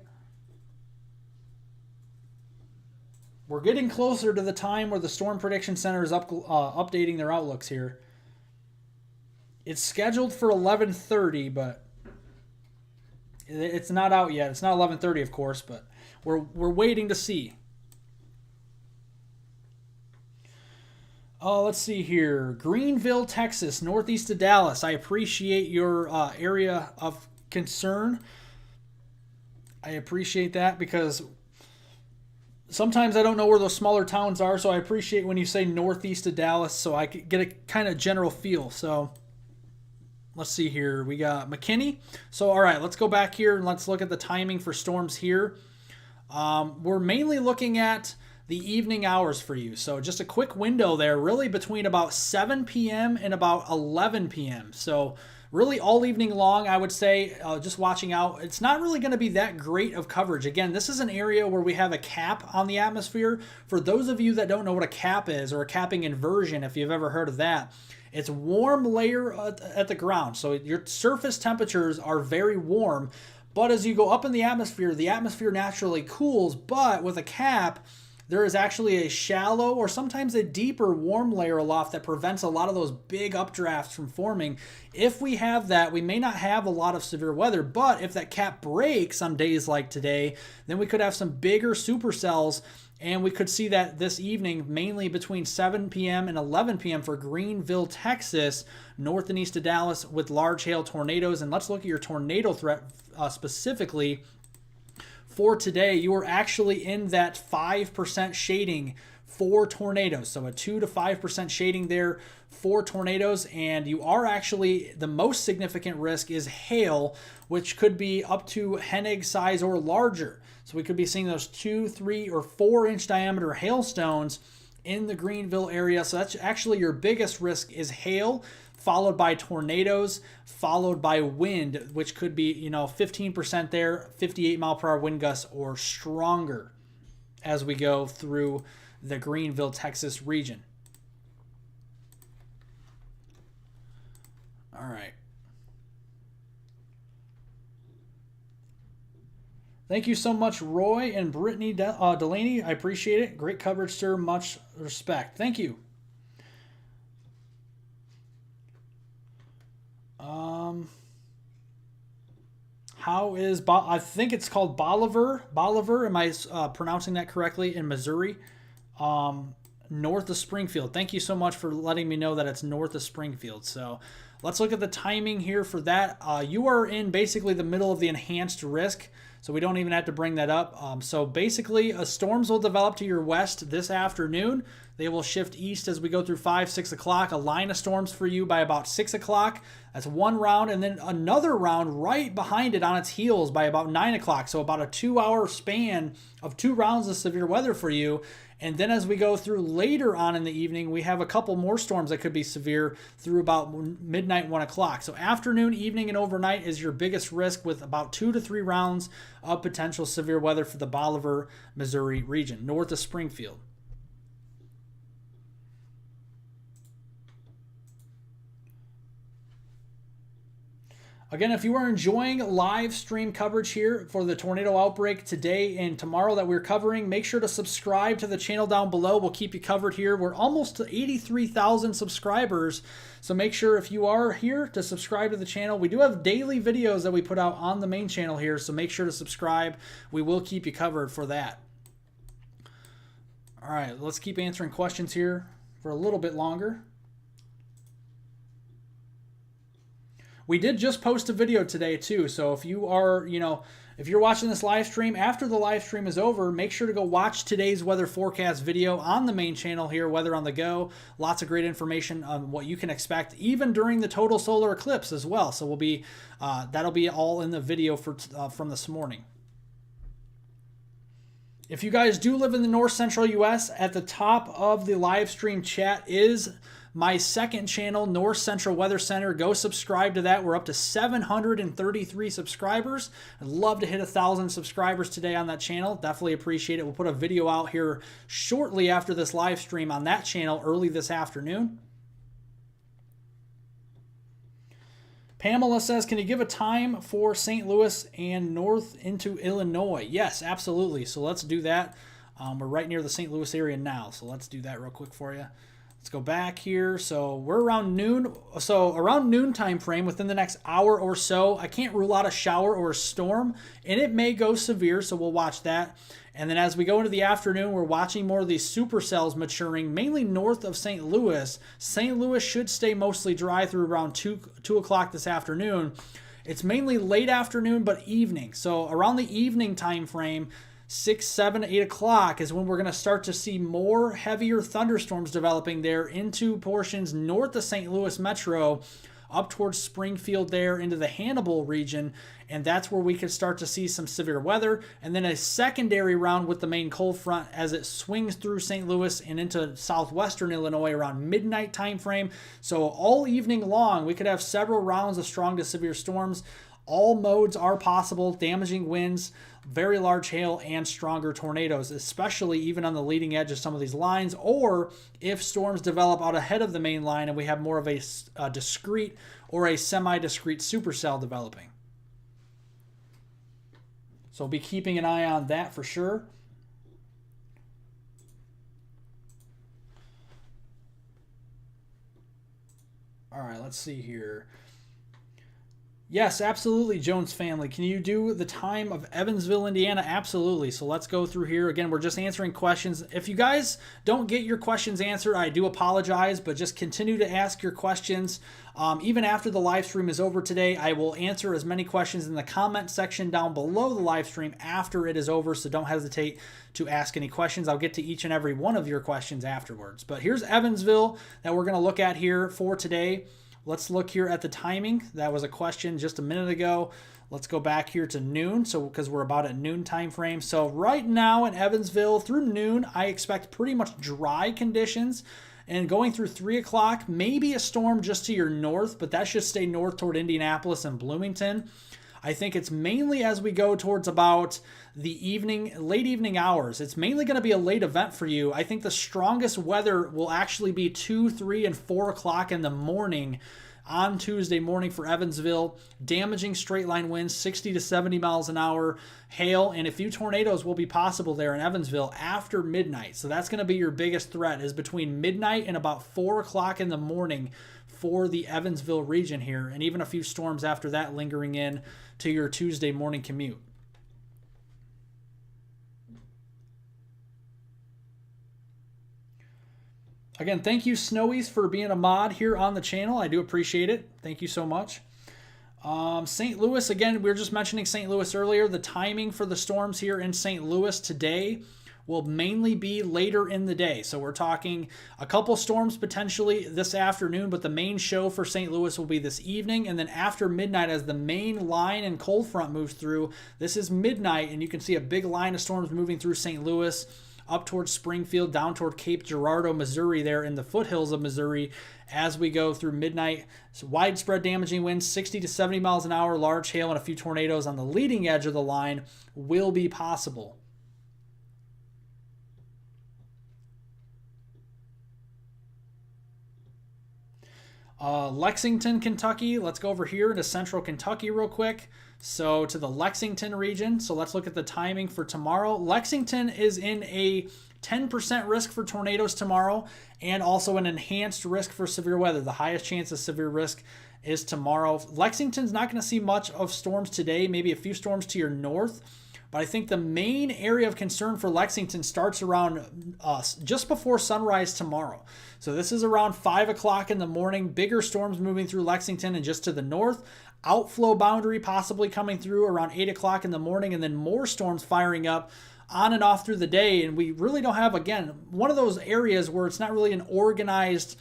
[SPEAKER 1] We're getting closer to the time where the Storm Prediction Center is updating their outlooks here. It's scheduled for 11:30, but it's not out yet. It's not 11:30, of course, but we're waiting to see. Let's see here. Greenville, Texas, northeast of Dallas. I appreciate your area of concern. I appreciate that because sometimes I don't know where those smaller towns are, so I appreciate when you say northeast of Dallas so I can get a kind of general feel. So let's see here. We got McKinney. So, all right, let's go back here and let's look at the timing for storms here. We're mainly looking at the evening hours for you. So just a quick window there, really between about 7 p.m. and about 11 p.m. So really all evening long, I would say, just watching out. It's not really going to be that great of coverage. Again, this is an area where we have a cap on the atmosphere. For those of you that don't know what a cap is, or a capping inversion, if you've ever heard of that, it's warm layer at the ground. So your surface temperatures are very warm, but as you go up in the atmosphere naturally cools. But with a cap, there is actually a shallow or sometimes a deeper warm layer aloft that prevents a lot of those big updrafts from forming. If we have that, we may not have a lot of severe weather, but if that cap breaks on days like today, then we could have some bigger supercells. And we could see that this evening, mainly between 7 p.m. and 11 p.m. for Greenville, Texas, north and east of Dallas, with large hail tornadoes. And let's look at your tornado threat specifically. For today, you are actually in that 5% shading for tornadoes. So a 2 to 5% shading there for tornadoes. And you are actually, the most significant risk is hail, which could be up to Hennig size or larger. So we could be seeing those 2, 3, or 4-inch diameter hailstones in the Greenville area. So that's actually your biggest risk is hail, followed by tornadoes, followed by wind, which could be, 15% there, 58 mile per hour wind gusts or stronger as we go through the Greenville, Texas region. All right. Thank you so much, Roy and Brittany Delaney. I appreciate it. Great coverage, sir. Much respect. Thank you. How is, I think it's called Bolivar. Bolivar, am I pronouncing that correctly, in Missouri? North of Springfield. Thank you so much for letting me know that it's north of Springfield. So let's look at the timing here for that. You are in basically the middle of the enhanced risk, so we don't even have to bring that up. So basically, storms will develop to your west this afternoon. They will shift east as we go through 5, 6 o'clock. A line of storms for you by about 6 o'clock. That's one round, and then another round right behind it on its heels by about 9 o'clock. So about a 2-hour span of 2 rounds of severe weather for you. And then as we go through later on in the evening, we have a couple more storms that could be severe through about midnight, 1 o'clock. So afternoon, evening, and overnight is your biggest risk, with about 2 to 3 rounds of potential severe weather for the Bolivar, Missouri region, north of Springfield. Again, if you are enjoying live stream coverage here for the tornado outbreak today and tomorrow that we're covering, make sure to subscribe to the channel down below. We'll keep you covered here. We're almost to 83,000 subscribers, so make sure if you are here to subscribe to the channel. We do have daily videos that we put out on the main channel here, so make sure to subscribe. We will keep you covered for that. All right, let's keep answering questions here for a little bit longer. We did just post a video today too, so if you are, if you're watching this live stream, after the live stream is over, make sure to go watch today's weather forecast video on the main channel here, Weather on the Go. Lots of great information on what you can expect, even during the total solar eclipse as well. So we'll be, that'll be all in the video from this morning. If you guys do live in the north central U.S., at the top of the live stream chat is my second channel, North Central Weather Center. Go subscribe to that. We're up to 733 subscribers. I'd love to hit 1,000 subscribers today on that channel. Definitely appreciate it. We'll put a video out here shortly after this live stream on that channel early this afternoon. Pamela says, can you give a time for St. Louis and north into Illinois? Yes, absolutely. So let's do that. We're right near the St. Louis area now, so let's do that real quick for you. Let's go back here. So we're around noon. So around noon time frame, within the next hour or so, I can't rule out a shower or a storm, and it may go severe, so we'll watch that. And then as we go into the afternoon, we're watching more of these supercells maturing, mainly north of St. Louis. St. Louis should stay mostly dry through around 2 o'clock this afternoon. It's mainly late afternoon, but evening. So around the evening time frame, 6, 7, 8 o'clock is when we're going to start to see more heavier thunderstorms developing there into portions north of St. Louis Metro, up towards Springfield there into the Hannibal region, and that's where we could start to see some severe weather. And then a secondary round with the main cold front as it swings through St. Louis and into southwestern Illinois around midnight time frame. So all evening long, we could have several rounds of strong to severe storms. All modes are possible, damaging winds, very large hail, and stronger tornadoes, especially even on the leading edge of some of these lines, or if storms develop out ahead of the main line and we have more of a discrete or a semi-discrete supercell developing. So we'll be keeping an eye on that for sure. All right, let's see here. Yes, absolutely, Jones family. Can you do the time of Evansville, Indiana? Absolutely. So let's go through here. Again, we're just answering questions. If you guys don't get your questions answered, I do apologize, but just continue to ask your questions. Even after the live stream is over today, I will answer as many questions in the comment section down below the live stream after it is over, so don't hesitate to ask any questions. I'll get to each and every one of your questions afterwards. But here's Evansville that we're going to look at here for today. Let's look here at the timing. That was a question just a minute ago. Let's go back here to noon, so because we're about at noon time frame. So right now in Evansville through noon, I expect pretty much dry conditions. And going through 3 o'clock, maybe a storm just to your north, but that should stay north toward Indianapolis and Bloomington. I think it's mainly as we go towards about the evening, late evening hours. It's mainly going to be a late event for you. I think the strongest weather will actually be 2, 3, and 4 o'clock in the morning on Tuesday morning for Evansville. Damaging straight line winds, 60 to 70 miles an hour, hail, and a few tornadoes will be possible there in Evansville after midnight. So that's going to be your biggest threat, is between midnight and about 4 o'clock in the morning for the Evansville region here, and even a few storms after that lingering in to your Tuesday morning commute. Again, thank you, Snowies, for being a mod here on the channel. I do appreciate it. Thank you so much. St. Louis, again, we were just mentioning St. Louis earlier. The timing for the storms here in St. Louis today will mainly be later in the day. So we're talking a couple storms potentially this afternoon, but the main show for St. Louis will be this evening. And then after midnight, as the main line and cold front moves through, this is midnight, and you can see a big line of storms moving through St. Louis, up towards Springfield, down toward Cape Girardeau, Missouri, there in the foothills of Missouri as we go through midnight. So widespread damaging winds, 60 to 70 miles an hour, large hail, and a few tornadoes on the leading edge of the line will be possible. Lexington, Kentucky. Let's go over here into central Kentucky real quick. So to the Lexington region. So let's look at the timing for tomorrow. Lexington is in a 10% risk for tornadoes tomorrow, and also an enhanced risk for severe weather. The highest chance of severe risk is tomorrow. Lexington's not going to see much of storms today, maybe a few storms to your north. But I think the main area of concern for Lexington starts around just before sunrise tomorrow. So this is around 5 o'clock in the morning. Bigger storms moving through Lexington and just to the north. Outflow boundary possibly coming through around 8 o'clock in the morning, and then more storms firing up on and off through the day. And we really don't have, again, one of those areas where it's not really an organized,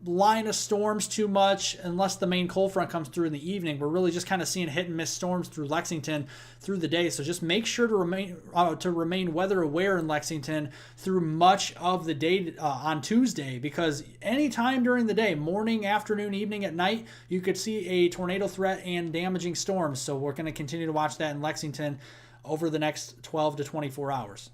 [SPEAKER 1] line of storms too much unless the main cold front comes through in the evening. We're really just kind of seeing hit and miss storms through Lexington through the day. So just make sure to remain weather aware in Lexington through much of the day on Tuesday, because anytime during the day, morning, afternoon, evening, at night, you could see a tornado threat and damaging storms. So we're going to continue to watch that in Lexington over the next 12 to 24 hours.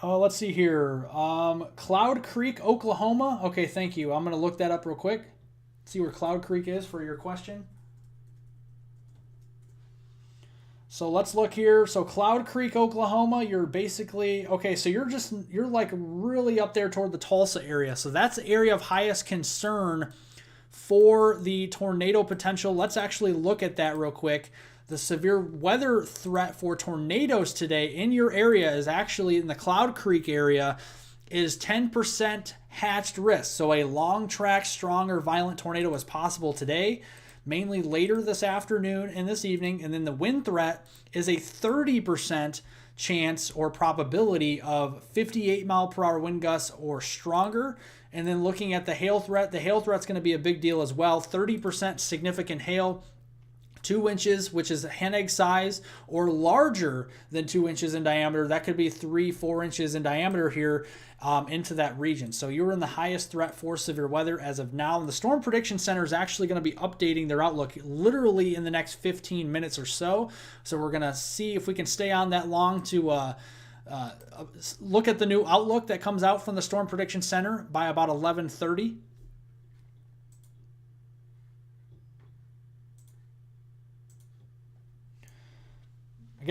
[SPEAKER 1] Let's see here. Cloud Creek, Oklahoma. Okay, thank you. I'm going to look that up real quick. See where Cloud Creek is for your question. So let's look here. So Cloud Creek, Oklahoma, you're basically, okay, so you're like really up there toward the Tulsa area. So that's the area of highest concern for the tornado potential. Let's actually look at that real quick. The severe weather threat for tornadoes today in your area is actually in the Cloud Creek area is 10% hatched risk. So a long track, strong or violent tornado is possible today, mainly later this afternoon and this evening. And then the wind threat is a 30% chance or probability of 58 mile per hour wind gusts or stronger. And then looking at the hail threat's going to be a big deal as well. 30% significant hail, 2 inches, which is hen egg size, or larger than 2 inches in diameter. That could be 3-4 inches in diameter here into that region. So you're in the highest threat for severe weather as of now. And the Storm Prediction Center is actually going to be updating their outlook literally in the next 15 minutes or so. So we're going to see if we can stay on that long to look at the new outlook that comes out from the Storm Prediction Center by about 11:30.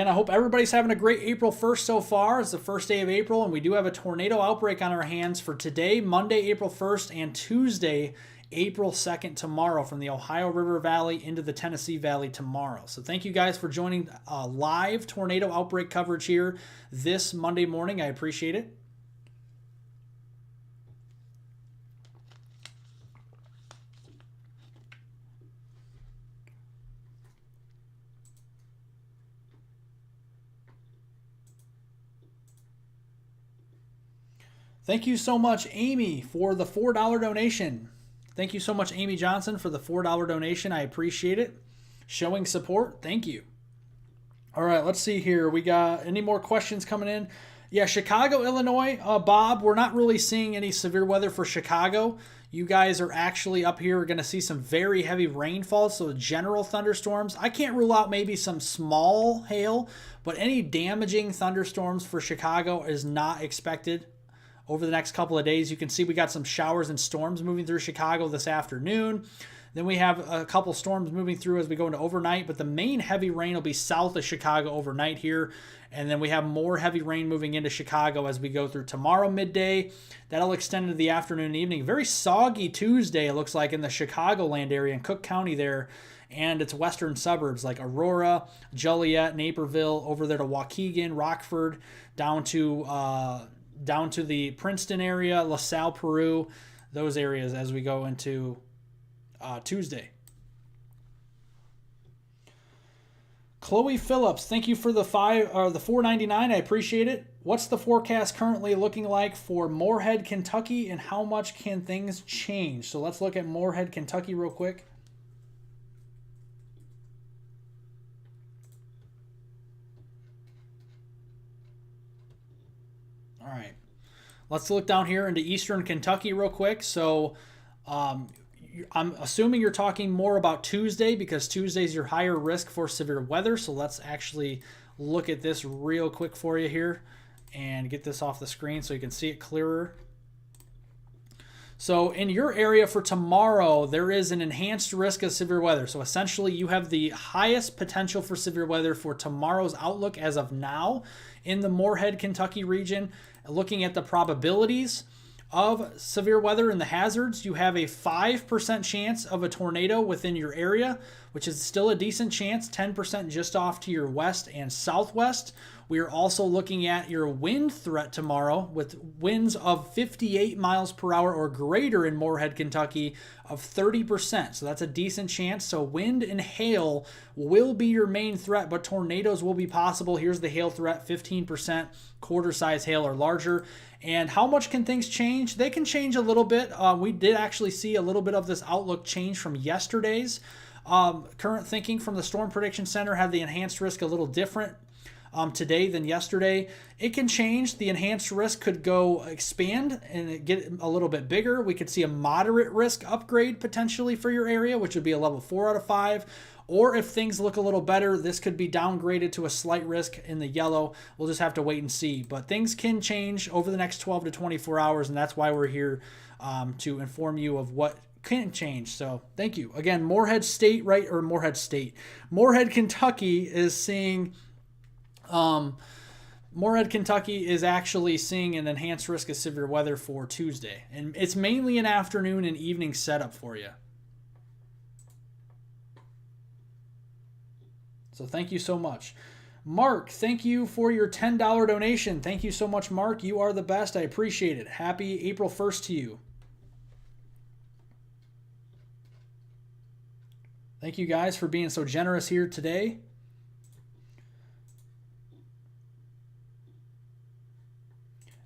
[SPEAKER 1] Again, I hope everybody's having a great April 1st so far. It's the first day of April, and we do have a tornado outbreak on our hands for today, Monday, April 1st, and Tuesday, April 2nd tomorrow, from the Ohio River Valley into the Tennessee Valley tomorrow. So thank you guys for joining live tornado outbreak coverage here this Monday morning. I appreciate it. Thank you so much, Amy, for the $4 donation. Thank you so much, Amy Johnson, for the $4 donation. I appreciate it. Showing support. Thank you. All right, let's see here. We got any more questions coming in? Yeah, Chicago, Illinois. Bob, we're not really seeing any severe weather for Chicago. You guys are actually up here going to see some very heavy rainfall, so general thunderstorms. I can't rule out maybe some small hail, but any damaging thunderstorms for Chicago is not expected over the next couple of days. You can see we got some showers and storms moving through Chicago this afternoon. Then we have a couple storms moving through as we go into overnight, but the main heavy rain will be south of Chicago overnight here. And then we have more heavy rain moving into Chicago as we go through tomorrow midday. That'll extend into the afternoon and evening. Very soggy Tuesday, it looks like, in the Chicagoland area in Cook County there, and its western suburbs like Aurora, Joliet, Naperville, over there to Waukegan, Rockford, down to the Princeton area, LaSalle, Peru, those areas as we go into Tuesday. Chloe Phillips, thank you for the $4.99. I appreciate it. What's the forecast currently looking like for Moorhead, Kentucky, and how much can things change? So let's look at Moorhead, Kentucky real quick. All right, let's look down here into eastern Kentucky real quick. So I'm assuming you're talking more about Tuesday, because Tuesday's your higher risk for severe weather. So let's actually look at this real quick for you here and get this off the screen so you can see it clearer. So in your area for tomorrow, there is an enhanced risk of severe weather. So essentially you have the highest potential for severe weather for tomorrow's outlook as of now in the Moorhead, Kentucky region. Looking at the probabilities of severe weather and the hazards, you have a 5% chance of a tornado within your area, which is still a decent chance, 10% just off to your west and southwest. We are also looking at your wind threat tomorrow with winds of 58 miles per hour or greater in Moorhead, Kentucky of 30%. So that's a decent chance. So wind and hail will be your main threat, but tornadoes will be possible. Here's the hail threat, 15%, quarter size hail or larger. And how much can things change? They can change a little bit. We did actually see a little bit of this outlook change from yesterday's. Current thinking from the Storm Prediction Center had the enhanced risk a little different today than yesterday. It can change. The enhanced risk could go expand and get a little bit bigger. We could see a moderate risk upgrade potentially for your area, which would be a level 4 out of 5. Or if things look a little better, this could be downgraded to a slight risk in the yellow. We'll just have to wait and see. But things can change over the next 12 to 24 hours, and that's why we're here to inform you of what can change. So thank you. Again, Moorhead, Kentucky is seeing... Moorhead, Kentucky is actually seeing an enhanced risk of severe weather for Tuesday. And it's mainly an afternoon and evening setup for you. So thank you so much. Mark, thank you for your $10 donation. Thank you so much, Mark. You are the best. I appreciate it. Happy April 1st to you. Thank you guys for being so generous here today.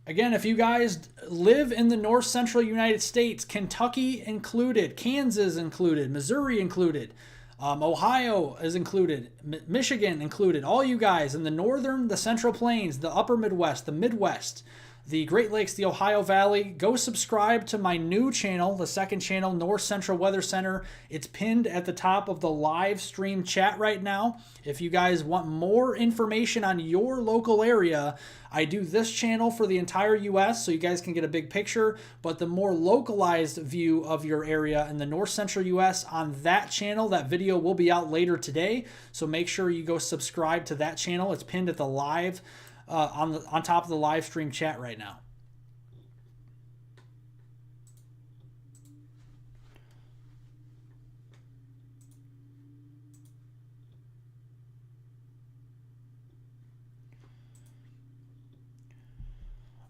[SPEAKER 1] Again, if you guys live in the north central United States, Kentucky included, Kansas included, Missouri included, Ohio is included, Michigan included, all you guys in the northern, the central plains, the upper Midwest, the Midwest, the Great Lakes, the Ohio Valley. Go subscribe to my new channel, the second channel, North Central Weather Center. It's pinned at the top of the live stream chat right now. If you guys want more information on your local area, I do this channel for the entire U.S. so you guys can get a big picture, but the more localized view of your area in the North Central U.S. on that channel, that video will be out later today. So make sure you go subscribe to that channel. It's pinned at the live on top of the live stream chat right now.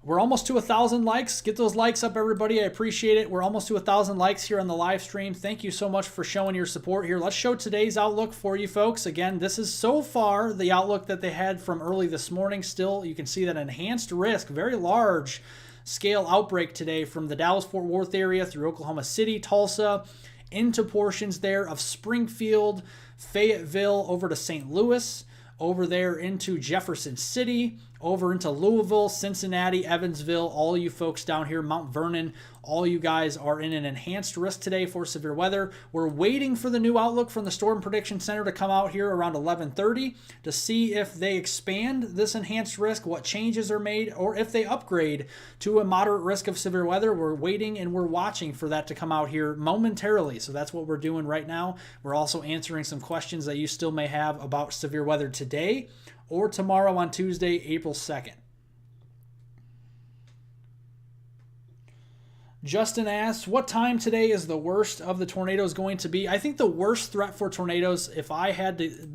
[SPEAKER 1] We're almost to 1,000 likes. Get those likes up, everybody. I appreciate it. We're almost to 1,000 likes here on the live stream. Thank you so much for showing your support here. Let's show today's outlook for you folks. Again, this is so far the outlook that they had from early this morning. Still, you can see that enhanced risk, very large scale outbreak today from the Dallas-Fort Worth area through Oklahoma City, Tulsa, into portions there of Springfield, Fayetteville, over to St. Louis, over there into Jefferson City, over into Louisville, Cincinnati, Evansville, all you folks down here, Mount Vernon, all you guys are in an enhanced risk today for severe weather. We're waiting for the new outlook from the Storm Prediction Center to come out here around 11:30 to see if they expand this enhanced risk, what changes are made, or if they upgrade to a moderate risk of severe weather. We're waiting and we're watching for that to come out here momentarily. So that's what we're doing right now. We're also answering some questions that you still may have about severe weather today or tomorrow on Tuesday, April 2nd. Justin asks, what time today is the worst of the tornadoes going to be? I think the worst threat for tornadoes, if I had to,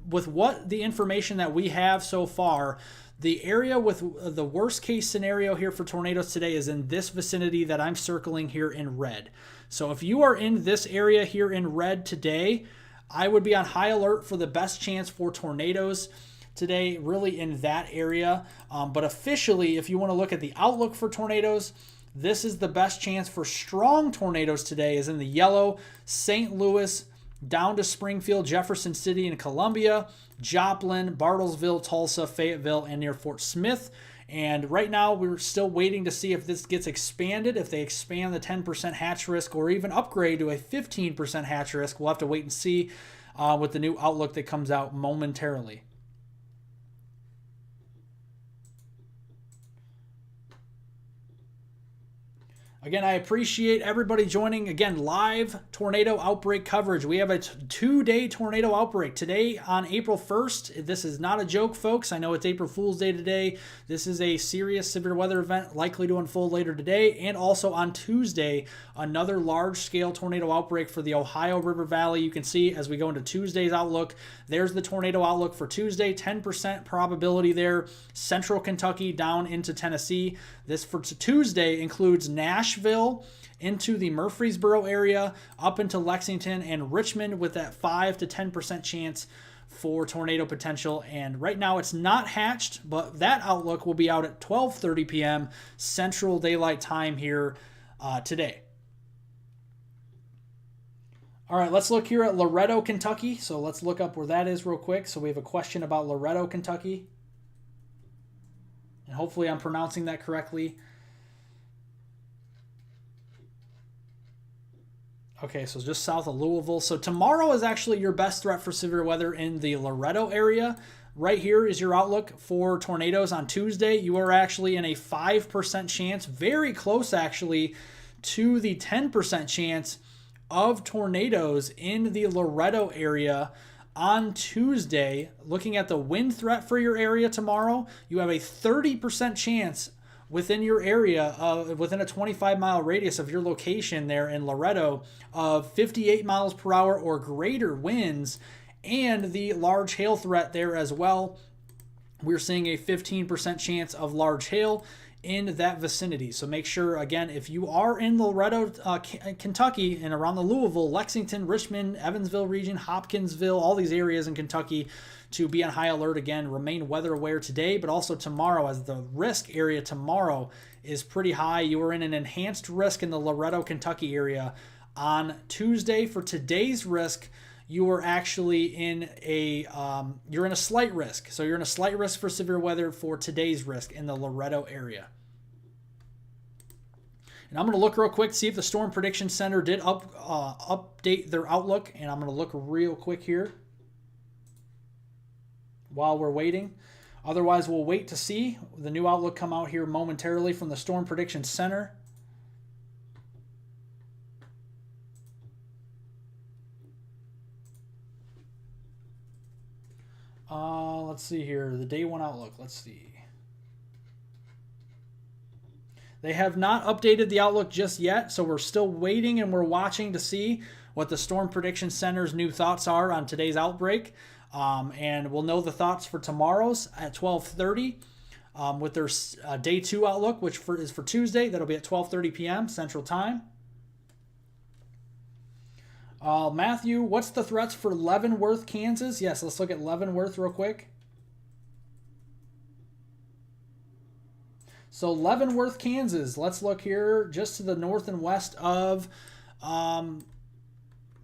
[SPEAKER 1] with what the information that we have so far, the area with the worst case scenario here for tornadoes today is in this vicinity that I'm circling here in red. So if you are in this area here in red today, I would be on high alert for the best chance for tornadoes today, really in that area. But officially, if you want to look at the outlook for tornadoes, this is the best chance for strong tornadoes today is in the yellow, St. Louis, down to Springfield, Jefferson City and Columbia, Joplin, Bartlesville, Tulsa, Fayetteville, and near Fort Smith. And right now, we're still waiting to see if this gets expanded, if they expand the 10% hatch risk or even upgrade to a 15% hatch risk. We'll have to wait and see with the new outlook that comes out momentarily. Again, I appreciate everybody joining. Again, live tornado outbreak coverage. We have a two-day tornado outbreak today on April 1st. This is not a joke, folks. I know it's April Fool's Day today. This is a serious severe weather event likely to unfold later today. And also on Tuesday, another large-scale tornado outbreak for the Ohio River Valley. You can see as we go into Tuesday's outlook, there's the tornado outlook for Tuesday. 10% probability there. Central Kentucky down into Tennessee. This for Tuesday includes Nashville into the Murfreesboro area, up into Lexington and Richmond with that 5 to 10% chance for tornado potential. And right now it's not hatched, but that outlook will be out at 12:30 p.m. Central Daylight Time here today. All right, let's look here at Loretto, Kentucky. So let's look up where that is real quick. So we have a question about Loretto, Kentucky. And hopefully I'm pronouncing that correctly. Okay, so just south of Louisville. So tomorrow is actually your best threat for severe weather in the Loretto area. Right here is your outlook for tornadoes on Tuesday. You are actually in a 5% chance, very close actually to the 10% chance of tornadoes in the Loretto area on Tuesday. Looking at the wind threat for your area tomorrow, you have a 30% chance within your area, within a 25-mile radius of your location there in Loretto, of 58 miles per hour or greater winds, and the large hail threat there as well. We're seeing a 15% chance of large hail in that vicinity. So make sure, again, if you are in Loretto, Kentucky, and around the Louisville, Lexington, Richmond, Evansville region, Hopkinsville, all these areas in Kentucky, to be on high alert. Again, remain weather aware today, but also tomorrow, as the risk area tomorrow is pretty high. You are in an enhanced risk in the Loretto, Kentucky area. On Tuesday, for today's risk, you are actually in a slight risk. So you're in a slight risk for severe weather for today's risk in the Loretto area. And I'm going to look real quick, see if the Storm Prediction Center did update their outlook. And I'm going to look real quick here while we're waiting. Otherwise, we'll wait to see the new outlook come out here momentarily from the Storm Prediction Center. Let's see here. The day one outlook. Let's see. They have not updated the outlook just yet, so we're still waiting and we're watching to see what the Storm Prediction Center's new thoughts are on today's outbreak. And we'll know the thoughts for tomorrow's at 12:30 with their day two outlook, which is for Tuesday. That'll be at 12:30 p.m. Central Time. Matthew, what's the threats for Leavenworth, Kansas? Yes, let's look at Leavenworth real quick. So Leavenworth, Kansas. Let's look here just to the north and west of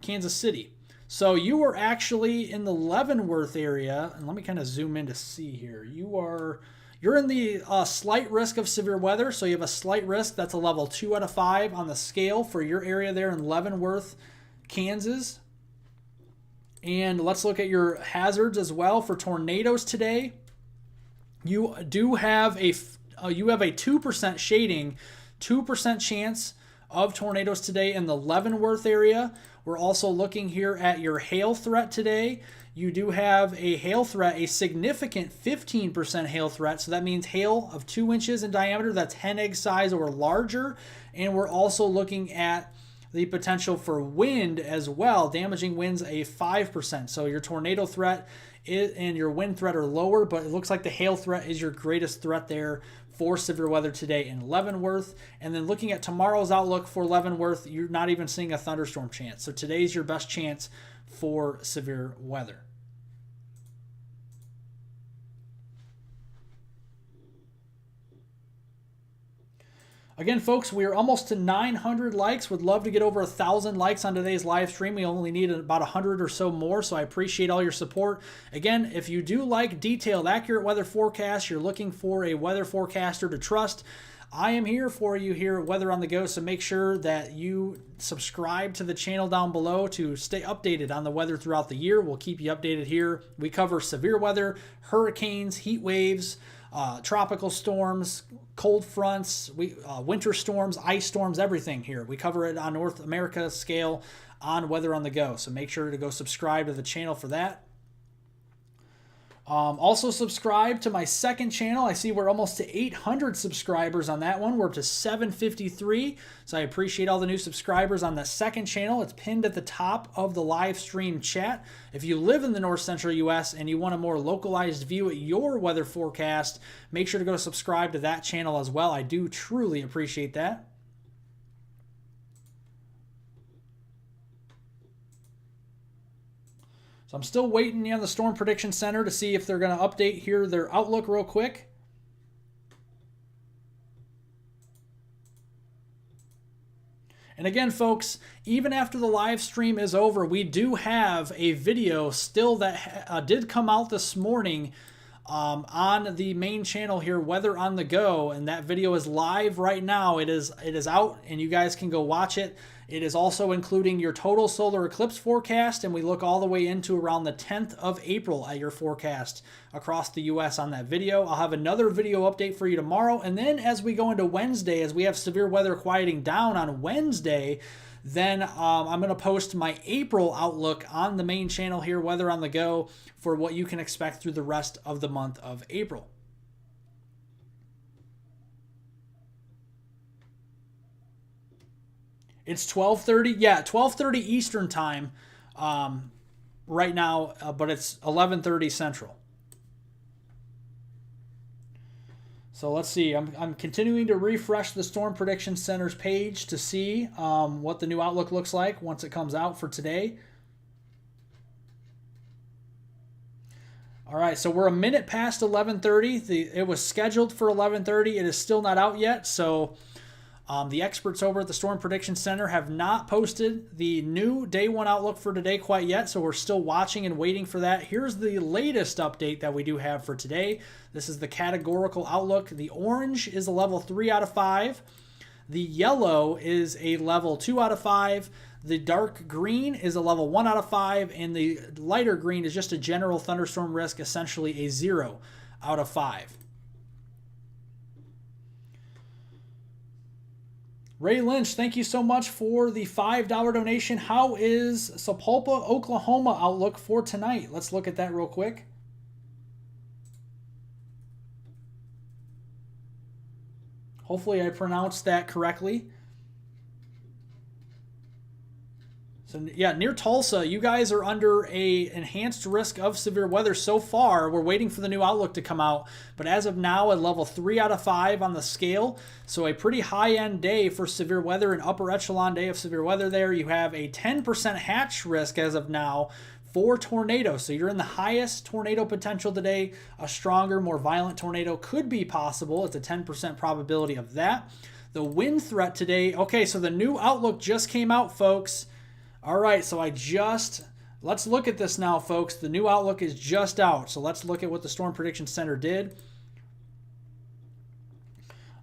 [SPEAKER 1] Kansas City. So you are actually in the Leavenworth area, and let me kind of zoom in to see here. You're in the slight risk of severe weather, so you have a slight risk. That's a level 2 out of 5 on the scale for your area there in Leavenworth, Kansas. And let's look at your hazards as well for tornadoes today. You do have a 2% shading, 2% chance of tornadoes today in the Leavenworth area. We're also looking here at your hail threat today. You do have a hail threat, a significant 15% hail threat. So that means hail of 2 inches in diameter. That's hen egg size or larger. And we're also looking at the potential for wind as well. Damaging winds a 5%. So your tornado threat and your wind threat are lower, but it looks like the hail threat is your greatest threat there for severe weather today in Leavenworth. And then looking at tomorrow's outlook for Leavenworth, you're not even seeing a thunderstorm chance. So today's your best chance for severe weather. Again, folks, we are almost to 900 likes. Would love to get over 1,000 likes on today's live stream. We only need about 100 or so more, so I appreciate all your support. Again, if you do like detailed, accurate weather forecasts, you're looking for a weather forecaster to trust, I am here for you here at Weather on the Go, so make sure that you subscribe to the channel down below to stay updated on the weather throughout the year. We'll keep you updated here. We cover severe weather, hurricanes, heat waves, tropical storms, cold fronts, winter storms, ice storms, everything here. We cover it on North America scale on Weather on the Go. So make sure to go subscribe to the channel for that. Also subscribe to my second channel. I see we're almost to 800 subscribers on that one. We're up to 753. So I appreciate all the new subscribers on the second channel. It's pinned at the top of the live stream chat. If you live in the north central US and you want a more localized view at your weather forecast, make sure to go subscribe to that channel as well. I do truly appreciate that. So I'm still waiting on the Storm Prediction Center to see if they're going to update here their outlook real quick. And again, folks, even after the live stream is over, we do have a video still that did come out this morning on the main channel here, Weather on the Go, and that video is live right now. It is out, and you guys can go watch it. It is also including your total solar eclipse forecast, and we look all the way into around the 10th of April at your forecast across the U.S. on that video. I'll have another video update for you tomorrow, and then as we go into Wednesday, as we have severe weather quieting down on Wednesday, then I'm going to post my April outlook on the main channel here, Weather on the Go, for what you can expect through the rest of the month of April. It's 12:30. Yeah, 12:30 Eastern time right now, but it's 11:30 Central. So let's see. I'm continuing to refresh the Storm Prediction Center's page to see what the new outlook looks like once it comes out for today. All right, so we're a minute past 11:30. It was scheduled for 11:30. It is still not out yet, so the experts over at the Storm Prediction Center have not posted the new day one outlook for today quite yet, so we're still watching and waiting for that. Here's the latest update that we do have for today. This is the categorical outlook. The orange is a level 3 out of 5. The yellow is a level 2 out of 5. The dark green is a level 1 out of 5. And the lighter green is just a general thunderstorm risk, essentially a 0 out of 5. Ray Lynch, thank you so much for the $5 donation. How is Sapulpa, Oklahoma outlook for tonight? Let's look at that real quick. Hopefully I pronounced that correctly. So yeah, near Tulsa, you guys are under a enhanced risk of severe weather so far. We're waiting for the new outlook to come out, but as of now, a level 3 out of 5 on the scale. So a pretty high-end day for severe weather, an upper echelon day of severe weather there. You have a 10% hatch risk as of now for tornadoes. So you're in the highest tornado potential today. A stronger, more violent tornado could be possible. It's a 10% probability of that. The wind threat today, okay, so the new outlook just came out, folks. All right, so let's look at this now, folks. The new outlook is just out. So let's look at what the Storm Prediction Center did.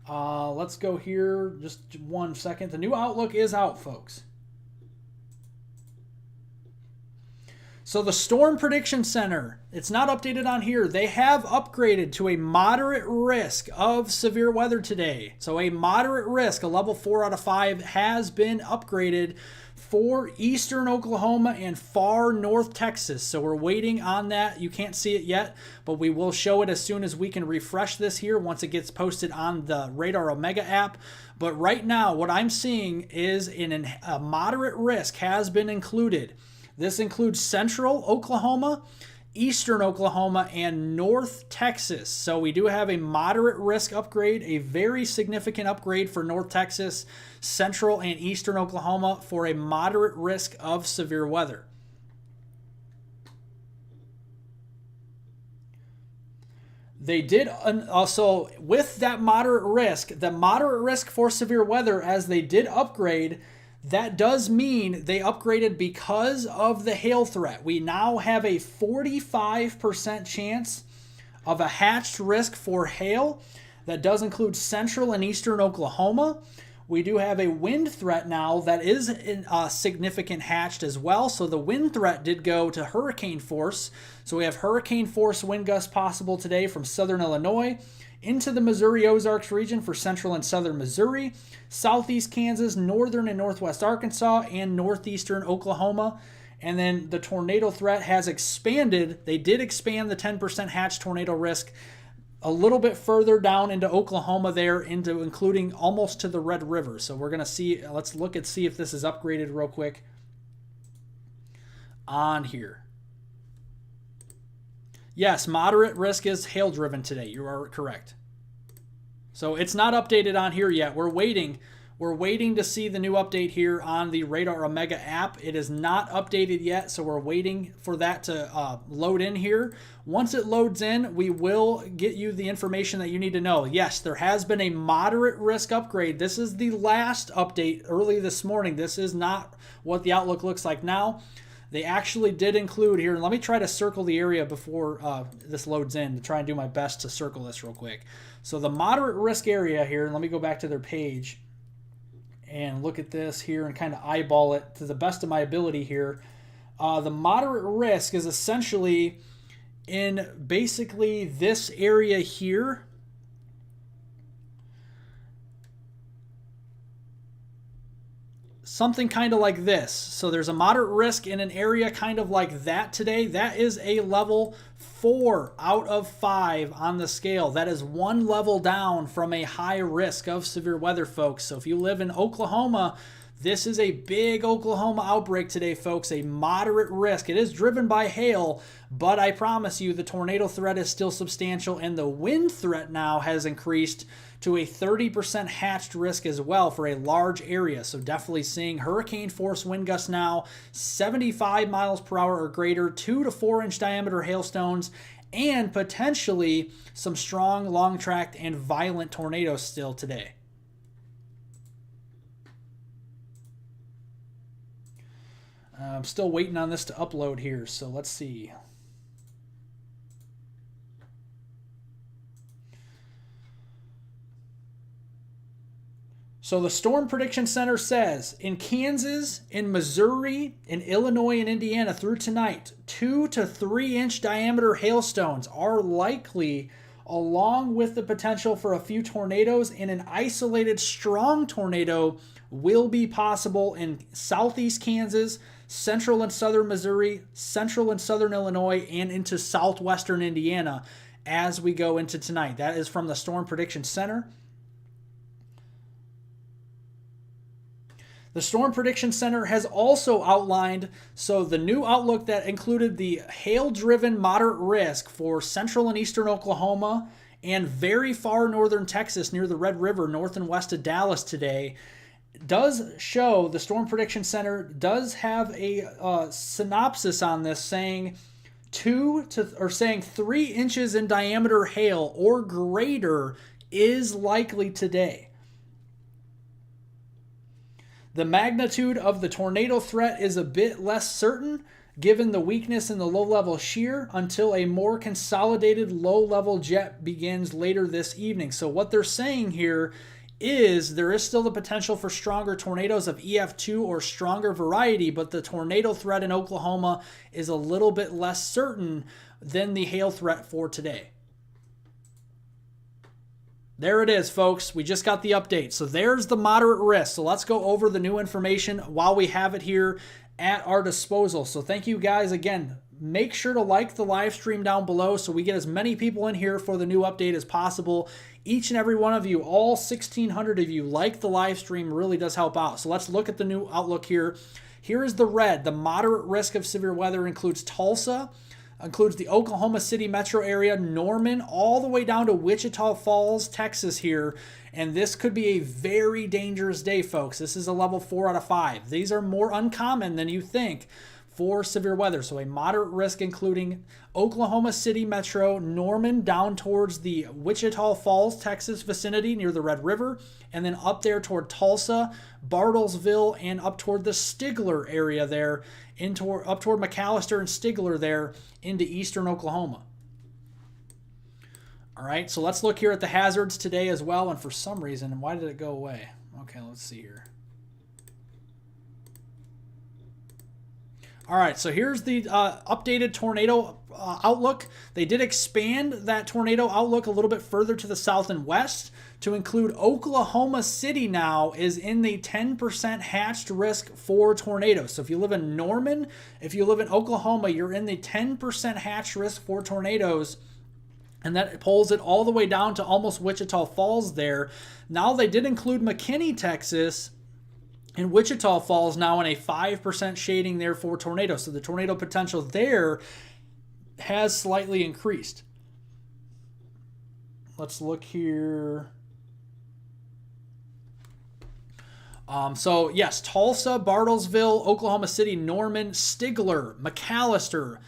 [SPEAKER 1] Let's go here, just 1 second. The new outlook is out, folks. So the Storm Prediction Center, it's not updated on here. They have upgraded to a moderate risk of severe weather today. So a moderate risk, a level 4 out of 5, has been upgraded for eastern Oklahoma and far north Texas. So we're waiting on that. You can't see it yet, but we will show it as soon as we can refresh this here once it gets posted on the Radar Omega app. But right now, what I'm seeing is a moderate risk has been included. This includes central Oklahoma, eastern Oklahoma, and north Texas. So we do have a moderate risk upgrade, a very significant upgrade for north Texas, central and eastern Oklahoma for a moderate risk of severe weather. They did also, with that moderate risk, the moderate risk for severe weather, as they did upgrade, that does mean they upgraded because of the hail threat. We now have a 45% chance of a hatched risk for hail. That does include central and eastern Oklahoma. We do have a wind threat now that is significant hatched as well. So the wind threat did go to hurricane force. So we have hurricane force wind gusts possible today from southern Illinois into the Missouri Ozarks region for central and southern Missouri, southeast Kansas, northern and northwest Arkansas, and northeastern Oklahoma. And then the tornado threat has expanded. They did expand the 10% hatch tornado risk a little bit further down into Oklahoma there, into including almost to the Red River. So we're going to see, let's look and see if this is upgraded real quick on here. Yes, moderate risk is hail driven today. You are correct. So it's not updated on here yet. We're waiting to see the new update here on the Radar Omega app. It is not updated yet, so we're waiting for that to load in here. Once it loads in, we will get you the information that you need to know. Yes, there has been a moderate risk upgrade. This is the last update early this morning. This is not what the outlook looks like now. They actually did include here, and let me try to circle the area before this loads in to try and do my best to circle this real quick. So the moderate risk area here, and let me go back to their page and look at this here and kind of eyeball it to the best of my ability here. The moderate risk is essentially in basically this area here. Something kind of like this. So there's a moderate risk in an area kind of like that today. That is a level 4 out of 5 on the scale. That is one level down from a high risk of severe weather, folks. So if you live in Oklahoma, this is a big Oklahoma outbreak today, folks. A moderate risk. It is driven by hail, but I promise you the tornado threat is still substantial, and the wind threat now has increased to a 30% hatched risk as well for a large area. So definitely seeing hurricane force wind gusts now, 75 miles per hour or greater, 2 to 4 inch diameter hailstones, and potentially some strong, long tracked, and violent tornadoes still today. I'm still waiting on this to upload here, so let's see. So the Storm Prediction Center says in Kansas, in Missouri, in Illinois, and Indiana through tonight, 2 to 3 inch diameter hailstones are likely, along with the potential for a few tornadoes, and an isolated strong tornado will be possible in southeast Kansas, central and southern Missouri, central and southern Illinois, and into southwestern Indiana as we go into tonight. That is from the Storm Prediction Center. The Storm Prediction Center has also outlined, so the new outlook that included the hail-driven moderate risk for central and eastern Oklahoma and very far northern Texas near the Red River, north and west of Dallas today, does show, the Storm Prediction Center does have a synopsis on this saying 3 inches in diameter hail or greater is likely today. The magnitude of the tornado threat is a bit less certain given the weakness in the low-level shear until a more consolidated low-level jet begins later this evening. So what they're saying here is there is still the potential for stronger tornadoes of EF2 or stronger variety, but the tornado threat in Oklahoma is a little bit less certain than the hail threat for today. There it is, folks. We just got the update. So there's the moderate risk. So let's go over the new information while we have it here at our disposal. So thank you guys again. Make sure to like the live stream down below so we get as many people in here for the new update as possible. Each and every one of you, all 1,600 of you, like the live stream, really does help out. So let's look at the new outlook here. Here is the red. The moderate risk of severe weather includes Tulsa, includes the Oklahoma City metro area, Norman, all the way down to Wichita Falls, Texas here. And this could be a very dangerous day, folks. This is a level 4 out of 5. These are more uncommon than you think for severe weather. So a moderate risk including Oklahoma City metro, Norman down towards the Wichita Falls, Texas vicinity near the Red River, and then up there toward Tulsa, Bartlesville, and up toward the Stigler area there, up toward McAllister and Stigler there into eastern Oklahoma. All right, so let's look here at the hazards today as well. And for some reason, why did it go away? Okay, let's see here. All right, so here's the updated tornado outlook. They did expand that tornado outlook a little bit further to the south and west to include Oklahoma City now is in the 10% hatched risk for tornadoes. So if you live in Norman, if you live in Oklahoma, you're in the 10% hatched risk for tornadoes. And that pulls it all the way down to almost Wichita Falls there. Now they did include McKinney, Texas, and Wichita Falls now in a 5% shading there for tornadoes. So the tornado potential there has slightly increased. Let's look here. So yes, Tulsa, Bartlesville, Oklahoma City, Norman, Stigler, McAllister,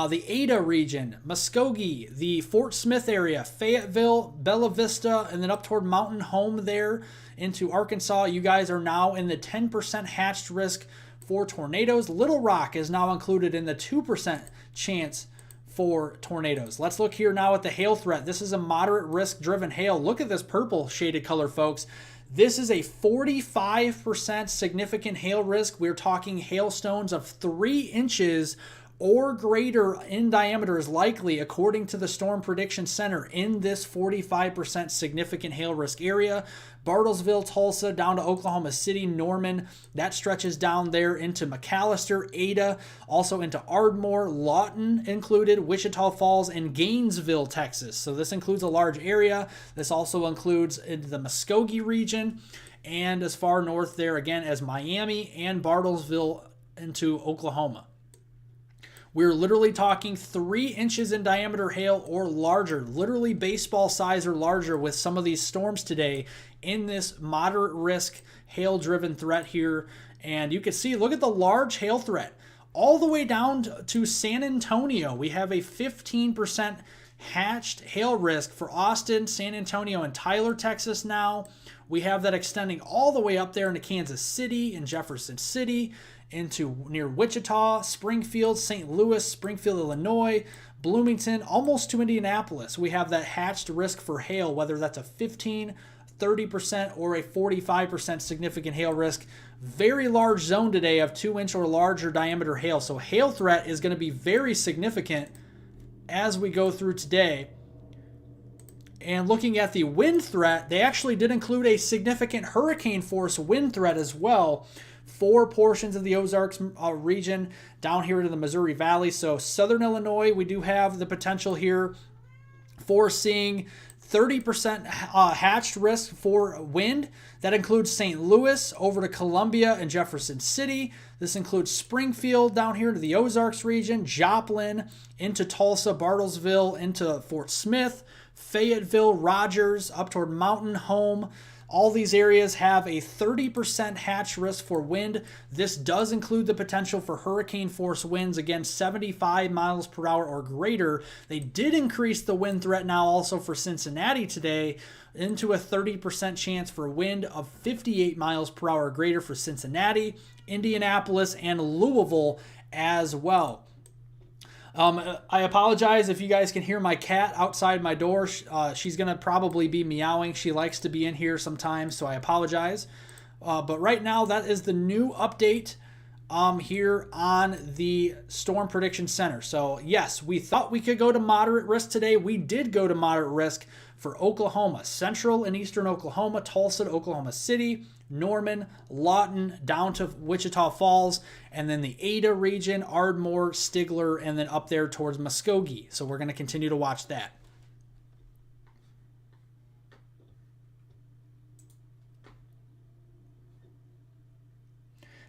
[SPEAKER 1] the Ada region, Muskogee, the Fort Smith area, Fayetteville, Bella Vista, and then up toward Mountain Home there into Arkansas. You guys are now in the 10% hatched risk for tornadoes. Little Rock is now included in the 2% chance for tornadoes. Let's look here now at the hail threat. This is a moderate risk driven hail. Look at this purple shaded color, folks. This is a 45% significant hail risk. We're talking hailstones of 3 inches or greater in diameter is likely, according to the Storm Prediction Center, in this 45% significant hail risk area. Bartlesville, Tulsa, down to Oklahoma City, Norman, that stretches down there into McAllister, Ada, also into Ardmore, Lawton included, Wichita Falls, and Gainesville, Texas. So this includes a large area. This also includes into the Muskogee region and as far north there again as Miami and Bartlesville into Oklahoma. We're literally talking 3 inches in diameter hail or larger, literally baseball size or larger with some of these storms today in this moderate risk hail-driven threat here. And you can see, look at the large hail threat. All the way down to San Antonio, we have a 15% hatched hail risk for Austin, San Antonio, and Tyler, Texas now. We have that extending all the way up there into Kansas City and Jefferson City, into near Wichita, Springfield, St. Louis, Springfield, Illinois, Bloomington, almost to Indianapolis. We have that hatched risk for hail, whether that's a 15, 30% or a 45% significant hail risk. Very large zone today of 2-inch or larger diameter hail. So hail threat is going to be very significant as we go through today. And looking at the wind threat, they actually did include a significant hurricane force wind threat as well for portions of the Ozarks region down here to the Missouri Valley. So southern Illinois, we do have the potential here for seeing 30% hatched risk for wind. That includes St. Louis over to Columbia and Jefferson City. This includes Springfield down here to the Ozarks region, Joplin into Tulsa, Bartlesville into Fort Smith, Fayetteville, Rogers, up toward Mountain Home. All these areas have a 30% hatch risk for wind. This does include the potential for hurricane force winds, again, 75 miles per hour or greater. They did increase the wind threat now also for Cincinnati today into a 30% chance for wind of 58 miles per hour or greater for Cincinnati, Indianapolis, and Louisville as well. I apologize if you guys can hear my cat outside my door. She's going to probably be meowing. She likes to be in here sometimes, so I apologize. But right now, that is the new update here on the Storm Prediction Center. So, yes, we thought we could go to moderate risk today. We did go to moderate risk for Oklahoma, central and eastern Oklahoma, Tulsa to Oklahoma City, Norman, Lawton, down to Wichita Falls, and then the Ada region, Ardmore, Stigler, and then up there towards Muskogee. So we're going to continue to watch that.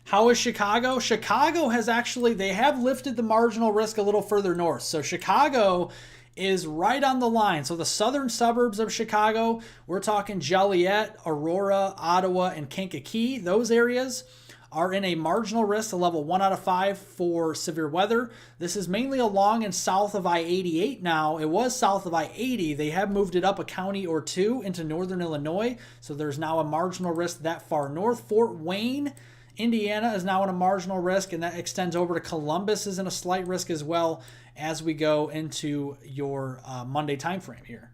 [SPEAKER 1] How is Chicago? Chicago has actually, they have lifted the marginal risk a little further north. So Chicago is right on the line. So the southern suburbs of Chicago, we're talking Joliet, Aurora, Ottawa, and Kankakee. Those areas are in a marginal risk, a level 1 out of 5 for severe weather. This is mainly along and south of I-88 now. It was south of I-80. They have moved it up a county or two into northern Illinois. So there's now a marginal risk that far north. Fort Wayne, Indiana is now in a marginal risk, and that extends over to Columbus is in a slight risk as well as we go into your Monday time frame here.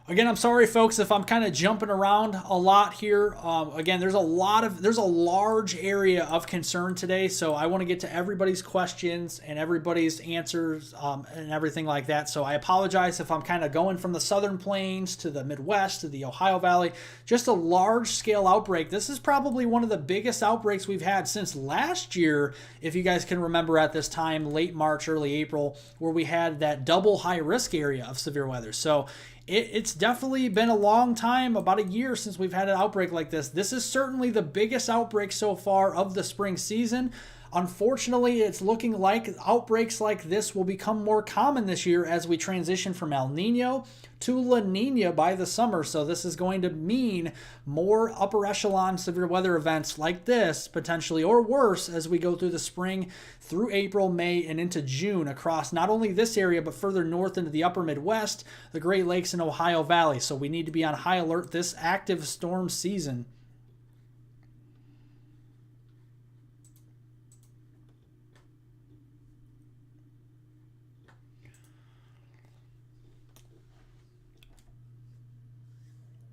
[SPEAKER 1] Again, I'm sorry, folks, if I'm kind of jumping around a lot here. Again, there's a large area of concern today, so I want to get to everybody's questions and everybody's answers and everything like that. So I apologize if I'm kind of going from the southern plains to the Midwest to the Ohio Valley. Just a large-scale outbreak. This is probably one of the biggest outbreaks we've had since last year, if you guys can remember at this time, late March, early April, where we had that double high-risk area of severe weather. So it's definitely been a long time, about a year since we've had an outbreak like this. This is certainly the biggest outbreak so far of the spring season. Unfortunately, it's looking like outbreaks like this will become more common this year as we transition from El Nino to La Nina by the summer. So this is going to mean more upper echelon severe weather events like this, potentially, or worse, as we go through the spring, through April, May, and into June across not only this area, but further north into the upper Midwest, the Great Lakes, and Ohio Valley. So we need to be on high alert this active storm season.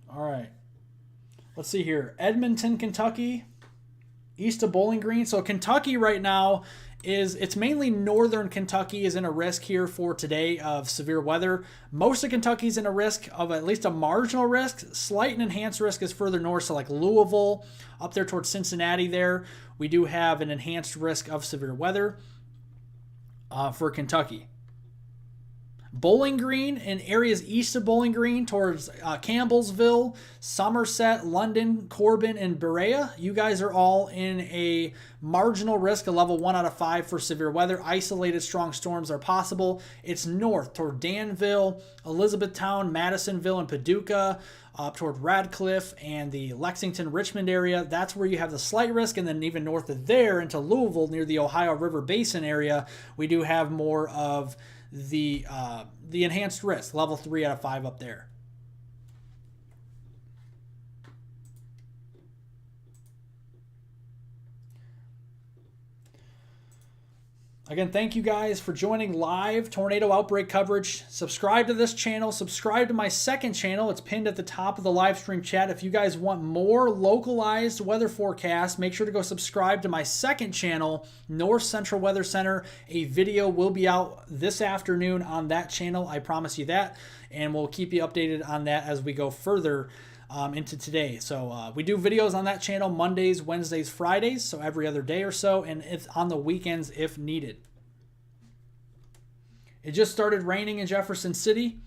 [SPEAKER 1] All right, let's see here. Edmonton, Kentucky, east of Bowling Green. So Kentucky right now it's mainly northern Kentucky is in a risk here for today of severe weather. Most of Kentucky's in a risk of at least a marginal risk. Slight and enhanced risk is further north, so like Louisville, up there towards Cincinnati there. We do have an enhanced risk of severe weather for Kentucky. Bowling Green and areas east of Bowling Green towards Campbellsville, Somerset, London, Corbin, and Berea. You guys are all in a marginal risk, a level 1 out of 5 for severe weather. Isolated strong storms are possible. It's north toward Danville, Elizabethtown, Madisonville, and Paducah, up toward Radcliffe and the Lexington, Richmond area. That's where you have the slight risk. And then even north of there into Louisville near the Ohio River Basin area, we do have more of the enhanced risk, level 3 out of 5 up there. Again, thank you guys for joining live tornado outbreak coverage. Subscribe to this channel. Subscribe to my second channel. It's pinned at the top of the live stream chat. If you guys want more localized weather forecasts, make sure to go subscribe to my second channel, North Central Weather Center. A video will be out this afternoon on that channel. I promise you that. And we'll keep you updated on that as we go further into today. So we do videos on that channel Mondays, Wednesdays, Fridays, so every other day or so, and if on the weekends if needed. It just started raining in Jefferson City.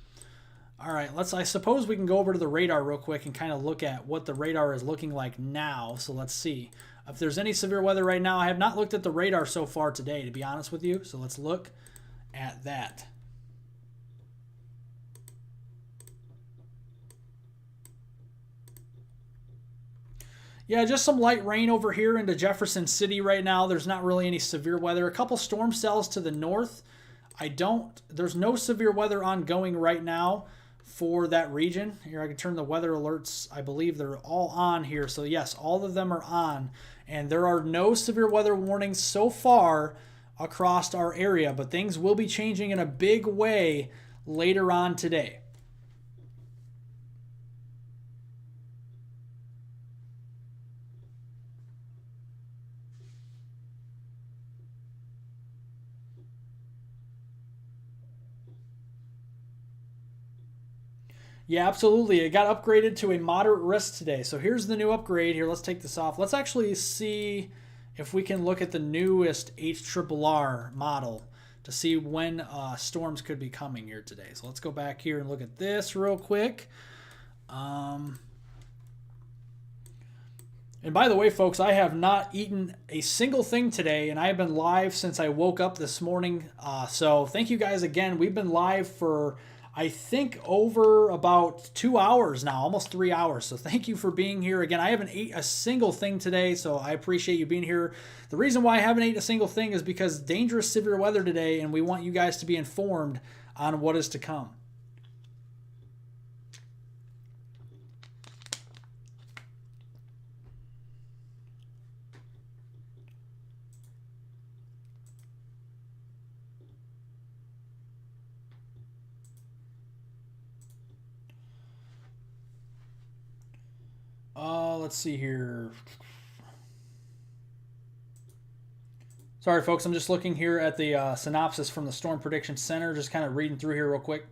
[SPEAKER 1] All right, I suppose we can go over to the radar real quick and kind of look at what the radar is looking like now. So let's see if there's any severe weather right now. I have not looked at the radar so far today, to be honest with you. So let's look at that. Yeah, just some light rain over here into Jefferson City right now. There's not really any severe weather. A couple storm cells to the north. There's no severe weather ongoing right now for that region. Here, I can turn the weather alerts. I believe they're all on here. So yes, all of them are on. And there are no severe weather warnings so far across our area, but things will be changing in a big way later on today. Yeah, absolutely. It got upgraded to a moderate risk today. So here's the new upgrade. Here, let's take this off. Let's actually see if we can look at the newest HRRR model to see when storms could be coming here today. So let's go back here and look at this real quick. And by the way, folks, I have not eaten a single thing today, and I have been live since I woke up this morning. So thank you guys again. We've been live for, I think, over about 2 hours now, almost 3 hours. So thank you for being here. Again, I haven't ate a single thing today, so I appreciate you being here. The reason why I haven't ate a single thing is because dangerous severe weather today, and we want you guys to be informed on what is to come. Let's see here. Sorry, folks. I'm just looking here at the synopsis from the Storm Prediction Center. Just kind of reading through here real quick.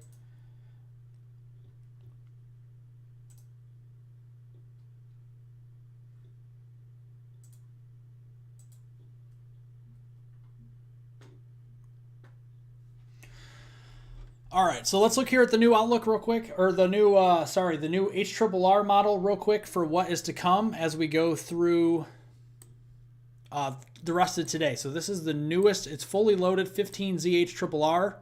[SPEAKER 1] All right, so let's look here at the new outlook real quick, or the new, the new HRRR model real quick for what is to come as we go through the rest of today. So this is the newest, it's fully loaded 15Z HRRR.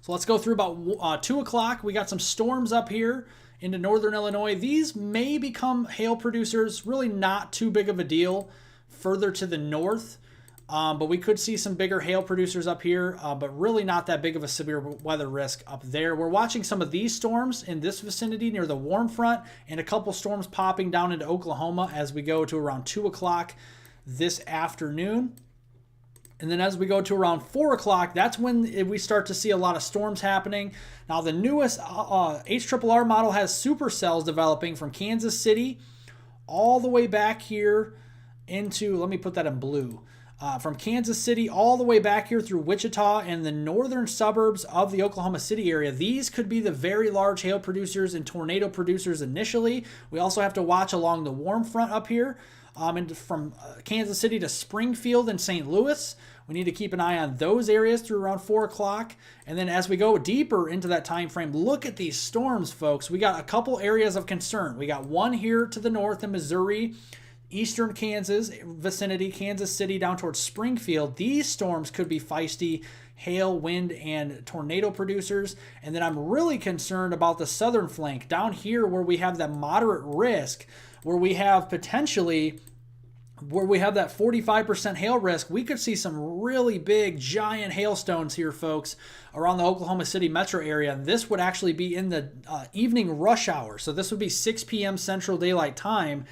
[SPEAKER 1] So let's go through about 2 o'clock. We got some storms up here into northern Illinois. These may become hail producers, really not too big of a deal further to the north. But we could see some bigger hail producers up here, but really not that big of a severe weather risk up there. We're watching some of these storms in this vicinity near the warm front, and a couple storms popping down into Oklahoma as we go to around 2 o'clock this afternoon. And then as we go to around 4 o'clock, that's when we start to see a lot of storms happening. Now, the newest HRRR model has supercells developing from Kansas City all the way back here into, let me put that in blue. From Kansas City all the way back here through Wichita and the northern suburbs of the Oklahoma City area. These could be the very large hail producers and tornado producers initially. We also have to watch along the warm front up here and from Kansas City to Springfield and St. Louis. We need to keep an eye on those areas through around 4 o'clock. And then as we go deeper into that time frame, look at these storms, folks. We got a couple areas of concern. We got one here to the north in Missouri, eastern Kansas vicinity, Kansas City down towards Springfield. These storms could be feisty hail, wind, and tornado producers. And then I'm really concerned about the southern flank down here where we have that moderate risk, where we have potentially, where we have that 45% hail risk. We could see some really big giant hailstones here, folks, around the Oklahoma City metro area. And this would actually be in the evening rush hour. So this would be 6 p.m. Central Daylight Time.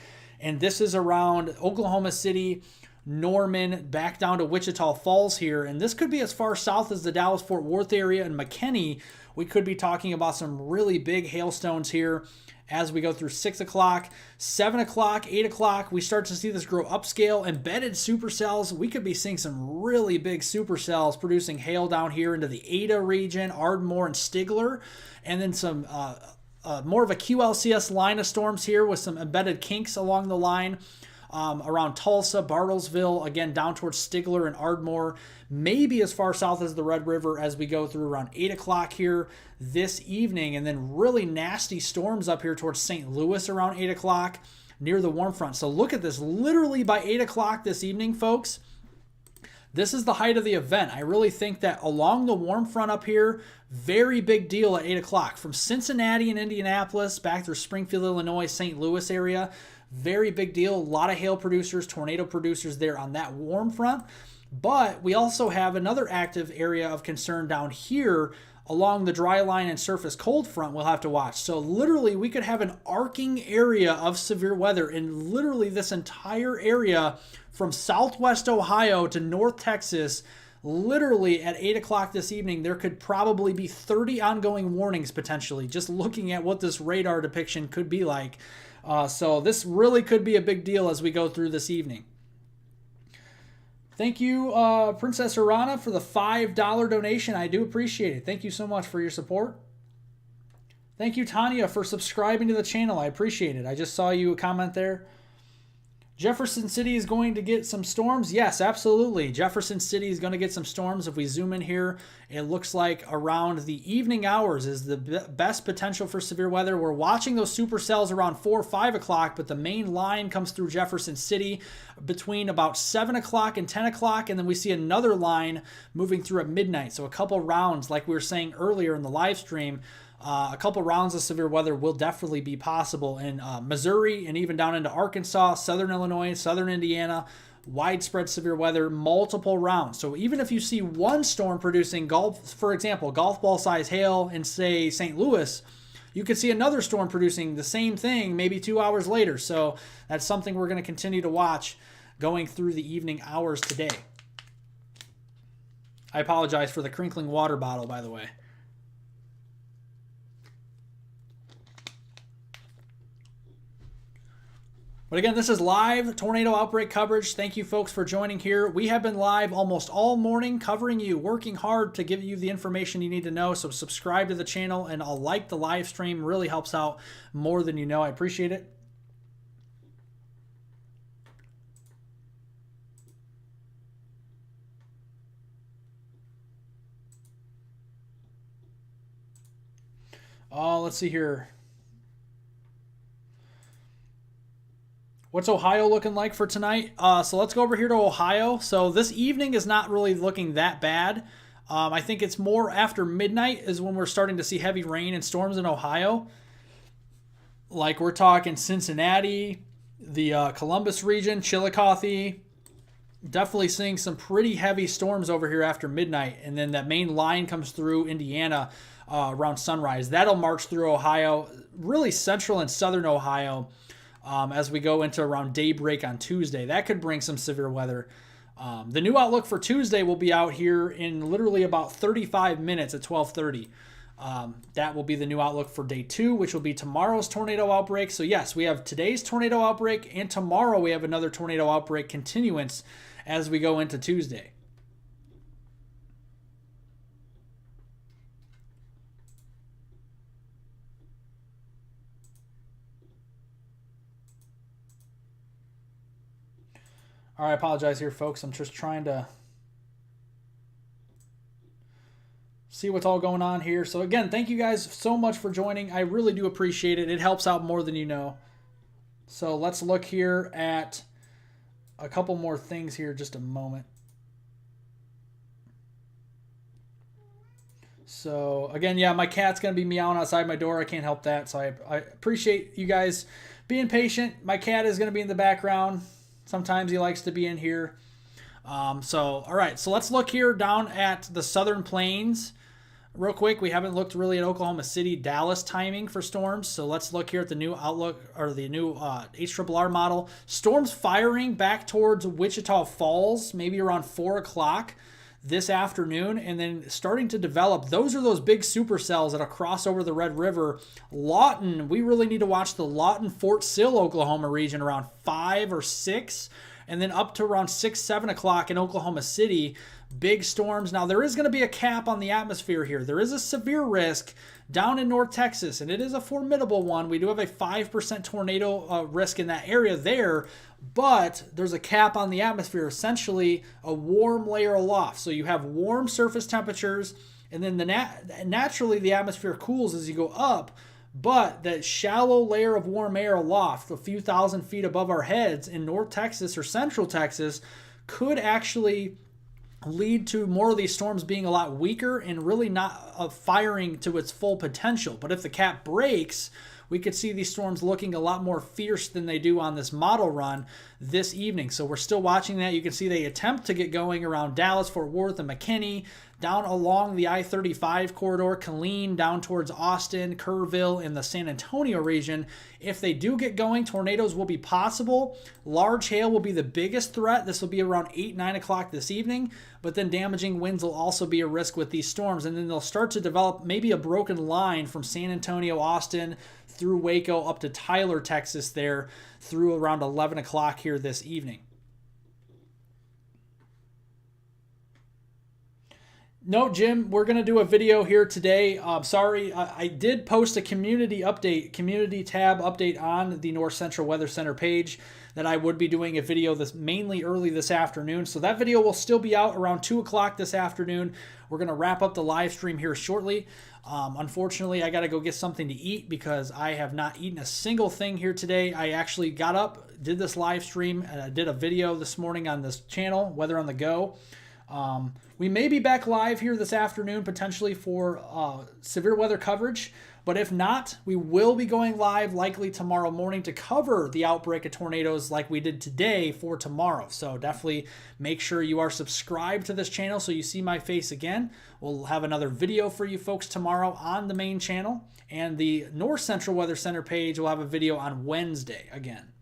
[SPEAKER 1] And this is around Oklahoma City, Norman, back down to Wichita Falls here. And this could be as far south as the Dallas-Fort Worth area and McKinney. We could be talking about some really big hailstones here as we go through 6 o'clock, 7 o'clock, 8 o'clock. We start to see this grow upscale. Embedded supercells, we could be seeing some really big supercells producing hail down here into the Ada region, Ardmore and Stigler, and then some more of a QLCS line of storms here with some embedded kinks along the line. Around Tulsa, Bartlesville, again down towards Stigler and Ardmore, maybe as far south as the Red River as we go through around 8 o'clock here this evening, and then really nasty storms up here towards St. Louis around 8 o'clock near the warm front. So look at this, literally by 8 o'clock this evening, folks. This is the height of the event. I really think that along the warm front up here, very big deal at 8 o'clock. From Cincinnati and Indianapolis back through Springfield, Illinois, St. Louis area, very big deal. A lot of hail producers, tornado producers there on that warm front. But we also have another active area of concern down here along the dry line and surface cold front we'll have to watch. So literally we could have an arcing area of severe weather in literally this entire area from southwest Ohio to north Texas. Literally at 8 o'clock this evening, there could probably be 30 ongoing warnings potentially, just looking at what this radar depiction could be like. So this really could be a big deal as we go through this evening. Thank you, Princess Urana, for the $5 donation. I do appreciate it. Thank you so much for your support. Thank you, Tanya, for subscribing to the channel. I appreciate it. I just saw you comment there. Jefferson City is going to get some storms. Yes, absolutely. Jefferson City is going to get some storms. If we zoom in here, it looks like around the evening hours is the best potential for severe weather. We're watching those supercells around 4 or 5 o'clock, but the main line comes through Jefferson City between about 7 o'clock and 10 o'clock, and then we see another line moving through at midnight. So a couple rounds, like we were saying earlier in the live stream, a couple rounds of severe weather will definitely be possible in Missouri and even down into Arkansas, southern Illinois, southern Indiana. Widespread severe weather, multiple rounds. So even if you see one storm producing for example, golf ball size hail in, say, St. Louis, you could see another storm producing the same thing maybe 2 hours later. So that's something we're going to continue to watch going through the evening hours today. I apologize for the crinkling water bottle, by the way. But again, this is live tornado outbreak coverage. Thank you folks for joining here. We have been live almost all morning covering you, working hard to give you the information you need to know. So subscribe to the channel and I'll like the live stream. Really helps out more than you know. I appreciate it. Let's see here. What's Ohio looking like for tonight? So let's go over here to Ohio. So this evening is not really looking that bad. I think it's more after midnight is when we're starting to see heavy rain and storms in Ohio. Like we're talking Cincinnati, the Columbus region, Chillicothe. Definitely seeing some pretty heavy storms over here after midnight. And then that main line comes through Indiana around sunrise. That'll march through Ohio, really central and southern Ohio. As we go into around daybreak on Tuesday. That could bring some severe weather. The new outlook for Tuesday will be out here in literally about 35 minutes at 12:30. That will be the new outlook for day 2, which will be tomorrow's tornado outbreak. So yes, we have today's tornado outbreak, and tomorrow we have another tornado outbreak continuance as we go into Tuesday. All right, I apologize here, folks. I'm just trying to see what's all going on here. So again, thank you guys so much for joining. I really do appreciate it. It helps out more than you know. So let's look here at a couple more things here, just a moment. So again, yeah, my cat's going to be meowing outside my door. I can't help that. So I appreciate you guys being patient. My cat is going to be in the background. Sometimes he likes to be in here. All right, so let's look here down at the Southern Plains. Real quick, we haven't looked really at Oklahoma City, Dallas timing for storms. So let's look here at the new outlook or the new HRRR model. Storms firing back towards Wichita Falls, maybe around 4 o'clock this afternoon, and then starting to develop. Those are those big supercells that'll cross over the Red River. Lawton, we really need to watch the Lawton, Fort Sill, Oklahoma region around 5 or 6. And then up to around 6, 7 o'clock in Oklahoma City, big storms. Now, there is going to be a cap on the atmosphere here. There is a severe risk down in North Texas, and it is a formidable one. We do have a 5% tornado risk in that area there, but there's a cap on the atmosphere, essentially a warm layer aloft. So you have warm surface temperatures, and then naturally the atmosphere cools as you go up. But that shallow layer of warm air aloft, a few thousand feet above our heads in North Texas or Central Texas, could actually lead to more of these storms being a lot weaker and really not firing to its full potential. But if the cap breaks, we could see these storms looking a lot more fierce than they do on this model run this evening. So we're still watching that. You can see they attempt to get going around Dallas, Fort Worth, and McKinney, down along the I-35 corridor, Killeen, down towards Austin, Kerrville, and the San Antonio region. If they do get going, tornadoes will be possible. Large hail will be the biggest threat. This will be around 8, 9 o'clock this evening, but then damaging winds will also be a risk with these storms. And then they'll start to develop maybe a broken line from San Antonio, Austin, through Waco up to Tyler, Texas there through around 11 o'clock here this evening. No, Jim, we're going to do a video here today. Sorry, I did post a community tab update on the North Central Weather Center page that I would be doing a video mainly early this afternoon. So that video will still be out around 2 o'clock this afternoon. We're going to wrap up the live stream here shortly. Unfortunately, I got to go get something to eat because I have not eaten a single thing here today. I actually got up, did this live stream, and I did a video this morning on this channel, Weather on the Go. We may be back live here this afternoon, potentially for severe weather coverage. But if not, we will be going live likely tomorrow morning to cover the outbreak of tornadoes like we did today for tomorrow. So definitely make sure you are subscribed to this channel so you see my face again. We'll have another video for you folks tomorrow on the main channel. And the North Central Weather Center page will have a video on Wednesday again.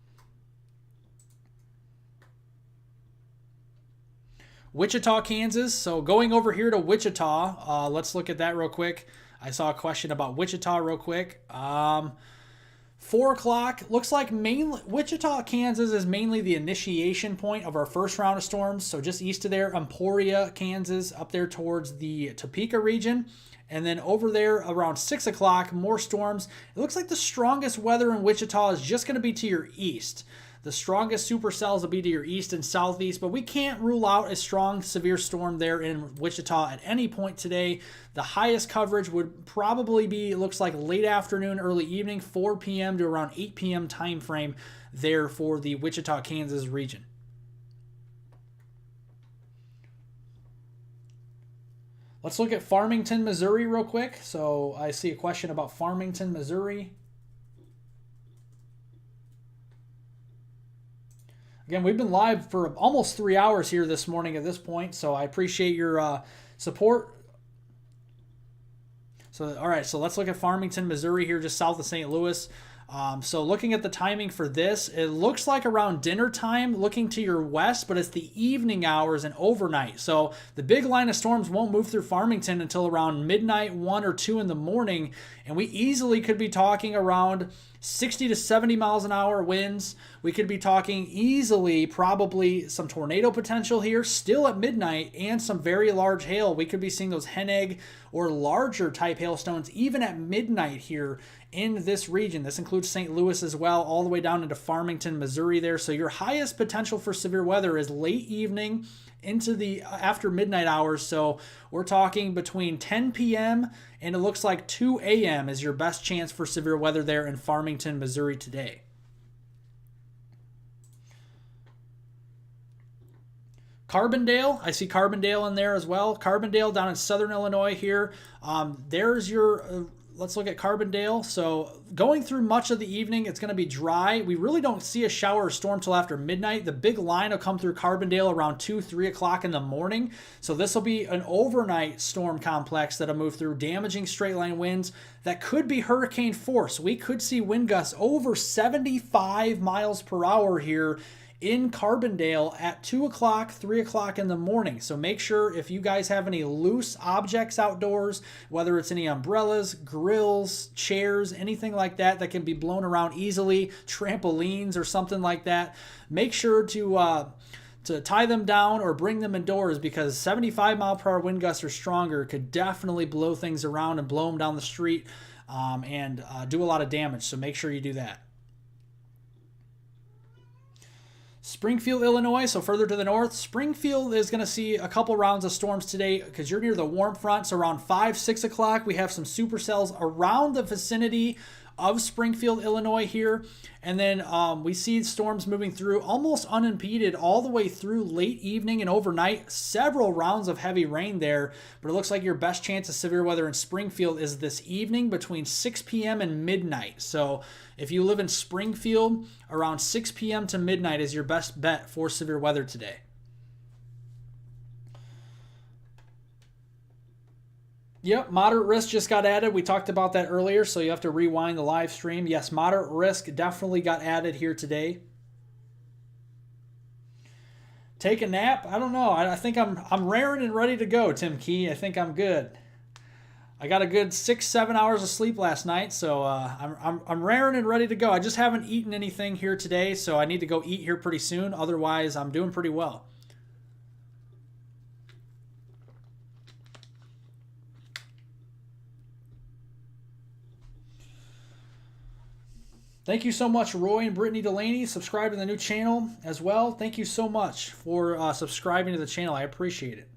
[SPEAKER 1] Wichita, Kansas. So going over here to Wichita, let's look at that real quick. I saw a question about Wichita real quick. 4 o'clock, looks like Wichita, Kansas is mainly the initiation point of our first round of storms. So just east of there, Emporia, Kansas, up there towards the Topeka region. And then over there around 6 o'clock, more storms. It looks like the strongest weather in Wichita is just going to be to your east. The strongest supercells will be to your east and southeast, but we can't rule out a strong, severe storm there in Wichita at any point today. The highest coverage would probably be, it looks like late afternoon, early evening, 4 p.m. to around 8 p.m. time frame there for the Wichita, Kansas region. Let's look at Farmington, Missouri real quick. So I see a question about Farmington, Missouri. Again, we've been live for almost 3 hours here this morning at this point, so I appreciate your support. So, all right, so let's look at Farmington, Missouri here, just south of St. Louis. So looking at the timing for this, it looks like around dinner time, looking to your west, but it's the evening hours and overnight. So the big line of storms won't move through Farmington until around midnight, 1 or 2 in the morning, and we easily could be talking around 60 to 70 miles an hour winds. We could be talking easily probably some tornado potential here still at midnight and some very large hail. We could be seeing those hen egg or larger type hailstones even at midnight here in this region. This includes St. Louis as well, all the way down into Farmington, Missouri there. So your highest potential for severe weather is late evening into the after midnight hours. So we're talking between 10 p.m. and it looks like 2 a.m. is your best chance for severe weather there in Farmington, Missouri today. Carbondale, I see Carbondale in there as well. Carbondale down in southern Illinois here. There's your let's look at Carbondale. So going through much of the evening, it's going to be dry. We really don't see a shower or storm till after midnight. The big line will come through Carbondale around 2, 3 o'clock in the morning. So this will be an overnight storm complex that'll move through, damaging straight line winds that could be hurricane force. We could see wind gusts over 75 miles per hour here in Carbondale at 2 o'clock, 3 o'clock in the morning. So make sure if you guys have any loose objects outdoors, whether it's any umbrellas, grills, chairs, anything like that that can be blown around easily, trampolines or something like that, make sure to tie them down or bring them indoors, because 75 mile per hour wind gusts or stronger could definitely blow things around and blow them down the street and do a lot of damage. So make sure you do that. Springfield, Illinois, so further to the north. Springfield is going to see a couple rounds of storms today because you're near the warm front. So around 5, 6 o'clock, we have some supercells around the vicinity of Springfield, Illinois here. And then we see storms moving through almost unimpeded all the way through late evening and overnight. Several rounds of heavy rain there, but it looks like your best chance of severe weather in Springfield is this evening between 6 p.m. and midnight. So if you live in Springfield, around 6 p.m. to midnight is your best bet for severe weather today. Yep, moderate risk just got added. We talked about that earlier, so you have to rewind the live stream. Yes, moderate risk definitely got added here today. Take a nap? I don't know. I think I'm raring and ready to go, Tim Key. I think I'm good. I got a good 6-7 hours of sleep last night, so I'm raring and ready to go. I just haven't eaten anything here today, so I need to go eat here pretty soon. Otherwise, I'm doing pretty well. Thank you so much, Roy and Brittany Delaney. Subscribe to the new channel as well. Thank you so much for subscribing to the channel. I appreciate it.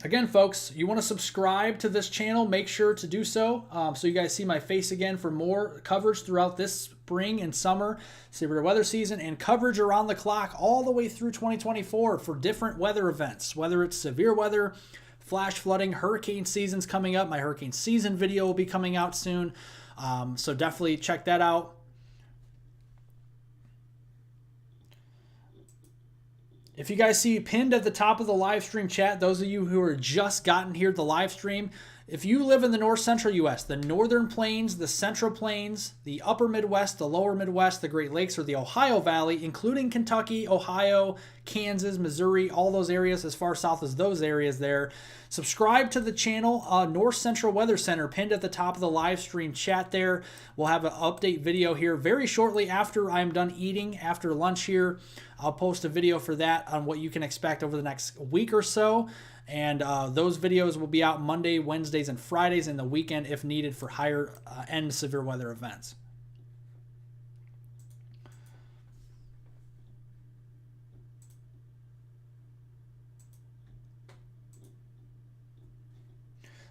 [SPEAKER 1] Again, folks, you want to subscribe to this channel, make sure to do so so you guys see my face again for more coverage throughout this spring and summer severe weather season, and coverage around the clock all the way through 2024 for different weather events, whether it's severe weather, flash flooding, hurricane season's coming up. My hurricane season video will be coming out soon, so definitely check that out. If you guys see pinned at the top of the live stream chat, those of you who are just gotten here to the live stream, if you live in the north central U.S., the northern plains, the central plains, the upper Midwest, the lower Midwest, the Great Lakes, or the Ohio Valley, including Kentucky, Ohio, Kansas, Missouri, all those areas as far south as those areas there, subscribe to the channel, North Central Weather Center, pinned at the top of the live stream chat there. We'll have an update video here very shortly after I'm done eating, after lunch here. I'll post a video for that on what you can expect over the next week or so. And those videos will be out Monday, Wednesdays, and Fridays in the weekend if needed for higher end severe weather events.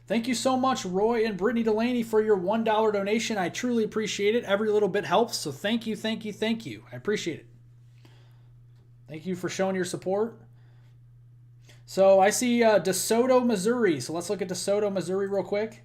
[SPEAKER 1] Thank you so much, Roy and Brittany Delaney, for your $1 donation. I truly appreciate it. Every little bit helps, so thank you, thank you, thank you. I appreciate it. Thank you for showing your support. So I see DeSoto, Missouri. So let's look at DeSoto, Missouri real quick.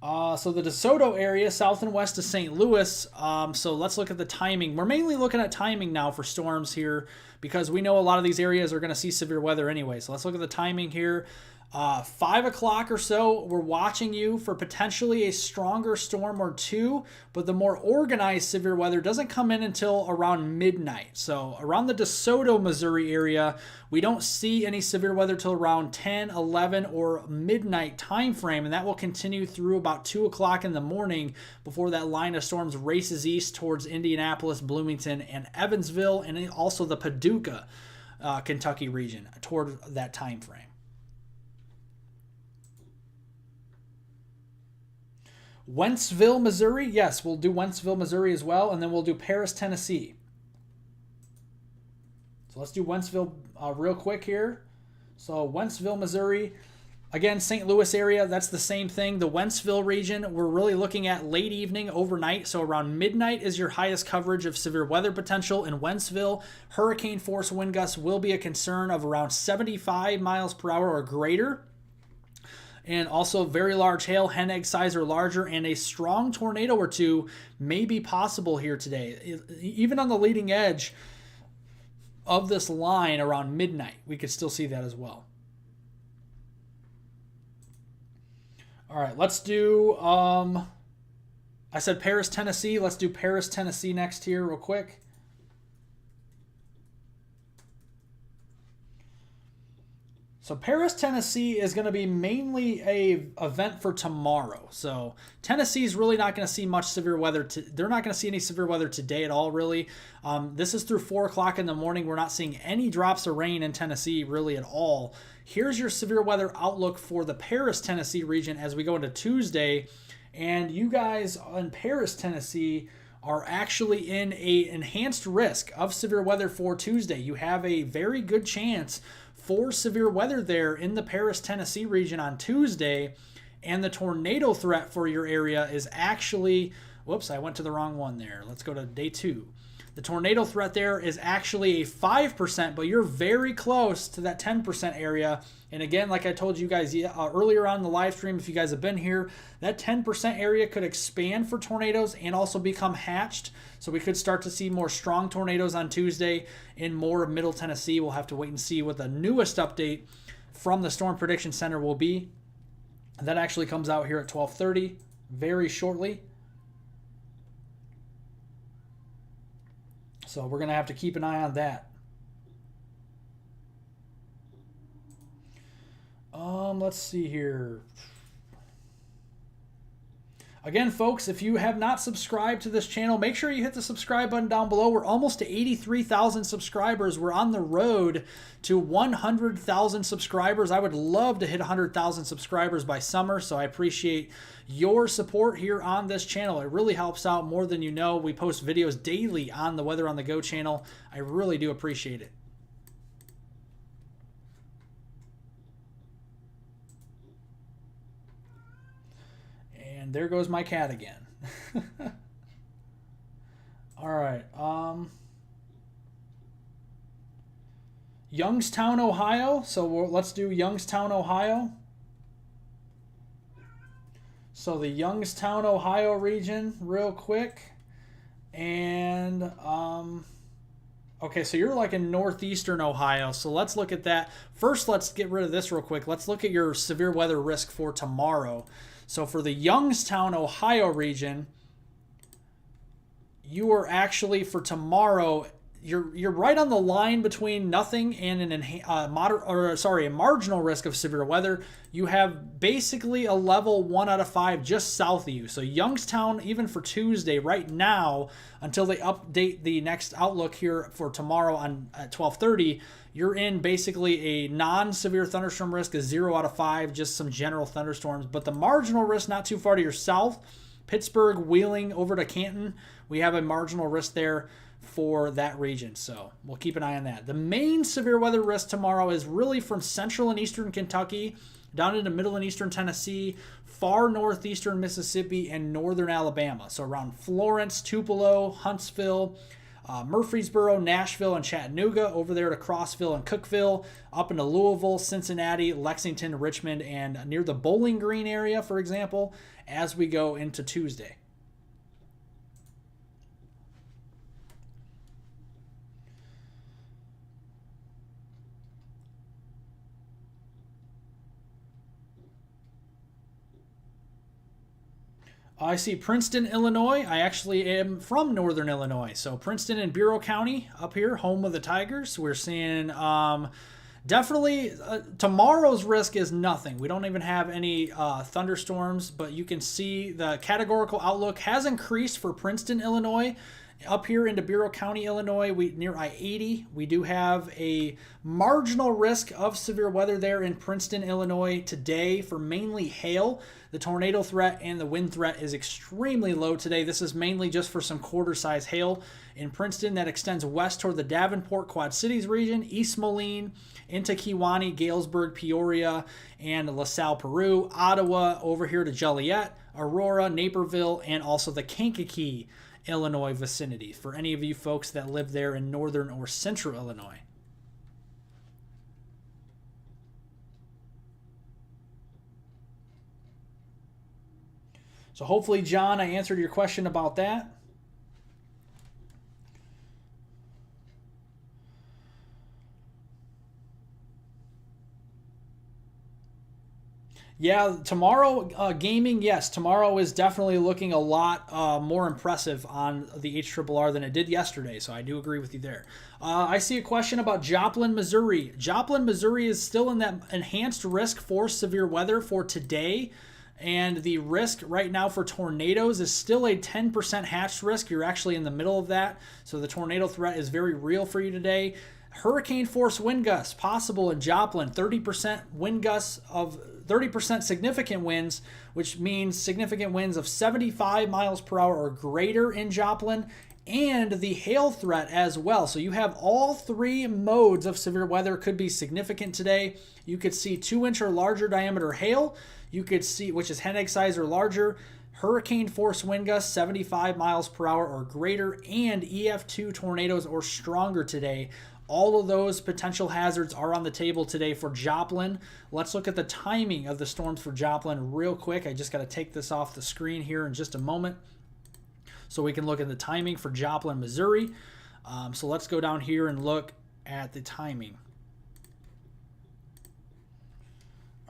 [SPEAKER 1] So the DeSoto area, south and west of St. Louis. So let's look at the timing. We're mainly looking at timing now for storms here because we know a lot of these areas are going to see severe weather anyway. So let's look at the timing here. 5 o'clock or so, we're watching you for potentially a stronger storm or two, but the more organized severe weather doesn't come in until around midnight. So around the DeSoto, Missouri area, we don't see any severe weather till around 10, 11, or midnight time frame, and that will continue through about 2 o'clock in the morning before that line of storms races east towards Indianapolis, Bloomington, and Evansville, and also the Paducah, Kentucky region toward that time frame. Wentzville, Missouri. Yes, we'll do Wentzville, Missouri as well, and then we'll do Paris, Tennessee. So let's do Wentzville real quick here. So Wentzville, Missouri. Again, St. Louis area, that's the same thing. The Wentzville region, we're really looking at late evening, overnight. So around midnight is your highest coverage of severe weather potential in Wentzville. Hurricane force wind gusts will be a concern of around 75 miles per hour or greater. And also very large hail, hen egg size or larger, and a strong tornado or two may be possible here today. Even on the leading edge of this line around midnight, we could still see that as well. All right, let's do, I said Paris, Tennessee. Let's do Paris, Tennessee next here real quick. So Paris, Tennessee is going to be mainly a event for tomorrow. So Tennessee is really not going to see much severe weather. They're not going to see any severe weather today at all, really. This is through 4 o'clock in the morning. We're not seeing any drops of rain in Tennessee really at all. Here's your severe weather outlook for the Paris, Tennessee region as we go into Tuesday. And you guys in Paris, Tennessee are actually in a enhanced risk of severe weather for Tuesday. You have a very good chance for severe weather there in the Paris, Tennessee region on Tuesday. And the tornado threat for your area is actually, whoops, I went to the wrong one there. Let's go to day 2. The tornado threat there is actually a 5%, but you're very close to that 10% area. And again, like I told you guys earlier on the live stream, if you guys have been here, that 10% area could expand for tornadoes and also become hatched. So we could start to see more strong tornadoes on Tuesday in more of Middle Tennessee. We'll have to wait and see what the newest update from the Storm Prediction Center will be. That actually comes out here at 12:30 very shortly. So we're going to have to keep an eye on that. Let's see here. Again, folks, if you have not subscribed to this channel, make sure you hit the subscribe button down below. We're almost to 83,000 subscribers. We're on the road to 100,000 subscribers. I would love to hit 100,000 subscribers by summer, so I appreciate your support here on this channel. It really helps out more than you know. We post videos daily on the Weather on the Go channel. I really do appreciate it. And there goes my cat again. All right. Youngstown, Ohio. So let's do Youngstown, Ohio. So the Youngstown, Ohio region real quick. And okay, so you're like in northeastern Ohio. So let's look at that. First, let's get rid of this real quick. Let's look at your severe weather risk for tomorrow. So for the Youngstown, Ohio region, you are actually for tomorrow, you're right on the line between nothing and a marginal risk of severe weather. You have basically a level 1 out of 5 just south of you. So Youngstown, even for Tuesday, right now, until they update the next outlook here for tomorrow at 12:30, you're in basically a non-severe thunderstorm risk, a 0 out of 5, just some general thunderstorms. But the marginal risk not too far to your south, Pittsburgh, Wheeling, over to Canton, we have a marginal risk there for that region. So we'll keep an eye on that. The main severe weather risk tomorrow is really from central and eastern Kentucky down into middle and eastern Tennessee, far northeastern Mississippi, and northern Alabama. So around Florence, Tupelo, Huntsville, Murfreesboro, Nashville, and Chattanooga, over there to Crossville and Cookville, up into Louisville, Cincinnati, Lexington, Richmond, and near the Bowling Green area, for example, as we go into Tuesday. I see Princeton, Illinois. I actually am from northern Illinois. So Princeton and Bureau County up here, home of the Tigers. We're seeing definitely tomorrow's risk is nothing. We don't even have any thunderstorms, but you can see the categorical outlook has increased for Princeton, Illinois. Up here into Bureau County, Illinois, near I-80, we do have a marginal risk of severe weather there in Princeton, Illinois today for mainly hail. The tornado threat and the wind threat is extremely low today. This is mainly just for some quarter-size hail in Princeton that extends west toward the Davenport, Quad Cities region, East Moline, into Kewanee, Galesburg, Peoria, and LaSalle, Peru, Ottawa, over here to Joliet, Aurora, Naperville, and also the Kankakee, Illinois vicinity for any of you folks that live there in northern or central Illinois. So hopefully, John, I answered your question about that. Yeah, tomorrow, gaming, yes, tomorrow is definitely looking a lot more impressive on the HRRR than it did yesterday, so I do agree with you there. I see a question about Joplin, Missouri. Joplin, Missouri is still in that enhanced risk for severe weather for today, and the risk right now for tornadoes is still a 10% hatched risk. You're actually in the middle of that, so the tornado threat is very real for you today. Hurricane force wind gusts possible in Joplin, 30% wind gusts of 30% significant winds, which means significant winds of 75 miles per hour or greater in Joplin, and the hail threat as well. So you have all three modes of severe weather could be significant today. You could see 2-inch or larger diameter hail. You could see, which is hen egg size or larger, hurricane force wind gusts 75 miles per hour or greater, and EF2 tornadoes or stronger today. All of those potential hazards are on the table today for Joplin. Let's look at the timing of the storms for Joplin real quick. I just got to take this off the screen here in just a moment so we can look at the timing for Joplin, Missouri. So let's go down here and look at the timing.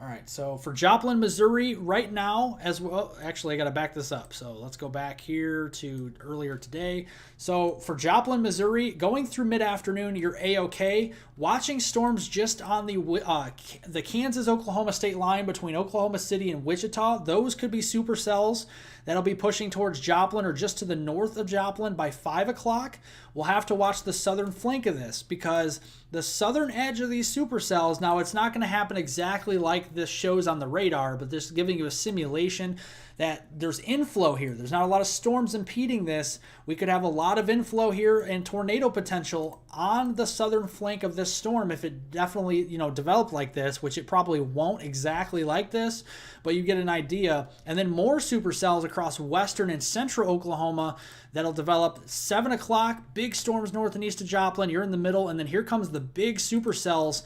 [SPEAKER 1] All right, so for Joplin, Missouri, right now, as well, actually, I got to back this up. So let's go back here to earlier today. So for Joplin, Missouri, going through mid-afternoon, you're A-OK. Watching storms just on the Kansas-Oklahoma state line between Oklahoma City and Wichita. Those could be supercells that'll be pushing towards Joplin or just to the north of Joplin by 5 o'clock. We'll have to watch the southern flank of this because the southern edge of these supercells, now it's not going to happen exactly like this shows on the radar, but this is giving you a simulation that there's inflow here. There's not a lot of storms impeding this. We could have a lot of inflow here and tornado potential on the southern flank of this storm if it definitely, developed like this, which it probably won't exactly like this, but you get an idea. And then more supercells across western and central Oklahoma that'll develop 7 o'clock, big storms north and east of Joplin. You're in the middle, and then here comes the big supercells.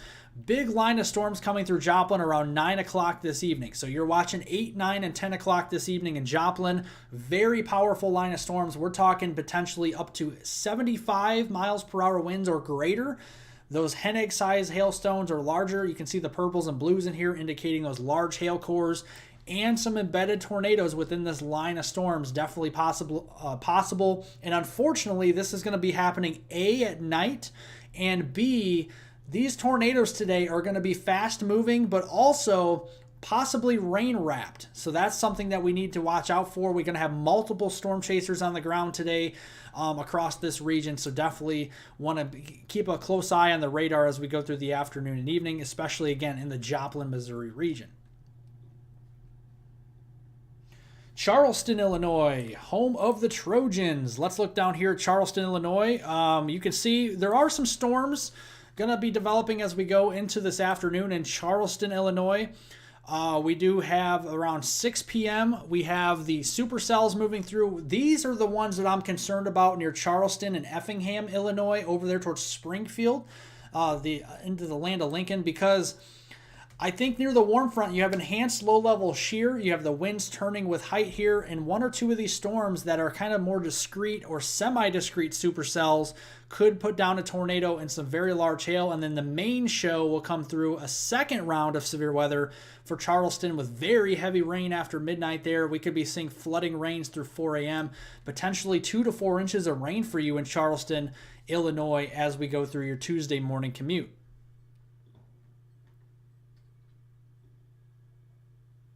[SPEAKER 1] Big line of storms coming through Joplin around 9 o'clock this evening. So you're watching 8, 9, and 10 o'clock this evening in Joplin. Very powerful line of storms. We're talking potentially up to 75 miles per hour winds or greater. Those hen egg size hailstones or larger. You can see the purples and blues in here indicating those large hail cores and some embedded tornadoes within this line of storms. Definitely possible. And unfortunately, this is going to be happening A, at night, and B, these tornadoes today are going to be fast moving, but also possibly rain wrapped. So that's something that we need to watch out for. We're going to have multiple storm chasers on the ground today across this region. So definitely want to keep a close eye on the radar as we go through the afternoon and evening, especially again in the Joplin, Missouri region. Charleston, Illinois, home of the Trojans. Let's look down here at Charleston, Illinois. You can see there are some storms going to be developing as we go into this afternoon in Charleston, Illinois. We do have around 6 p.m. We have the supercells moving through. These are the ones that I'm concerned about near Charleston and Effingham, Illinois, over there towards Springfield, into the land of Lincoln, because I think near the warm front, you have enhanced low-level shear. You have the winds turning with height here, and one or two of these storms that are kind of more discrete or semi-discrete supercells could put down a tornado and some very large hail. And then the main show will come through a second round of severe weather for Charleston with very heavy rain after midnight there. We could be seeing flooding rains through 4 a.m., potentially 2 to 4 inches of rain for you in Charleston, Illinois, as we go through your Tuesday morning commute.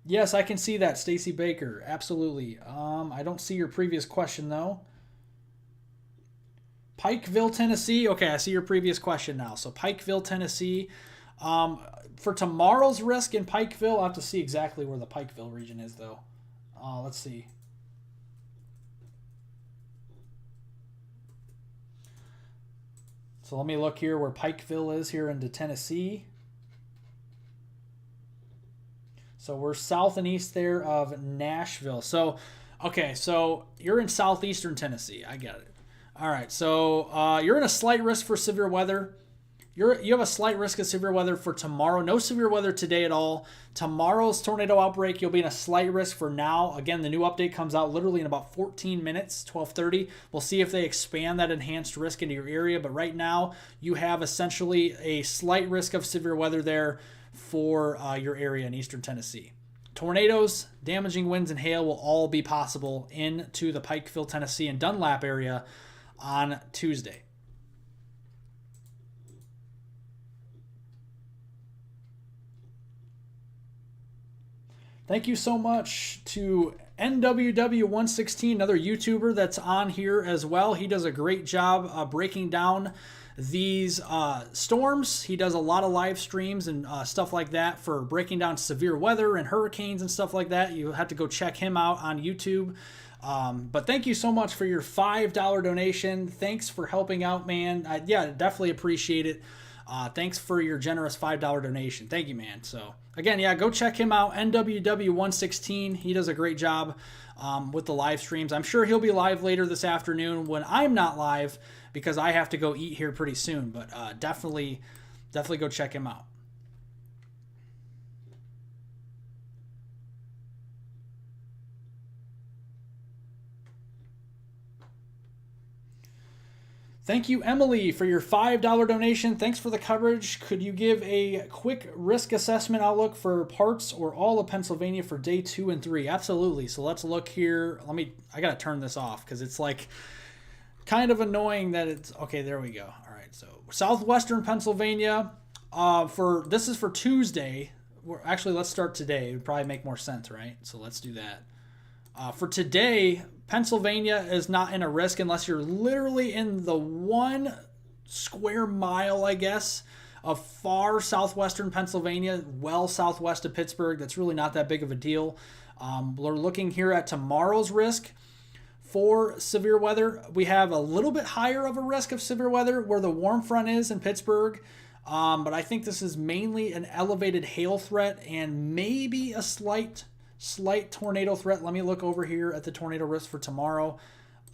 [SPEAKER 1] Yes, I can see that, Stacy Baker. Absolutely. I don't see your previous question, though. Pikeville, Tennessee. Okay, I see your previous question now. So Pikeville, Tennessee. For tomorrow's risk in Pikeville, I'll have to see exactly where the Pikeville region is, though. Let's see. So let me look here where Pikeville is here into Tennessee. So we're south and east there of Nashville. So, okay, so you're in southeastern Tennessee. I get it. All right, so you're in a slight risk for severe weather. You have a slight risk of severe weather for tomorrow. No severe weather today at all. Tomorrow's tornado outbreak, you'll be in a slight risk for now. Again, the new update comes out literally in about 14 minutes, 12:30. We'll see if they expand that enhanced risk into your area. But right now, you have essentially a slight risk of severe weather there for your area in eastern Tennessee. Tornadoes, damaging winds, and hail will all be possible into the Pikeville, Tennessee, and Dunlap area on Tuesday. Thank you so much to NWW116, another YouTuber that's on here as well. He does a great job breaking down these storms. He does a lot of live streams and stuff like that for breaking down severe weather and hurricanes and stuff like that. You have to go check him out on YouTube. But thank you so much for your $5 donation. Thanks for helping out, man. Yeah, definitely appreciate it. Thanks for your generous $5 donation. Thank you, man. So again, yeah, go check him out. NWW116. He does a great job with the live streams. I'm sure he'll be live later this afternoon when I'm not live because I have to go eat here pretty soon. But definitely go check him out. Thank you, Emily, for your $5 donation. Thanks for the coverage. Could you give a quick risk assessment outlook for parts or all of Pennsylvania for day 2 and 3? Absolutely. So let's look here. I got to turn this off because it's like kind of annoying that it's, okay, there we go. All right. So southwestern Pennsylvania, this is for Tuesday. Actually, let's start today. It would probably make more sense, right? So let's do that. For today, Pennsylvania is not in a risk unless you're literally in the 1 square mile, I guess, of far southwestern Pennsylvania, well southwest of Pittsburgh. That's really not that big of a deal. We're looking here at tomorrow's risk for severe weather. We have a little bit higher of a risk of severe weather where the warm front is in Pittsburgh. But I think this is mainly an elevated hail threat and maybe a slight tornado threat. Let me look over here at the tornado risk for tomorrow.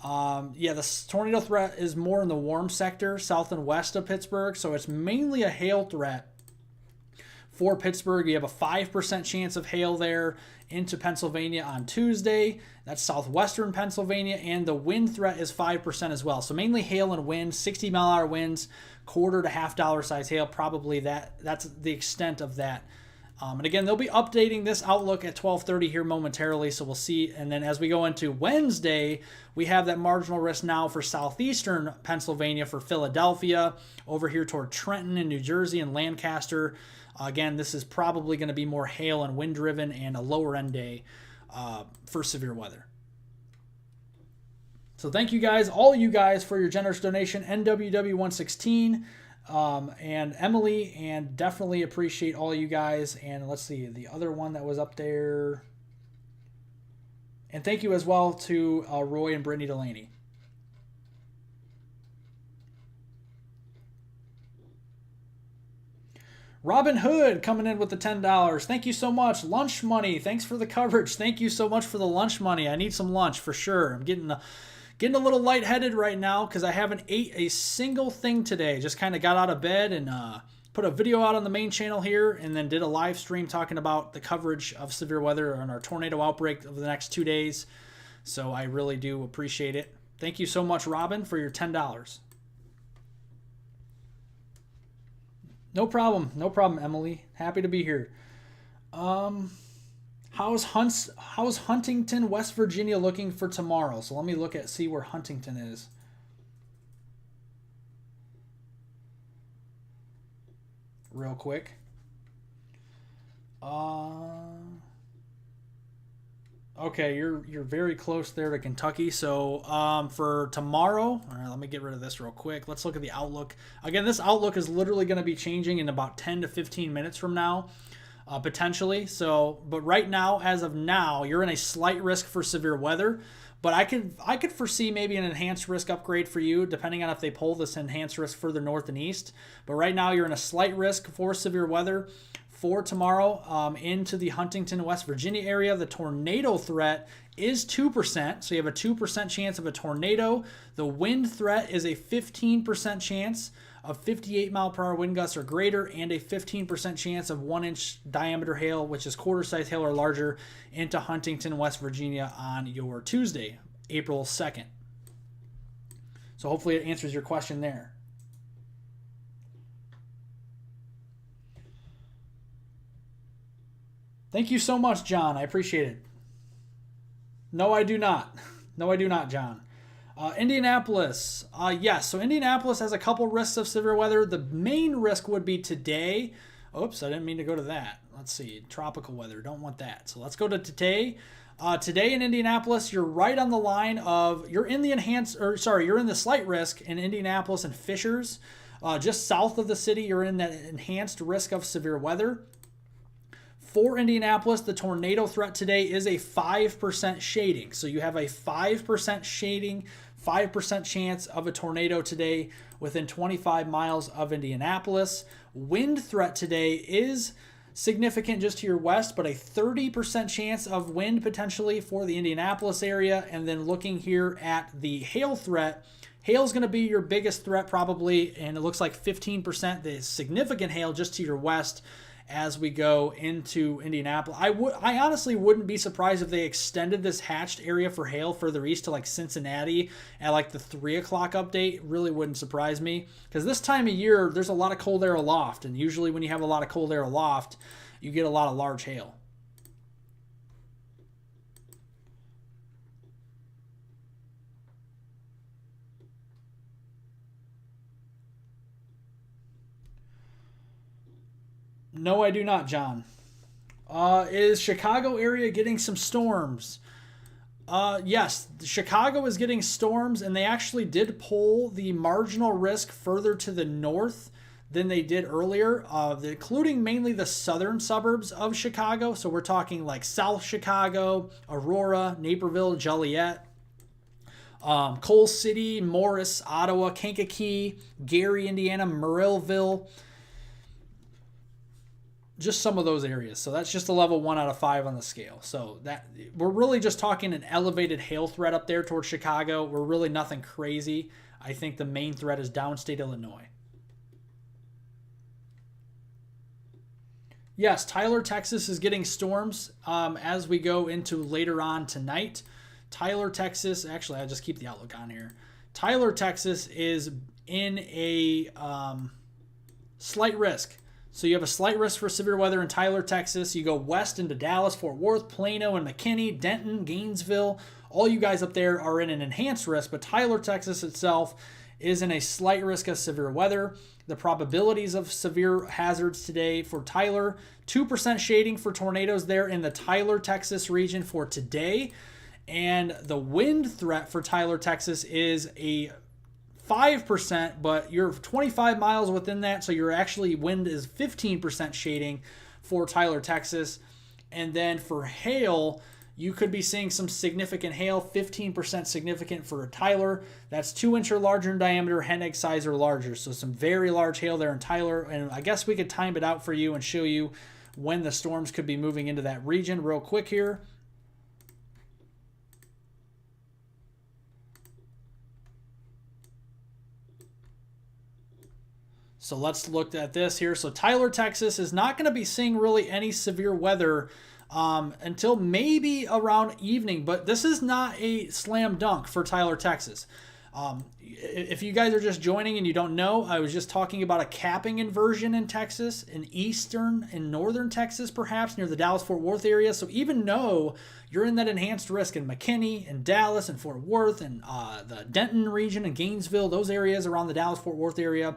[SPEAKER 1] Yeah, the tornado threat is more in the warm sector, south and west of Pittsburgh. So it's mainly a hail threat for Pittsburgh. You have a 5% chance of hail there into Pennsylvania on Tuesday. That's southwestern Pennsylvania. And the wind threat is 5% as well. So mainly hail and wind, 60-mile-an-hour winds, quarter to $half size hail. Probably that's the extent of that. And again, they'll be updating this outlook at 12:30 here momentarily, so we'll see. And then as we go into Wednesday, we have that marginal risk now for southeastern Pennsylvania, for Philadelphia, over here toward Trenton and New Jersey and Lancaster. Again, this is probably going to be more hail and wind-driven and a lower-end day for severe weather. So thank you guys, all you guys, for your generous donation. NWW116. And Emily, and definitely appreciate all you guys. And let's see, the other one that was up there. And thank you as well to Roy and Brittany Delaney. Robin Hood coming in with the $10. Thank you so much. Lunch money. Thanks for the coverage. Thank you so much for the lunch money. I need some lunch for sure. I'm getting a little lightheaded right now because I haven't ate a single thing today. Just kind of got out of bed and put a video out on the main channel here and then did a live stream talking about the coverage of severe weather and our tornado outbreak over the next 2 days. So I really do appreciate it. Thank you so much, Robin, for your $10. No problem, Emily. Happy to be here. How's Huntington, West Virginia looking for tomorrow? So let me see where Huntington is. Real quick. Okay, you're very close there to Kentucky. So for tomorrow, all right, let me get rid of this real quick. Let's look at the outlook. Again, this outlook is literally going to be changing in about 10 to 15 minutes from now, potentially. So, but right now, as of now, you're in a slight risk for severe weather. But I could foresee maybe an enhanced risk upgrade for you, depending on if they pull this enhanced risk further north and east. But right now, you're in a slight risk for severe weather for tomorrow into the Huntington, West Virginia area. The tornado threat is 2%. So you have a 2% chance of a tornado. The wind threat is a 15% chance of 58-mile-per-hour wind gusts or greater, and a 15% chance of 1-inch diameter hail, which is quarter-size hail or larger, into Huntington, West Virginia on your Tuesday, April 2nd. So hopefully it answers your question there. Thank you so much, John. I appreciate it. No, I do not. No, I do not, John. Indianapolis. Yes, so Indianapolis has a couple risks of severe weather. The main risk would be today. Oops, I didn't mean to go to that. Let's see. Tropical weather. Don't want that. So let's go to today. Today in Indianapolis, you're right on the line of, you're in the slight risk in Indianapolis and Fishers. Just south of the city, you're in that enhanced risk of severe weather. For Indianapolis, the tornado threat today is a 5% shading. So you have a 5% shading, 5% chance of a tornado today within 25 miles of Indianapolis. Wind threat today is significant just to your west, but a 30% chance of wind potentially for the Indianapolis area. And then looking here at the hail threat, hail is going to be your biggest threat probably, and it looks like 15%, the significant hail just to your west as we go into Indianapolis. I honestly wouldn't be surprised if they extended this hatched area for hail further east to like Cincinnati at like the 3 o'clock update. Really wouldn't surprise me, because this time of year there's a lot of cold air aloft, and usually when you have a lot of cold air aloft, you get a lot of large hail. No, I do not, John. Is Chicago area getting some storms? Yes, Chicago is getting storms, and they actually did pull the marginal risk further to the north than they did earlier, including mainly the southern suburbs of Chicago. So we're talking like South Chicago, Aurora, Naperville, Joliet, Coal City, Morris, Ottawa, Kankakee, Gary, Indiana, Murrayville. Just some of those areas. So that's just a level 1 out of 5 on the scale. So that we're really just talking an elevated hail threat up there towards Chicago. We're really nothing crazy. I think the main threat is downstate Illinois. Yes, Tyler, Texas is getting storms as we go into later on tonight. Tyler, Texas, actually, I'll just keep the outlook on here. Tyler, Texas is in a slight risk. So you have a slight risk for severe weather in Tyler, Texas. You go west into Dallas, Fort Worth, Plano, and McKinney, Denton, Gainesville. All you guys up there are in an enhanced risk, but Tyler, Texas itself is in a slight risk of severe weather. The probabilities of severe hazards today for Tyler, 2% shading for tornadoes there in the Tyler, Texas region for today. And the wind threat for Tyler, Texas is a 5%, but you're 25 miles within that, so your actually wind is 15% shading for Tyler, Texas. And then for hail, you could be seeing some significant hail, 15% significant for Tyler. That's 2 inch or larger in diameter, hen egg size or larger. So some very large hail there in Tyler. And I guess we could time it out for you and show you when the storms could be moving into that region real quick here. So let's look at this here. So Tyler, Texas is not going to be seeing really any severe weather until maybe around evening, but this is not a slam dunk for Tyler, Texas. If you guys are just joining and you don't know, I was just talking about a capping inversion in Texas, in northern Texas, perhaps near the Dallas-Fort Worth area. So even though you're in that enhanced risk in McKinney and Dallas and Fort Worth and the Denton region and Gainesville, those areas around the Dallas-Fort Worth area,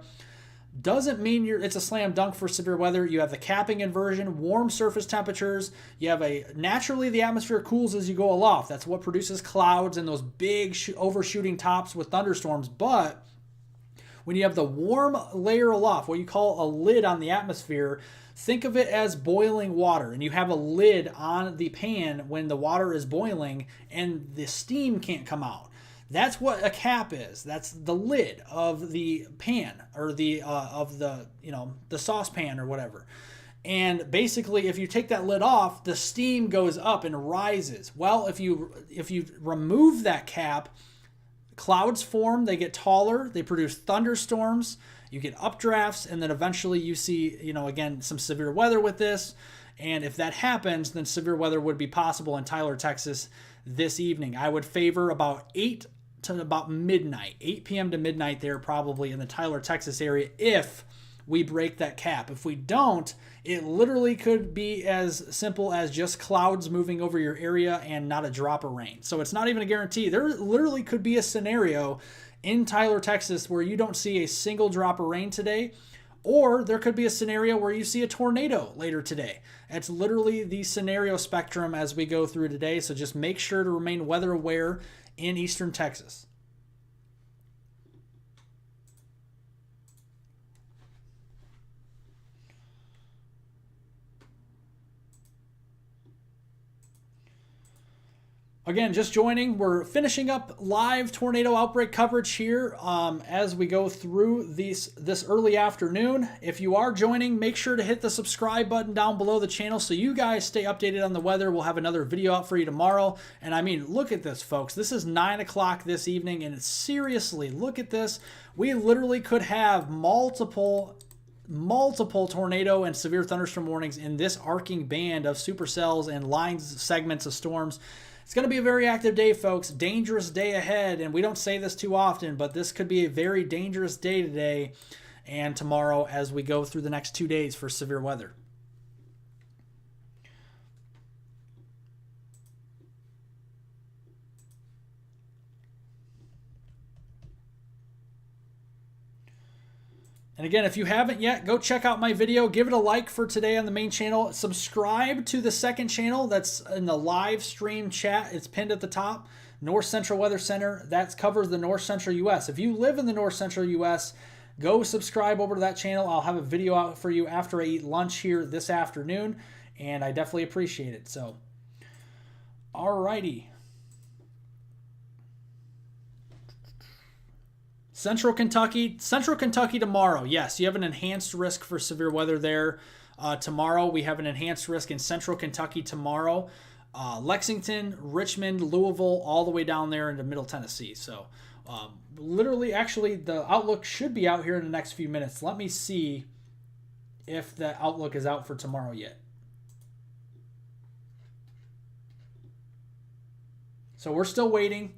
[SPEAKER 1] doesn't mean it's a slam dunk for severe weather. You have the capping inversion, warm surface temperatures. You have naturally the atmosphere cools as you go aloft. That's what produces clouds and those big overshooting tops with thunderstorms. But when you have the warm layer aloft, what you call a lid on the atmosphere, think of it as boiling water, and you have a lid on the pan when the water is boiling and the steam can't come out. That's what a cap is. That's the lid of the pan, or the the saucepan or whatever. And basically, if you take that lid off, the steam goes up and rises. Well, if you remove that cap, clouds form, they get taller, they produce thunderstorms, you get updrafts, and then eventually you see, again, some severe weather with this. And if that happens, then severe weather would be possible in Tyler, Texas this evening. I would favor about 8 to about midnight, 8 p.m. to midnight there, probably in the Tyler, Texas area, if we break that cap. If we don't, it literally could be as simple as just clouds moving over your area and not a drop of rain. So it's not even a guarantee. There literally could be a scenario in Tyler, Texas where you don't see a single drop of rain today, or there could be a scenario where you see a tornado later today. It's literally the scenario spectrum as we go through today. So just make sure to remain weather aware in Eastern Texas. Again, just joining, we're finishing up live tornado outbreak coverage here as we go through this early afternoon. If you are joining, make sure to hit the subscribe button down below the channel so you guys stay updated on the weather. We'll have another video out for you tomorrow. And I mean, look at this, folks. This is 9 o'clock this evening, and seriously, look at this. We literally could have multiple tornado and severe thunderstorm warnings in this arcing band of supercells and lines segments of storms. It's going to be a very active day, folks. Dangerous day ahead, and we don't say this too often, but this could be a very dangerous day today and tomorrow as we go through the next 2 days for severe weather. And again, if you haven't yet, go check out my video. Give it a like for today on the main channel. Subscribe to the second channel that's in the live stream chat. It's pinned at the top. North Central Weather Center. That covers the North Central U.S. If you live in the North Central U.S., go subscribe over to that channel. I'll have a video out for you after I eat lunch here this afternoon, and I definitely appreciate it. So, alrighty. Central Kentucky tomorrow. Yes, you have an enhanced risk for severe weather there. Tomorrow, we have an enhanced risk in Central Kentucky tomorrow. Lexington, Richmond, Louisville, all the way down there into Middle Tennessee. So, literally, actually, the outlook should be out here in the next few minutes. Let me see if the outlook is out for tomorrow yet. So, we're still waiting.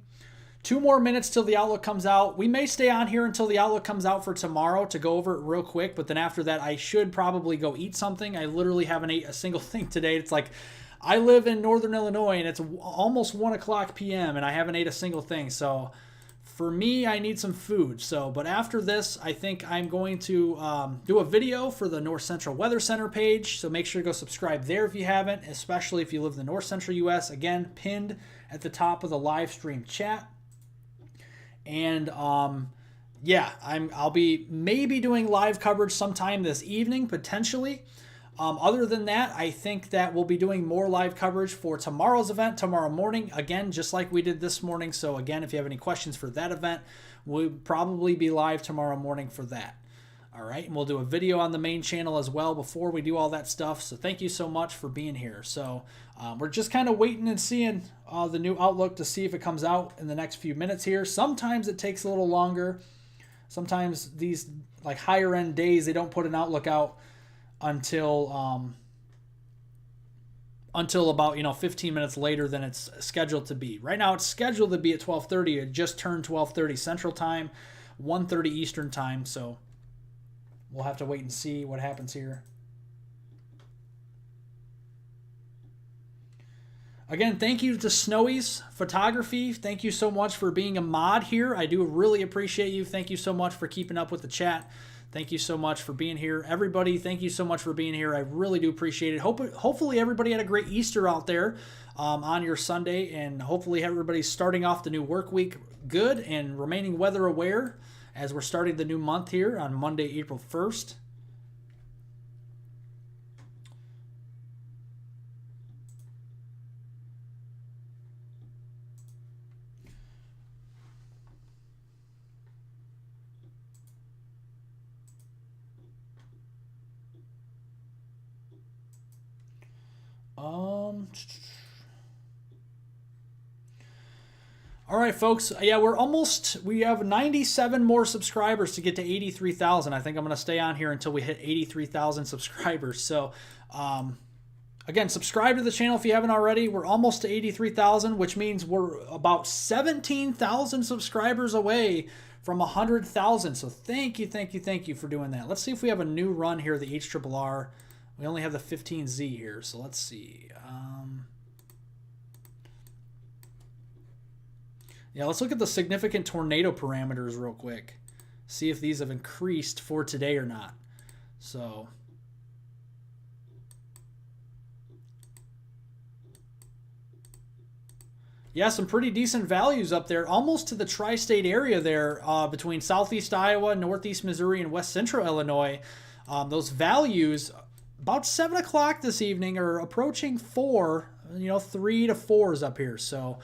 [SPEAKER 1] 2 more minutes till the outlook comes out. We may stay on here until the outlook comes out for tomorrow to go over it real quick, but then after that, I should probably go eat something. I literally haven't ate a single thing today. It's like, I live in Northern Illinois, and it's almost 1 o'clock p.m., and I haven't ate a single thing. So for me, I need some food. So, but after this, I think I'm going to do a video for the North Central Weather Center page. So make sure to go subscribe there if you haven't, especially if you live in the North Central U.S. Again, pinned at the top of the live stream chat. And yeah, I'll be maybe doing live coverage sometime this evening, potentially. Other than that, I think that we'll be doing more live coverage for tomorrow's event, tomorrow morning, again, just like we did this morning. So again, if you have any questions for that event, we'll probably be live tomorrow morning for that. All right, and we'll do a video on the main channel as well before we do all that stuff. So thank you so much for being here. So we're just kind of waiting and seeing the new outlook to see if it comes out in the next few minutes here. Sometimes it takes a little longer. Sometimes these like higher end days, they don't put an outlook out until about 15 minutes later than it's scheduled to be. Right now it's scheduled to be at 12:30. It just turned 12:30 Central Time, 1:30 Eastern Time. So we'll have to wait and see what happens here. Again, thank you to Snowy's Photography. Thank you so much for being a mod here. I do really appreciate you. Thank you so much for keeping up with the chat. Thank you so much for being here. Everybody, thank you so much for being here. I really do appreciate it. Hopefully everybody had a great Easter out there on your Sunday, and hopefully everybody's starting off the new work week good and remaining weather aware as we're starting the new month here on Monday, April 1st. All right, folks. Yeah, we have 97 more subscribers to get to 83,000. I think I'm going to stay on here until we hit 83,000 subscribers. So, again, subscribe to the channel if you haven't already. We're almost to 83,000, which means we're about 17,000 subscribers away from 100,000. So thank you for doing that. Let's see if we have a new run here, the HRRR. We only have the 15Z here, so let's see. Yeah, let's look at the significant tornado parameters real quick. See if these have increased for today or not. So, yeah, some pretty decent values up there, almost to the tri-state area there between southeast Iowa, northeast Missouri, and west central Illinois. Those values about 7 o'clock this evening are approaching 4, 3 to 4s up here. So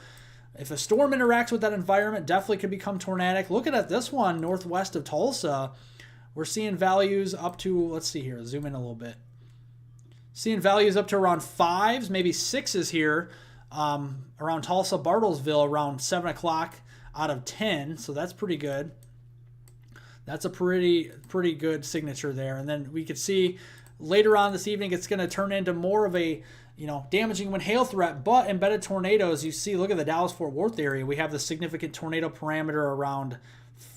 [SPEAKER 1] if a storm interacts with that environment, definitely could become tornadic. Looking at this one northwest of Tulsa, we're seeing values up to, let's see here, zoom in a little bit. Seeing values up to around 5s, maybe 6s here around Tulsa, Bartlesville, around 7 o'clock out of 10. So that's pretty good. That's a pretty good signature there. And then we could see later on this evening, it's going to turn into more of a, damaging wind hail threat, but embedded tornadoes. You see, look at the Dallas-Fort Worth area. We have the significant tornado parameter around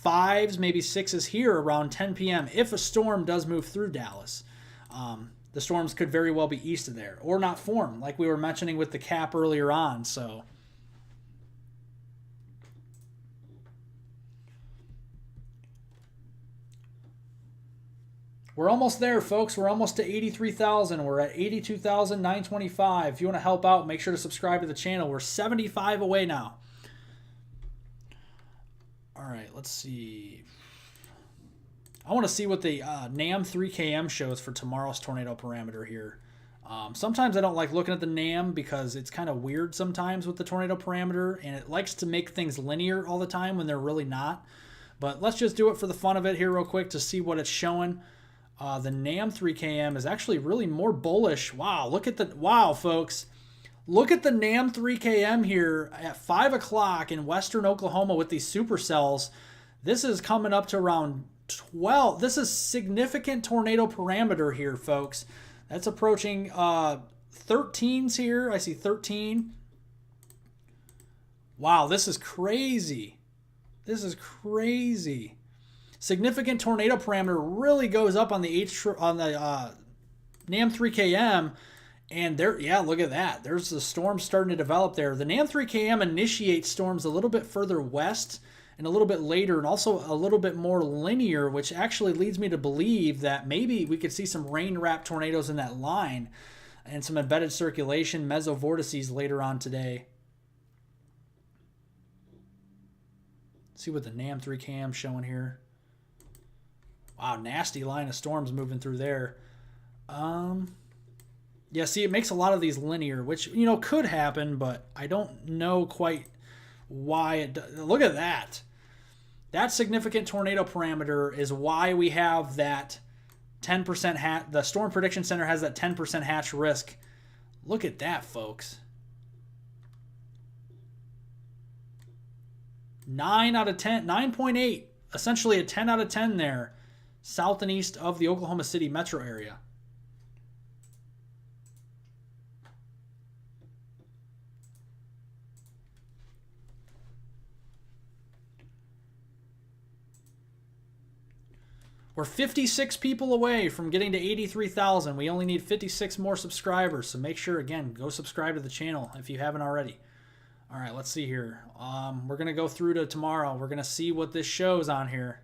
[SPEAKER 1] 5s, maybe 6s here around 10 p.m. if a storm does move through Dallas. The storms could very well be east of there or not form, like we were mentioning with the cap earlier on. So we're almost there, folks. We're almost to 83,000. We're at 82,925. If you want to help out, make sure to subscribe to the channel. We're 75 away now. All right, let's see. I want to see what the NAM 3KM shows for tomorrow's tornado parameter here. Sometimes I don't like looking at the NAM because it's kind of weird sometimes with the tornado parameter, and it likes to make things linear all the time when they're really not. But let's just do it for the fun of it here real quick to see what it's showing. The NAM 3KM is actually really more bullish. Wow, wow, folks. Look at the NAM 3KM here at 5 o'clock in western Oklahoma with these supercells. This is coming up to around 12. This is significant tornado parameter here, folks. That's approaching 13s here. I see 13. Wow, this is crazy. This is crazy. Significant tornado parameter really goes up on the NAM 3KM, and there, yeah, look at that. There's the storm starting to develop there. The NAM 3KM initiates storms a little bit further west and a little bit later, and also a little bit more linear, which actually leads me to believe that maybe we could see some rain-wrapped tornadoes in that line and some embedded circulation, mesovortices later on today. Let's see what the NAM 3KM showing here. Wow, nasty line of storms moving through there. Yeah, see, it makes a lot of these linear, which, could happen, but I don't know quite why it does. Look at that. That significant tornado parameter is why we have that 10% hatch. The Storm Prediction Center has that 10% hatch risk. Look at that, folks. 9 out of 10, 9.8. Essentially a 10 out of 10 there. South and east of the Oklahoma City metro area. We're 56 people away from getting to 83,000. We only need 56 more subscribers, so make sure, again, go subscribe to the channel if you haven't already. All right, let's see here. We're going to go through to tomorrow. We're going to see what this shows on here.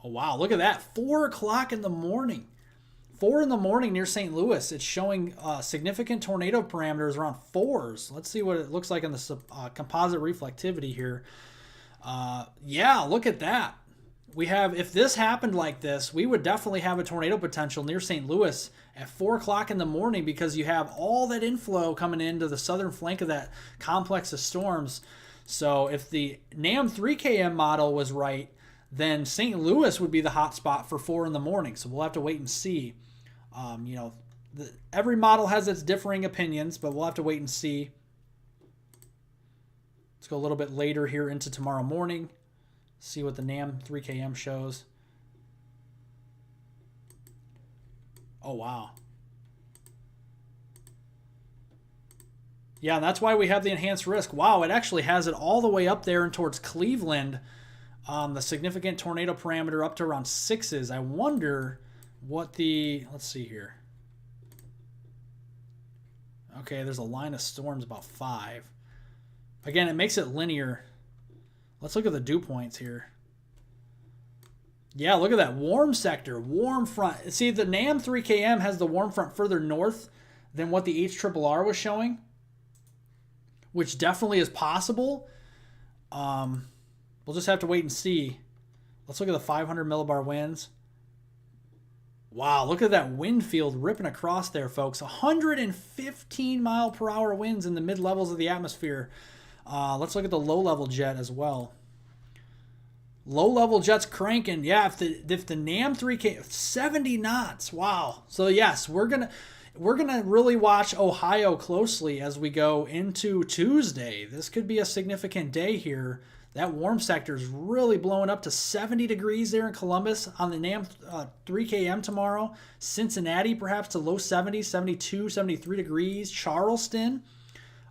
[SPEAKER 1] Oh, wow. Look at that. 4 o'clock in the morning. 4 in the morning near St. Louis. It's showing significant tornado parameters around 4s. Let's see what it looks like in the composite reflectivity here. Yeah, look at that. We have, if this happened like this, we would definitely have a tornado potential near St. Louis at 4 o'clock in the morning, because you have all that inflow coming into the southern flank of that complex of storms. So if the NAM 3KM model was right, then St. Louis would be the hot spot for 4 in the morning. So we'll have to wait and see. Every model has its differing opinions, but we'll have to wait and see. Let's go a little bit later here into tomorrow morning. See what the NAM 3KM shows. Oh, wow. Yeah, and that's why we have the enhanced risk. Wow, it actually has it all the way up there and towards Cleveland. The significant tornado parameter up to around 6s. I wonder what the... Let's see here. Okay, there's a line of storms about 5. Again, it makes it linear. Let's look at the dew points here. Yeah, look at that warm sector, warm front. See, the NAM 3KM has the warm front further north than what the HRRR was showing, which definitely is possible. We'll just have to wait and see. Let's look at the 500 millibar winds. Wow, look at that wind field ripping across there, folks. 115 mile per hour winds in the mid levels of the atmosphere. Let's look at the low-level jet as well. Low-level jet's cranking. Yeah, if the NAM 3K 70 knots. Wow. So yes, we're gonna really watch Ohio closely as we go into Tuesday. This could be a significant day here. That warm sector is really blowing up to 70 degrees there in Columbus on the NAM 3KM tomorrow. Cincinnati perhaps to low 70s, 72, 73 degrees. Charleston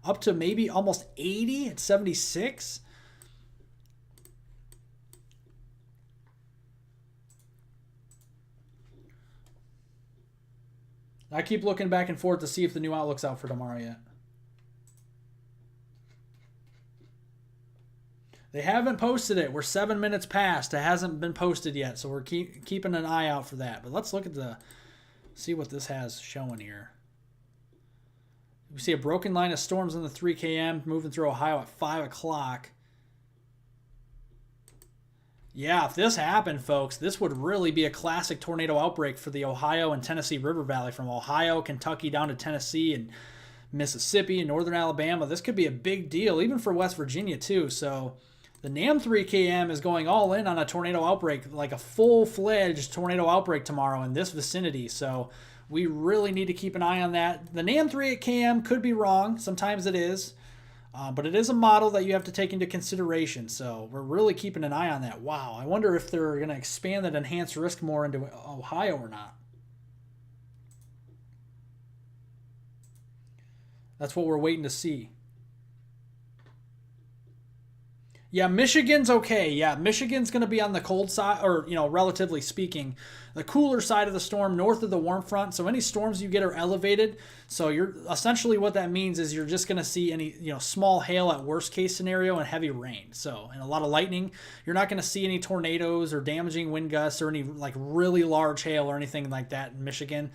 [SPEAKER 1] up to maybe almost 80 at 76. I keep looking back and forth to see if the new outlook's out for tomorrow yet. They haven't posted it. We're 7 minutes past. It hasn't been posted yet, so we're keeping an eye out for that. But let's look at see what this has showing here. We see a broken line of storms in the 3KM moving through Ohio at 5 o'clock. Yeah, if this happened, folks, this would really be a classic tornado outbreak for the Ohio and Tennessee River Valley, from Ohio, Kentucky down to Tennessee and Mississippi and northern Alabama. This could be a big deal, even for West Virginia too. So the NAM 3KM is going all in on a tornado outbreak, like a full-fledged tornado outbreak tomorrow in this vicinity. So we really need to keep an eye on that. The NAM 3KM could be wrong. Sometimes it is. But it is a model that you have to take into consideration. So we're really keeping an eye on that. Wow. I wonder if they're going to expand that enhanced risk more into Ohio or not. That's what we're waiting to see. Yeah, Michigan's okay. Yeah, Michigan's going to be on the cold side, or, relatively speaking, the cooler side of the storm north of the warm front. So any storms you get are elevated. So you're essentially, what that means is you're just going to see any, small hail at worst case scenario and heavy rain. So, and a lot of lightning. You're not going to see any tornadoes or damaging wind gusts or any like really large hail or anything like that in Michigan,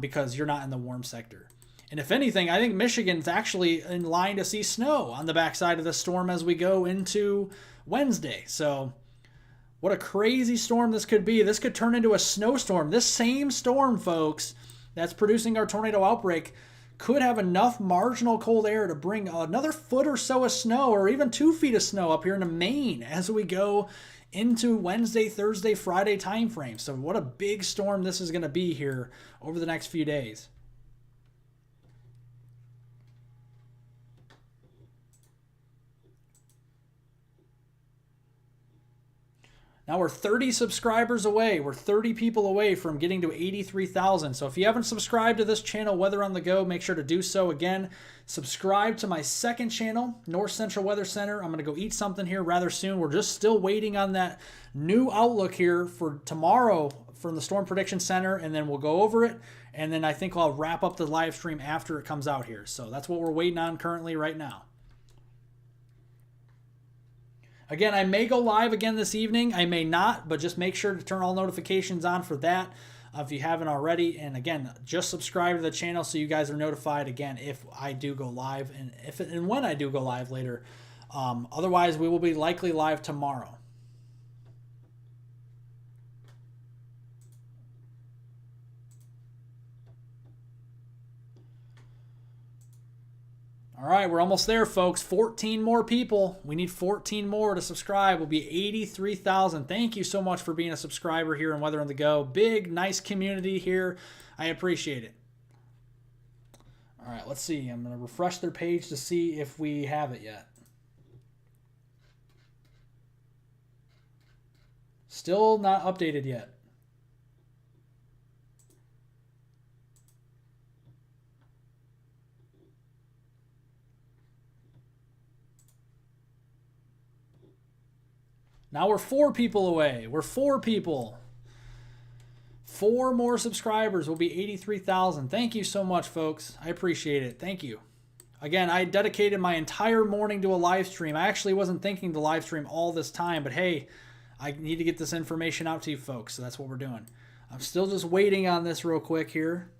[SPEAKER 1] because you're not in the warm sector. And if anything, I think Michigan's actually in line to see snow on the backside of the storm as we go into Wednesday. So what a crazy storm this could be. This could turn into a snowstorm. This same storm, folks, that's producing our tornado outbreak could have enough marginal cold air to bring another foot or so of snow, or even 2 feet of snow up here into Maine as we go into Wednesday, Thursday, Friday time frame. So what a big storm this is going to be here over the next few days. Now we're 30 subscribers away. We're 30 people away from getting to 83,000. So if you haven't subscribed to this channel, Weather on the Go, make sure to do so. Again, subscribe to my second channel, North Central Weather Center. I'm going to go eat something here rather soon. We're just still waiting on that new outlook here for tomorrow from the Storm Prediction Center, and then we'll go over it. And then I think I'll wrap up the live stream after it comes out here. So that's what we're waiting on currently right now. Again, I may go live again this evening. I may not, but just make sure to turn all notifications on for that if you haven't already. And again, just subscribe to the channel so you guys are notified again if I do go live and when I do go live later. Otherwise, we will be likely live tomorrow. All right, we're almost there, folks. 14 more people. We need 14 more to subscribe. We'll be 83,000. Thank you so much for being a subscriber here on Weather on the Go. Big, nice community here. I appreciate it. All right, let's see. I'm going to refresh their page to see if we have it yet. Still not updated yet. Now we're 4 people away. We're 4 people. 4 more subscribers will be 83,000. Thank you so much, folks. I appreciate it. Thank you. Again, I dedicated my entire morning to a live stream. I actually wasn't thinking to live stream all this time, but hey, I need to get this information out to you folks, so that's what we're doing. I'm still just waiting on this real quick here.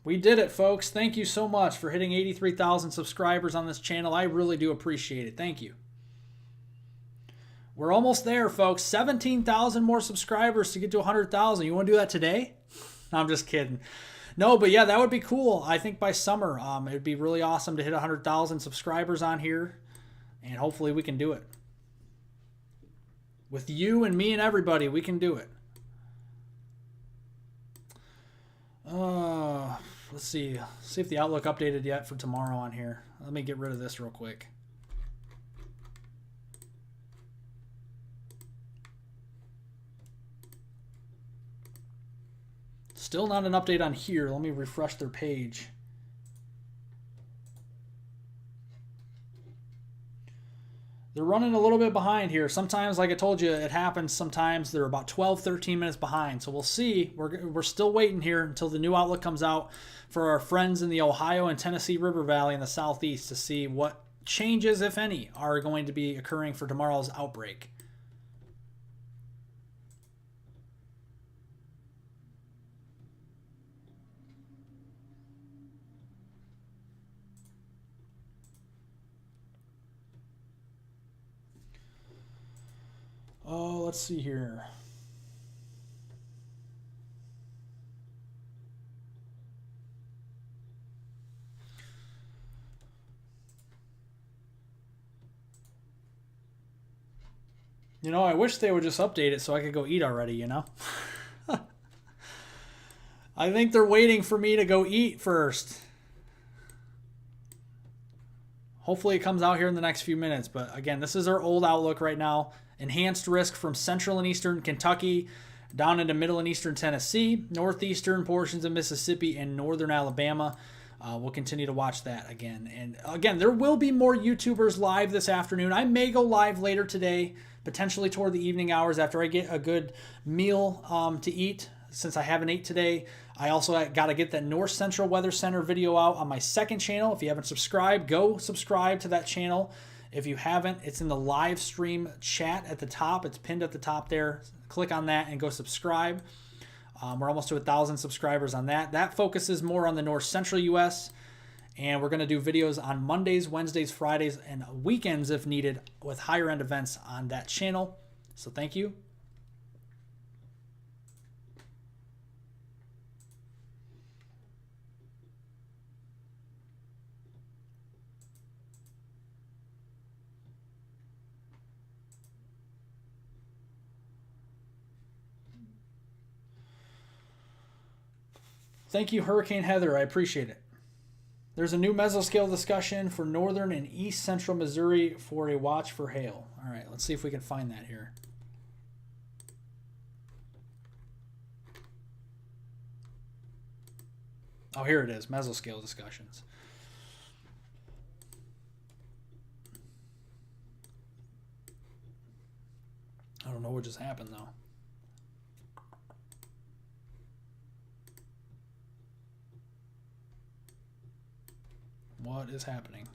[SPEAKER 1] We did it, folks. Thank you so much for hitting 83,000 subscribers on this channel. I really do appreciate it. Thank you. We're almost there, folks. 17,000 more subscribers to get to 100,000. You want to do that today? No, I'm just kidding. No, but yeah, that would be cool. I think by summer, it would be really awesome to hit 100,000 subscribers on here, and hopefully we can do it. With you and me and everybody, we can do it. Let's see. See if the Outlook updated yet for tomorrow on here. Let me get rid of this real quick. Still not an update on here. Let me refresh their page. They're running a little bit behind here. Sometimes, like I told you, it happens. Sometimes they're about 12, 13 minutes behind. So we'll see. We're still waiting here until the new Outlook comes out for our friends in the Ohio and Tennessee River Valley in the southeast to see what changes, if any, are going to be occurring for tomorrow's outbreak. Oh, let's see here. You know, I wish they would just update it so I could go eat already, you know? I think they're waiting for me to go eat first. Hopefully it comes out here in the next few minutes. But again, this is our old Outlook right now. Enhanced risk from central and eastern Kentucky down into middle and eastern Tennessee, northeastern portions of Mississippi, and northern Alabama. We'll continue to watch that again. And again, there will be more YouTubers live this afternoon. I may go live later today, potentially toward the evening hours after I get a good meal to eat. Since I haven't ate today, I also got to get that North Central Weather Center video out on my second channel. If you haven't subscribed, go subscribe to that channel. If you haven't, it's in the live stream chat at the top. It's pinned at the top there. Click on that and go subscribe. We're almost to 1,000 subscribers on that. That focuses more on the North Central U.S., and we're going to do videos on Mondays, Wednesdays, Fridays, and weekends if needed with higher end events on that channel. So thank you. Thank you, Hurricane Heather. I appreciate it. There's a new mesoscale discussion for northern and east central Missouri for a watch for hail. All right, let's see if we can find that here. Oh, here it is, mesoscale discussions. I don't know what just happened, though. What is happening?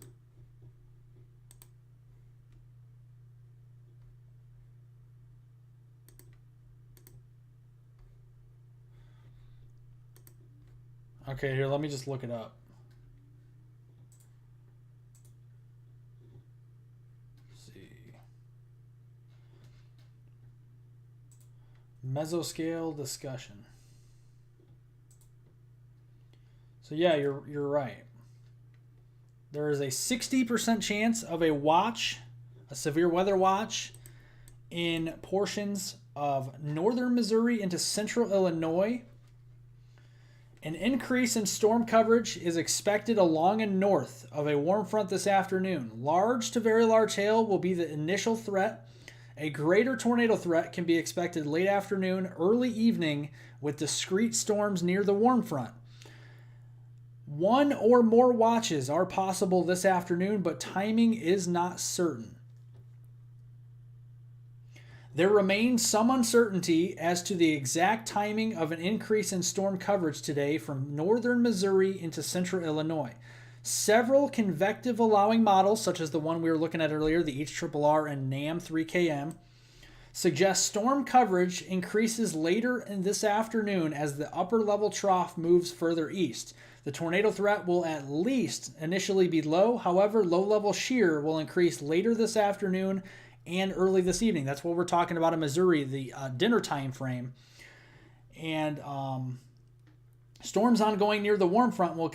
[SPEAKER 1] Okay, here, let me just look it up. Let's see. Mesoscale discussion. So yeah, you're right. There is a 60% chance of a severe weather watch in portions of northern Missouri into central Illinois. An increase in storm coverage is expected along and north of a warm front this afternoon. Large to very large hail will be the initial threat. A greater tornado threat can be expected late afternoon, early evening, with discrete storms near the warm front. One or more watches are possible this afternoon, but timing is not certain. There remains some uncertainty as to the exact timing of an increase in storm coverage today from northern Missouri into central Illinois. Several convective allowing models, such as the one we were looking at earlier, the HRRR and NAM 3KM, suggest storm coverage increases later in this afternoon as the upper level trough moves further east. The tornado threat will at least initially be low. However, low-level shear will increase later this afternoon and early this evening. That's what we're talking about in Missouri, the dinner time frame. And storms ongoing near the warm front will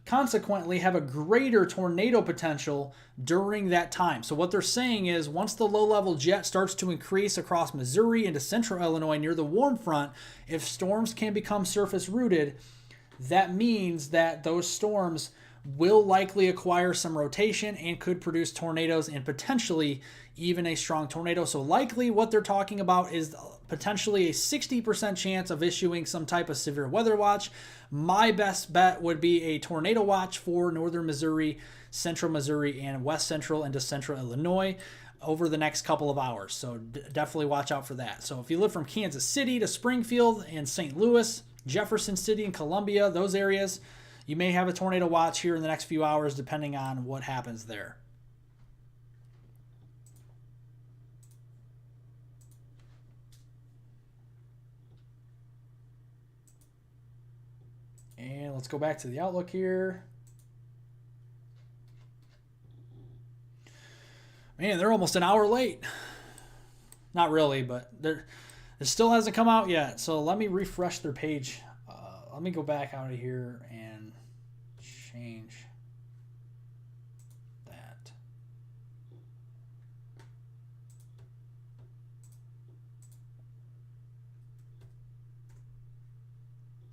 [SPEAKER 1] consequently have a greater tornado potential during that time. So what they're saying is once the low-level jet starts to increase across Missouri into central Illinois near the warm front, if storms can become surface-rooted, that means that those storms will likely acquire some rotation and could produce tornadoes and potentially even a strong tornado. So likely what they're talking about is potentially a 60% chance of issuing some type of severe weather watch. My best bet would be a tornado watch for northern Missouri, central Missouri, and west central into central Illinois over the next couple of hours. So definitely watch out for that. So if you live from Kansas City to Springfield and St. Louis, Jefferson City and Columbia, those areas, you may have a tornado watch here in the next few hours depending on what happens there. And let's go back to the outlook here. Man, they're almost an hour late. Not really, but it still hasn't come out yet. So let me refresh their page. Let me go back out of here and change that.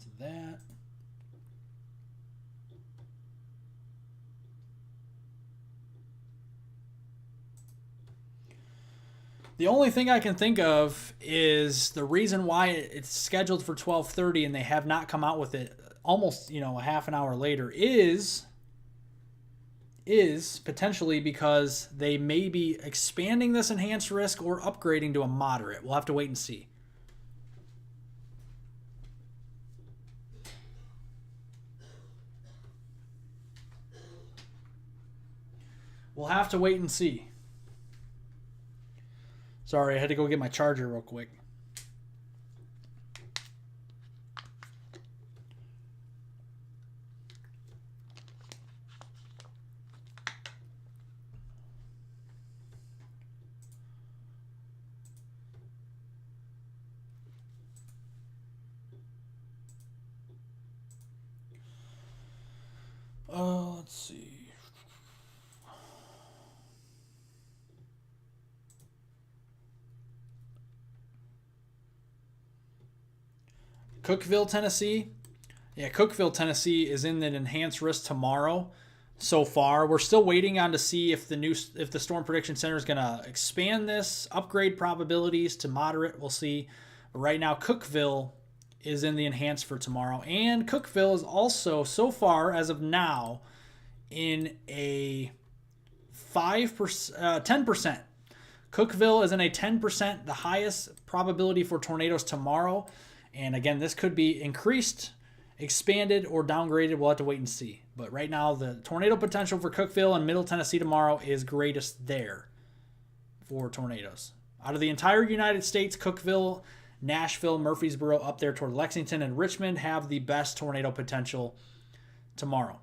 [SPEAKER 1] To that. The only thing I can think of is the reason why it's scheduled for 12:30 and they have not come out with it almost, a half an hour later is potentially because they may be expanding this enhanced risk or upgrading to a moderate. We'll have to wait and see. We'll have to wait and see. Sorry, I had to go get my charger real quick. Let's see. Cookeville, Tennessee. Yeah, Cookeville, Tennessee is in an enhanced risk tomorrow. So far, we're still waiting on to see if the Storm Prediction Center is going to expand this, upgrade probabilities to moderate. We'll see. But right now, Cookeville is in the enhanced for tomorrow, and Cookeville is also so far as of now in a 10%. Cookeville is in a 10%, the highest probability for tornadoes tomorrow. And again, this could be increased, expanded, or downgraded. We'll have to wait and see. But right now, the tornado potential for Cookeville and Middle Tennessee tomorrow is greatest there for tornadoes. Out of the entire United States, Cookeville, Nashville, Murfreesboro, up there toward Lexington and Richmond have the best tornado potential tomorrow.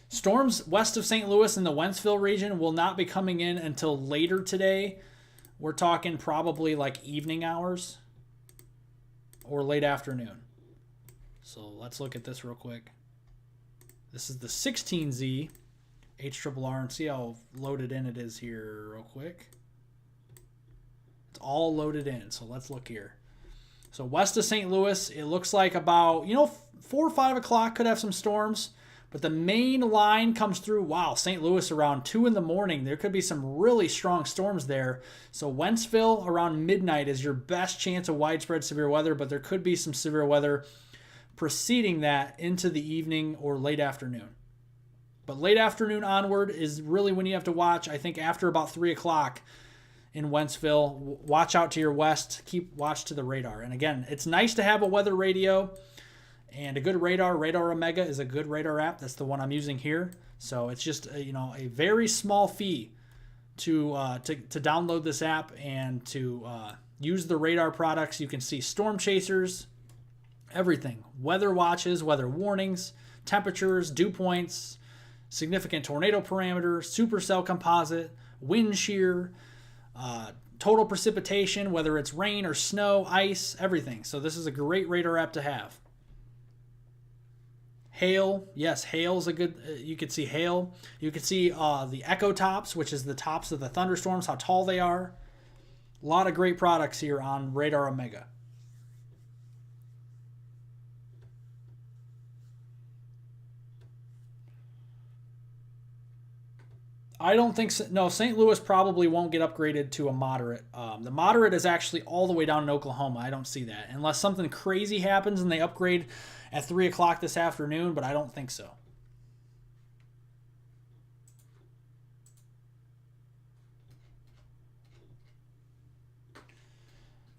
[SPEAKER 1] Storms west of St. Louis in the Wentzville region will not be coming in until later today. We're talking probably like evening hours or late afternoon. So let's look at this real quick. This is the 16Z HRRR and see how loaded in it is here real quick. It's all loaded in. So let's look here. So west of St. Louis, it looks like about, 4 or 5 o'clock could have some storms. But the main line comes through, wow, St. Louis around 2 in the morning. There could be some really strong storms there. So Wentzville around midnight is your best chance of widespread severe weather, but there could be some severe weather preceding that into the evening or late afternoon. But late afternoon onward is really when you have to watch. I think after about 3 o'clock in Wentzville, watch out to your west. Keep watch to the radar. And again, it's nice to have a weather radio. And a good Radar Omega is a good radar app. That's the one I'm using here. So it's just a very small fee to download this app and to use the radar products. You can see storm chasers, everything, weather watches, weather warnings, temperatures, dew points, significant tornado parameter, supercell composite, wind shear, total precipitation, whether it's rain or snow, ice, everything. So this is a great radar app to have. Hail, yes, hail is a good, you can see hail. You can see the echo tops, which is the tops of the thunderstorms, how tall they are. A lot of great products here on Radar Omega. I don't think so. No, St. Louis probably won't get upgraded to a moderate. The moderate is actually all the way down in Oklahoma. I don't see that. Unless something crazy happens and they upgrade at 3 o'clock this afternoon, but I don't think so.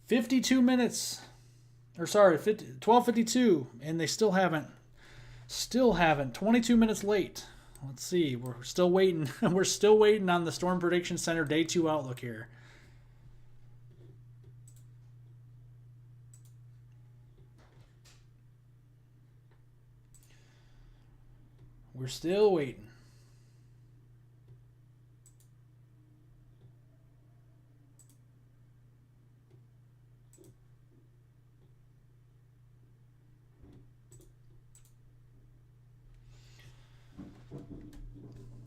[SPEAKER 1] Sorry, 12:52, and they still haven't. 22 minutes late. Let's see. We're still waiting. We're still waiting on the Storm Prediction Center Day 2 outlook here. We're still waiting.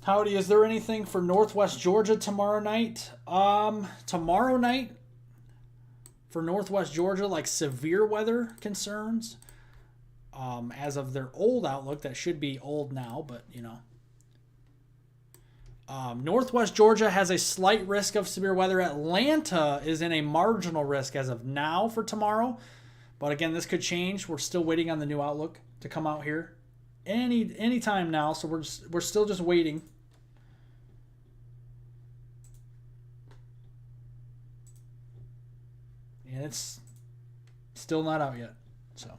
[SPEAKER 1] Howdy, is there anything for Northwest Georgia tomorrow night? Tomorrow night for Northwest Georgia, like severe weather concerns. As of their old outlook, that should be old now, but Northwest Georgia has a slight risk of severe weather. Atlanta is in a marginal risk as of now for tomorrow. But again, this could change. We're still waiting on the new outlook to come out here any time now, so we're still just waiting. And it's still not out yet. So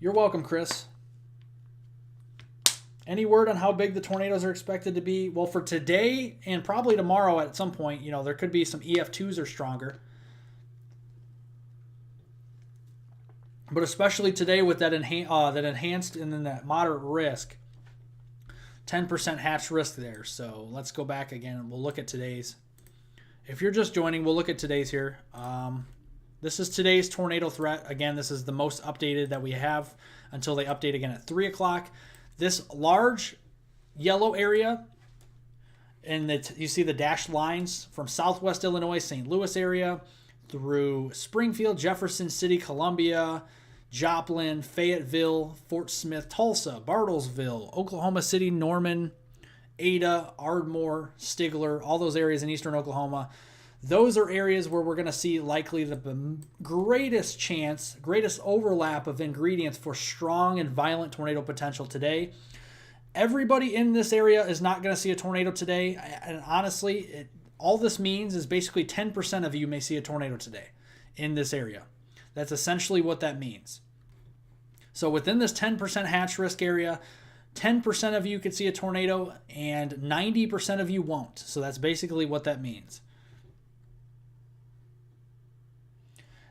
[SPEAKER 1] you're welcome, Chris. Any word on how big the tornadoes are expected to be? Well, for today and probably tomorrow at some point, there could be some EF2s or stronger. But especially today with that enhanced and then that moderate risk, 10% hatch risk there. So let's go back again and we'll look at today's. If you're just joining, we'll look at today's here. This is today's tornado threat. Again, this is the most updated that we have until they update again at 3 o'clock. This large yellow area, and you see the dashed lines from Southwest Illinois, St. Louis area, through Springfield, Jefferson City, Columbia, Joplin, Fayetteville, Fort Smith, Tulsa, Bartlesville, Oklahoma City, Norman, Ada, Ardmore, Stigler, all those areas in eastern Oklahoma. Those are areas where we're going to see likely the greatest overlap of ingredients for strong and violent tornado potential today. Everybody in this area is not going to see a tornado today. And honestly, all this means is basically 10% of you may see a tornado today in this area. That's essentially what that means. So within this 10% hatch risk area, 10% of you could see a tornado and 90% of you won't. So that's basically what that means.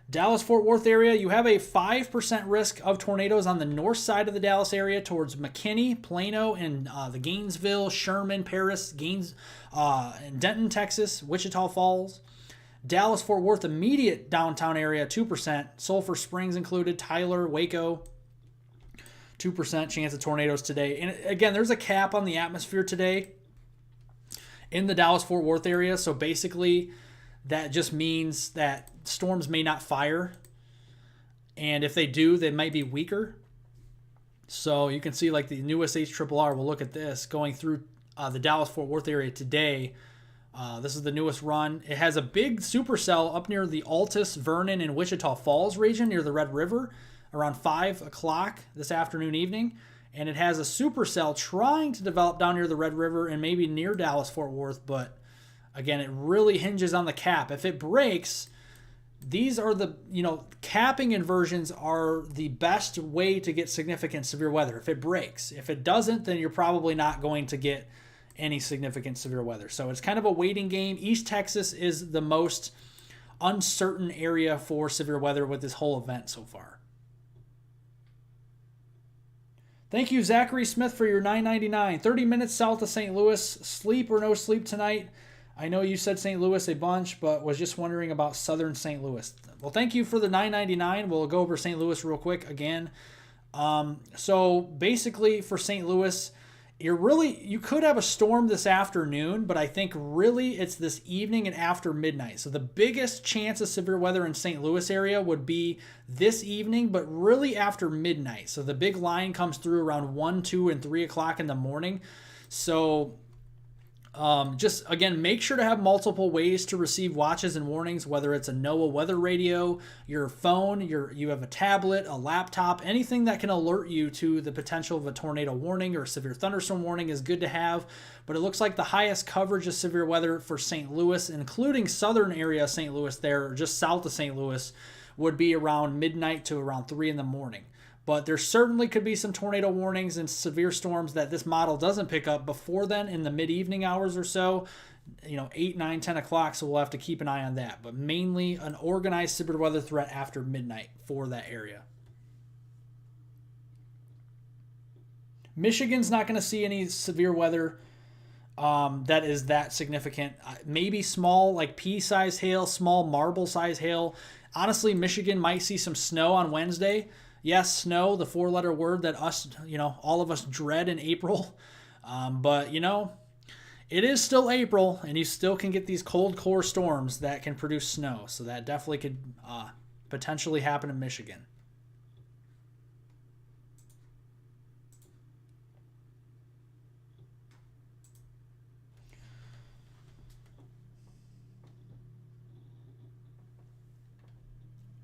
[SPEAKER 1] Dallas-Fort Worth area, you have a 5% risk of tornadoes on the north side of the Dallas area towards McKinney, Plano, and the Gainesville, Sherman, Paris, and Denton, Texas, Wichita Falls. Dallas-Fort Worth immediate downtown area, 2%. Sulphur Springs included, Tyler, Waco, 2% chance of tornadoes today. And again, there's a cap on the atmosphere today in the Dallas-Fort Worth area. So basically, that just means that storms may not fire. And if they do, they might be weaker. So you can see like the newest HRRR, we'll look at this, going through the Dallas-Fort Worth area today. This is the newest run. It has a big supercell up near the Altus, Vernon, and Wichita Falls region near the Red River around 5 o'clock this afternoon, evening. And it has a supercell trying to develop down near the Red River and maybe near Dallas-Fort Worth. But again, it really hinges on the cap. If it breaks, these are the, capping inversions are the best way to get significant severe weather. If it breaks, if it doesn't, then you're probably not going to get any significant severe weather. So it's kind of a waiting game. East Texas is the most uncertain area for severe weather with this whole event so far. Thank you, Zachary Smith, for your $9.99. 30 minutes south of St. Louis. Sleep or no sleep tonight? I know you said St. Louis a bunch, but was just wondering about southern St. Louis. Well, thank you for the $9.99. We'll go over St. Louis real quick again. So basically for St. Louis, you could have a storm this afternoon, but I think really it's this evening and after midnight. So the biggest chance of severe weather in St. Louis area would be this evening, but really after midnight. So the big line comes through around 1, 2, and 3 o'clock in the morning. So just again, make sure to have multiple ways to receive watches and warnings, whether it's a NOAA weather radio, your phone, you have a tablet, a laptop, anything that can alert you to the potential of a tornado warning or severe thunderstorm warning is good to have. But it looks like the highest coverage of severe weather for St. Louis, including southern area of St. Louis there, or just south of St. Louis, would be around midnight to around 3 in the morning. But there certainly could be some tornado warnings and severe storms that this model doesn't pick up before then in the mid-evening hours or so, 8, 9, 10 o'clock, so we'll have to keep an eye on that. But mainly an organized severe weather threat after midnight for that area. Michigan's not going to see any severe weather that is that significant. Maybe small, like pea-sized hail, small marble-sized hail. Honestly, Michigan might see some snow on Wednesday. Yes, snow, the 4-letter word that all of us dread in April. But, it is still April, and you still can get these cold core storms that can produce snow. So that definitely could potentially happen in Michigan.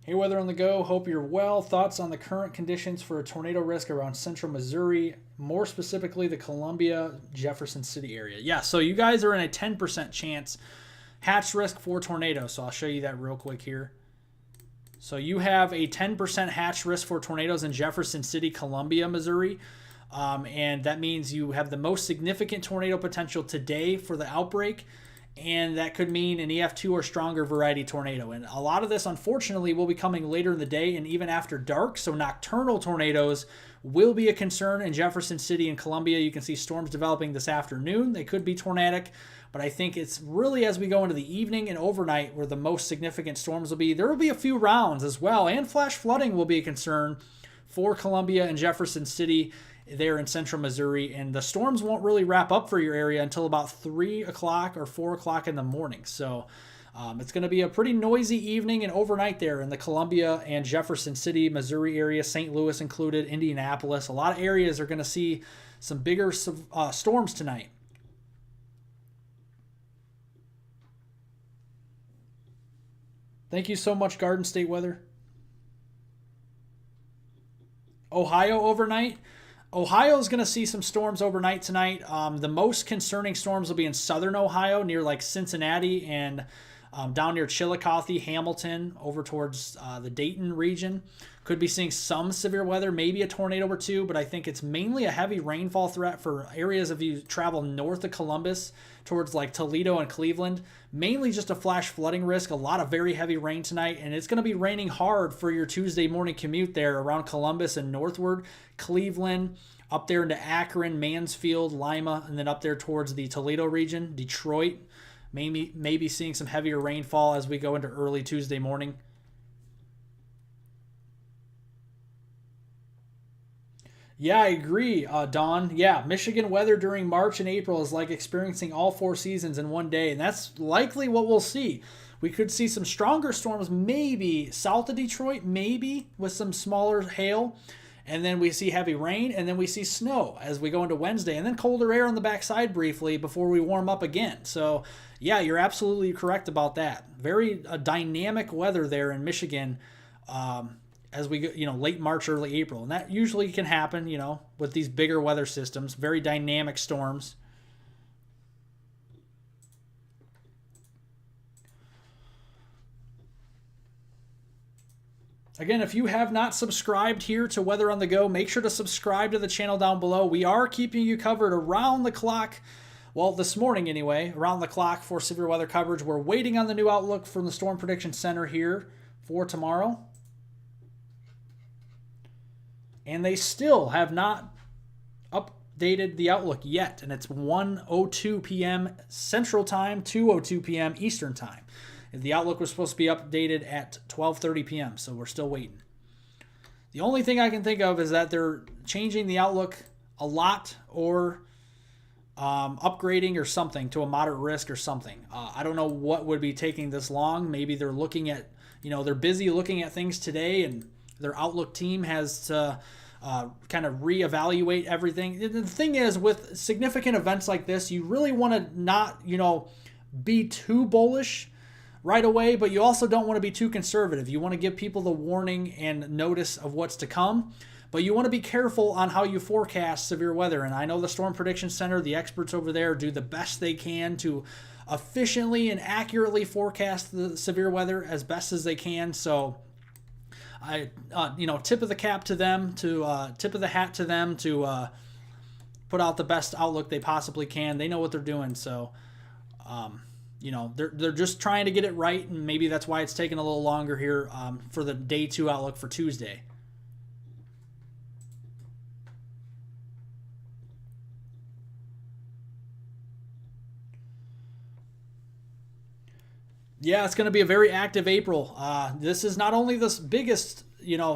[SPEAKER 1] Hey, Weather on the Go. Hope you're well. Thoughts on the current conditions for a tornado risk around central Missouri, more specifically the Columbia, Jefferson City area. Yeah, so you guys are in a 10% chance hatch risk for tornadoes. So I'll show you that real quick here. So you have a 10% hatch risk for tornadoes in Jefferson City, Columbia, Missouri. And that means you have the most significant tornado potential today for the outbreak. And that could mean an EF2 or stronger variety tornado. And a lot of this, unfortunately, will be coming later in the day and even after dark. So nocturnal tornadoes will be a concern in Jefferson City and Columbia. You can see storms developing this afternoon. They could be tornadic, but I think it's really as we go into the evening and overnight where the most significant storms will be. There will be a few rounds as well, and flash flooding will be a concern for Columbia and Jefferson City there in central Missouri, and the storms won't really wrap up for your area until about 3 o'clock or 4 o'clock in the morning. So it's going to be a pretty noisy evening and overnight there in the Columbia and Jefferson City, Missouri area, St. Louis included, Indianapolis. A lot of areas are going to see some bigger storms tonight. Thank you so much, Garden State Weather. Ohio overnight. Ohio is going to see some storms overnight tonight. The most concerning storms will be in southern Ohio, near like Cincinnati and down near Chillicothe, Hamilton, over towards the Dayton region. Could be seeing some severe weather, maybe a tornado or two, but I think it's mainly a heavy rainfall threat for areas if you travel north of Columbus towards like Toledo and Cleveland. Mainly just a flash flooding risk, a lot of very heavy rain tonight, and it's going to be raining hard for your Tuesday morning commute there around Columbus and northward, Cleveland, up there into Akron, Mansfield, Lima, and then up there towards the Toledo region, Detroit. Maybe seeing some heavier rainfall as we go into early Tuesday morning. Yeah, I agree, Don. Yeah, Michigan weather during March and April is like experiencing all four seasons in one day, and that's likely what we'll see. We could see some stronger storms, maybe south of Detroit, maybe with some smaller hail, and then we see heavy rain, and then we see snow as we go into Wednesday, and then colder air on the backside briefly before we warm up again. So, yeah, you're absolutely correct about that. Very dynamic weather there in Michigan. As we go, late March, early April. And that usually can happen, with these bigger weather systems, very dynamic storms. Again, if you have not subscribed here to Weather on the Go, make sure to subscribe to the channel down below. We are keeping you covered around the clock. Well, this morning anyway, around the clock for severe weather coverage. We're waiting on the new outlook from the Storm Prediction Center here for tomorrow. And they still have not updated the outlook yet. And it's 1:02 p.m. Central Time, 2:02 p.m. Eastern Time. The outlook was supposed to be updated at 12:30 p.m., so we're still waiting. The only thing I can think of is that they're changing the outlook a lot or upgrading or something to a moderate risk or something. I don't know what would be taking this long. Maybe they're looking at, they're busy looking at things today, and their outlook team has to kind of reevaluate everything. The thing is, with significant events like this, you really want to not, be too bullish right away, but you also don't want to be too conservative. You want to give people the warning and notice of what's to come, but you want to be careful on how you forecast severe weather. And I know the Storm Prediction Center, the experts over there, do the best they can to efficiently and accurately forecast the severe weather as best as they can. So I, tip of the cap to them, tip of the hat to them to put out the best outlook they possibly can. They know what they're doing. So, they're just trying to get it right, and maybe that's why it's taking a little longer here for the day 2 outlook for Tuesday. Yeah, it's going to be a very active April. This is not only the biggest,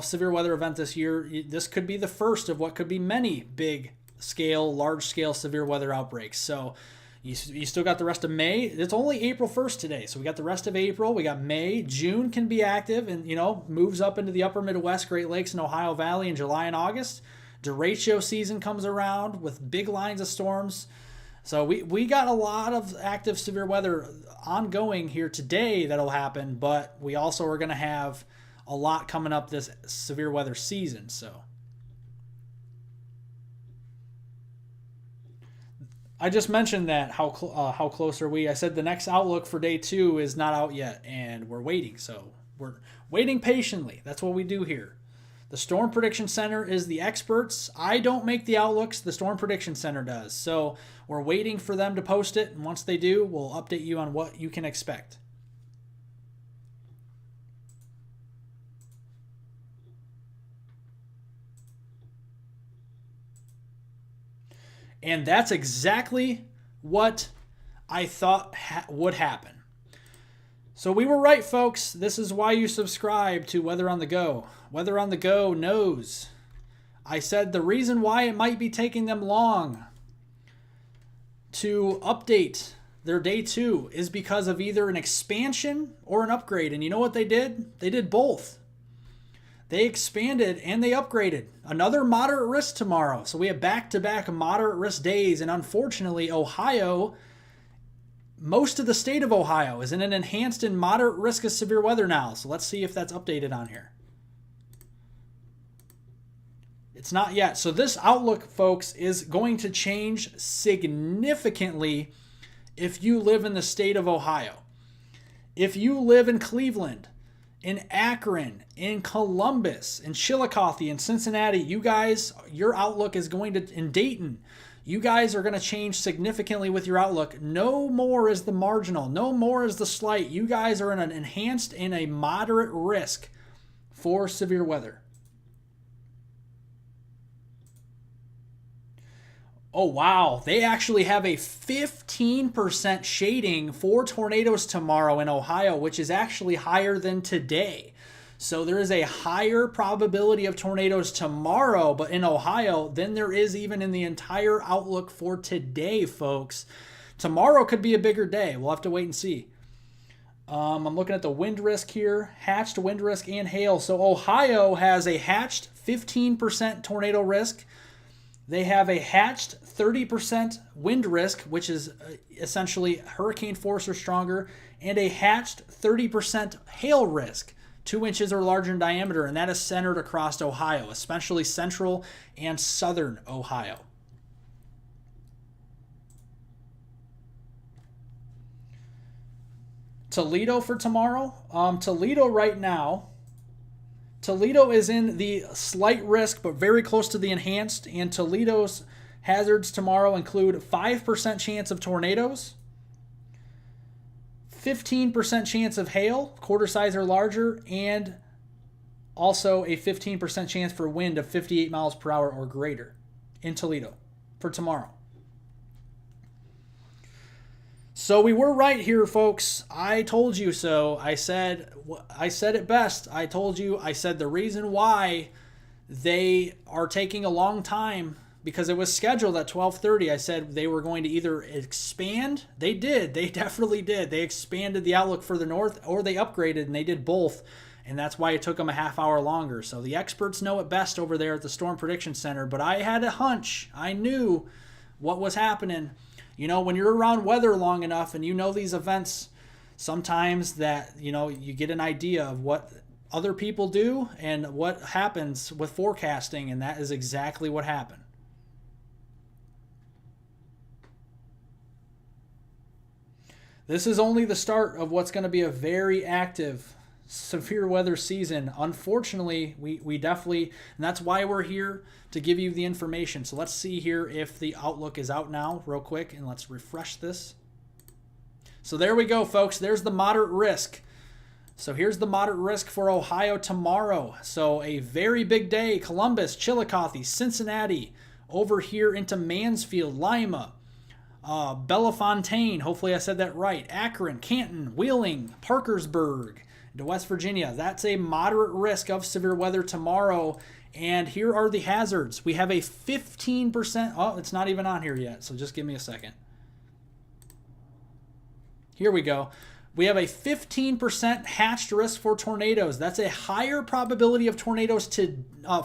[SPEAKER 1] severe weather event this year. This could be the first of what could be many large-scale severe weather outbreaks. So you still got the rest of May. It's only April 1st today, so we got the rest of April. We got May. June can be active and, moves up into the upper Midwest, Great Lakes, and Ohio Valley in July and August. Derecho season comes around with big lines of storms. So we got a lot of active severe weather ongoing here today that'll happen, but we also are going to have a lot coming up this severe weather season. So I just mentioned that how close are we? I said the next outlook for day 2 is not out yet, and we're waiting. So we're waiting patiently. That's what we do here. The Storm Prediction Center is the experts. I don't make the outlooks. The Storm Prediction Center does. So we're waiting for them to post it, and once they do, we'll update you on what you can expect. And that's exactly what I thought would happen. So we were right, folks. This is why you subscribe to Weather on the Go. Weather on the Go knows. I said the reason why it might be taking them long to update their day 2 is because of either an expansion or an upgrade. And you know what they did? They did both. They expanded and they upgraded. Another moderate risk tomorrow. So we have back-to-back moderate risk days. And unfortunately, Ohio, most of the state of Ohio is in an enhanced and moderate risk of severe weather now. So let's see if that's updated on here. It's not yet. So this outlook, folks, is going to change significantly if you live in the state of Ohio. If you live in Cleveland, in Akron, in Columbus, in Chillicothe, in Cincinnati, you guys, your outlook is going to, in Dayton, you guys are going to change significantly with your outlook. No more is the marginal. No more is the slight. You guys are in an enhanced and a moderate risk for severe weather. Oh, wow. They actually have a 15% shading for tornadoes tomorrow in Ohio, which is actually higher than today. So there is a higher probability of tornadoes tomorrow, but in Ohio, than there is even in the entire outlook for today, folks. Tomorrow could be a bigger day. We'll have to wait and see. I'm looking at the wind risk here, hatched wind risk and hail. So Ohio has a hatched 15% tornado risk. They have a hatched 30% wind risk, which is essentially hurricane force or stronger, and a hatched 30% hail risk, 2 inches or larger in diameter, and that is centered across Ohio, especially central and southern Ohio. Toledo for tomorrow. Toledo right now, Toledo is in the slight risk, but very close to the enhanced, and Toledo's hazards tomorrow include 5% chance of tornadoes, 15% chance of hail, quarter size or larger, and also a 15% chance for wind of 58 miles per hour or greater in Toledo for tomorrow. So we were right here, folks. I told you so. I said it best. I told you. I said the reason why they are taking a long time, because it was scheduled at 12:30. I said they were going to either expand. They did. They definitely did. They expanded the outlook further north, or they upgraded, and they did both. And that's why it took them a half hour longer. So the experts know it best over there at the Storm Prediction Center. But I had a hunch. I knew what was happening. You know, when you're around weather long enough and you know these events, sometimes that, you know, you get an idea of what other people do and what happens with forecasting, and that is exactly what happened. This is only the start of what's going to be a very active severe weather season. Unfortunately, we definitely, and that's why we're here to give you the information. So let's see here if the outlook is out now real quick, and let's refresh this. So there we go, folks. There's the moderate risk. So here's the moderate risk for Ohio tomorrow. So a very big day: Columbus, Chillicothe, Cincinnati, over here into Mansfield, Lima, Bellefontaine, hopefully I said that right, Akron, Canton, Wheeling, Parkersburg, to West Virginia. That's a moderate risk of severe weather tomorrow. And here are the hazards. We have a 15%. Oh, it's not even on here yet, so just give me a second. Here we go. We have a 15% hatched risk for tornadoes. That's a higher probability of tornadoes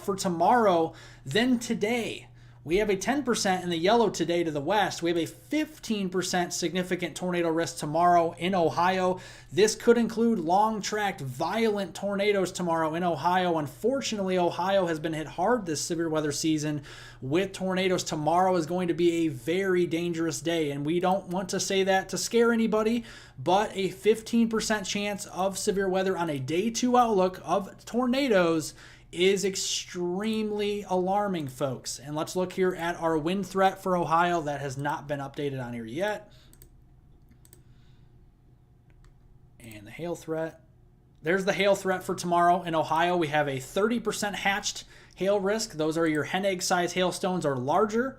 [SPEAKER 1] for tomorrow than today. We have a 10% in the yellow today to the west. We have a 15% significant tornado risk tomorrow in Ohio. This could include long-tracked, violent tornadoes tomorrow in Ohio. Unfortunately, Ohio has been hit hard this severe weather season with tornadoes. Tomorrow is going to be a very dangerous day, and we don't want to say that to scare anybody, but a 15% chance of severe weather on a day 2 outlook of tornadoes is extremely alarming, folks. And let's look here at our wind threat for Ohio. That has not been updated on here yet. And the hail threat. There's the hail threat for tomorrow in Ohio. We have a 30% hatched hail risk. Those are your hen egg size hailstones or larger.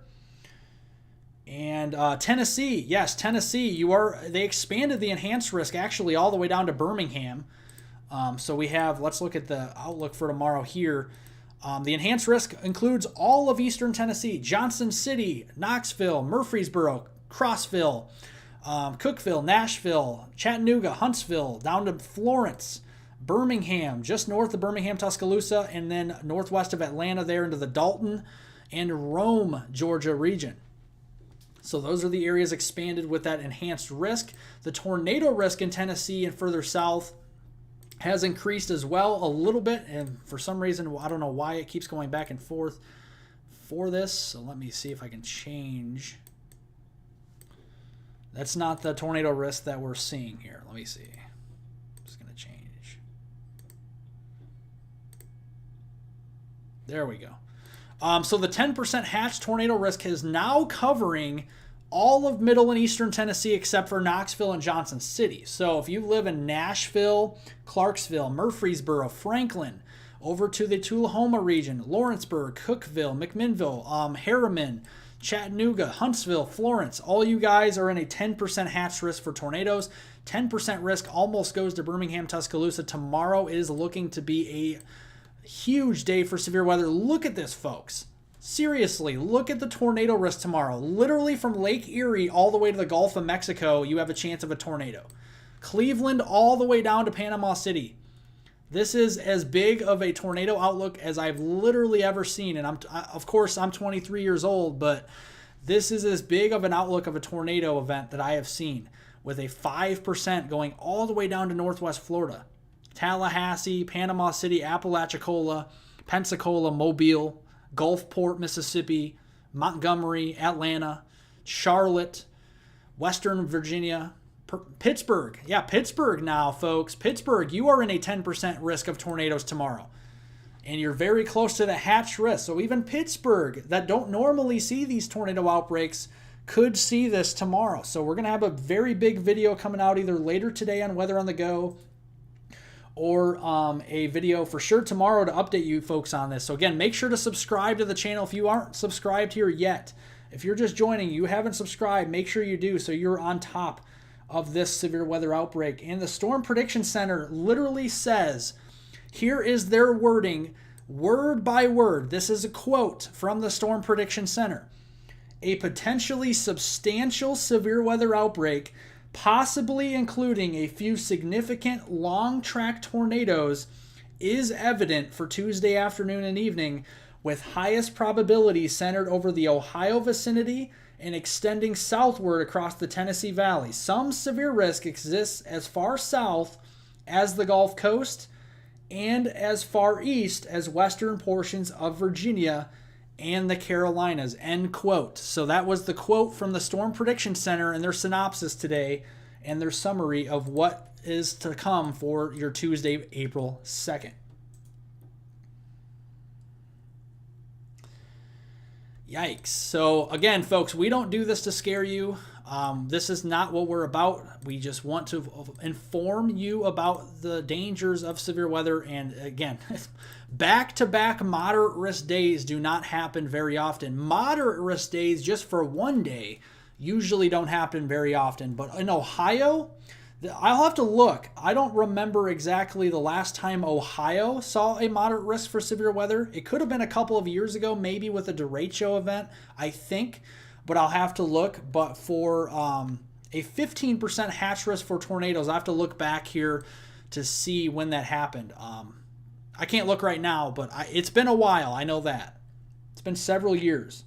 [SPEAKER 1] And Tennessee, yes, Tennessee, they expanded the enhanced risk actually all the way down to Birmingham. So we have, let's look at the outlook for tomorrow here. The enhanced risk includes all of eastern Tennessee: Johnson City, Knoxville, Murfreesboro, Crossville, Cookeville, Nashville, Chattanooga, Huntsville, down to Florence, Birmingham, just north of Birmingham, Tuscaloosa, and then northwest of Atlanta there into the Dalton and Rome, Georgia region. So those are the areas expanded with that enhanced risk. The tornado risk in Tennessee and further south has increased as well a little bit, and for some reason, I don't know why it keeps going back and forth. for this. So let me see if I can change. That's not the tornado risk that we're seeing here. Let me see. I'm just going to change. There we go. So the 10% hatch tornado risk is now covering all of middle and eastern Tennessee except for Knoxville and Johnson City. So if you live in Nashville, Clarksville, Murfreesboro, Franklin, over to the Tullahoma region, Lawrenceburg, Cookeville, McMinnville, Harriman, Chattanooga, Huntsville, Florence, all you guys are in a 10% hatch risk for tornadoes. 10% risk almost goes to Birmingham, Tuscaloosa. Tomorrow is looking to be a huge day for severe weather. Look at this, folks. Seriously, look at the tornado risk tomorrow. Literally from Lake Erie all the way to the Gulf of Mexico, you have a chance of a tornado. Cleveland all the way down to Panama City. This is as big of a tornado outlook as I've literally ever seen. And of course, I'm 23 years old, but this is as big of an outlook of a tornado event that I have seen, with a 5% going all the way down to Northwest Florida. Tallahassee, Panama City, Apalachicola, Pensacola, Mobile, Gulfport, Mississippi, Montgomery, Atlanta, Charlotte, Western Virginia, Pittsburgh. Yeah, Pittsburgh now, folks. Pittsburgh, you are in a 10% risk of tornadoes tomorrow. And you're very close to the hatch risk. So even Pittsburgh, that don't normally see these tornado outbreaks, could see this tomorrow. So we're going to have a very big video coming out either later today on Weather on the Go, or a video for sure tomorrow to update you folks on this. So again, make sure to subscribe to the channel if you aren't subscribed here yet. If you're just joining, you haven't subscribed, make sure you do so you're on top of this severe weather outbreak. And the Storm Prediction Center literally says, here is their wording, word by word. This is a quote from the Storm Prediction Center. A potentially substantial severe weather outbreak, possibly including a few significant long-track tornadoes, is evident for Tuesday afternoon and evening, with highest probability centered over the Ohio vicinity and extending southward across the Tennessee Valley. Some severe risk exists as far south as the Gulf Coast and as far east as western portions of Virginia and the Carolinas, end quote. So that was the quote from the Storm Prediction Center and their synopsis today and their summary of what is to come for your Tuesday, April 2nd. Yikes. So again, folks, we don't do this to scare you. This is not what we're about. We just want to inform you about the dangers of severe weather. And again, back-to-back moderate risk days do not happen very often. Moderate risk days just for one day usually don't happen very often. But in Ohio, I'll have to look. I don't remember exactly the last time Ohio saw a moderate risk for severe weather. It could have been a couple of years ago, maybe with a derecho event, I think. But I'll have to look. But for a 15% hatch risk for tornadoes, I have to look back here to see when that happened. I can't look right now, but it's been a while. I know that. It's been several years.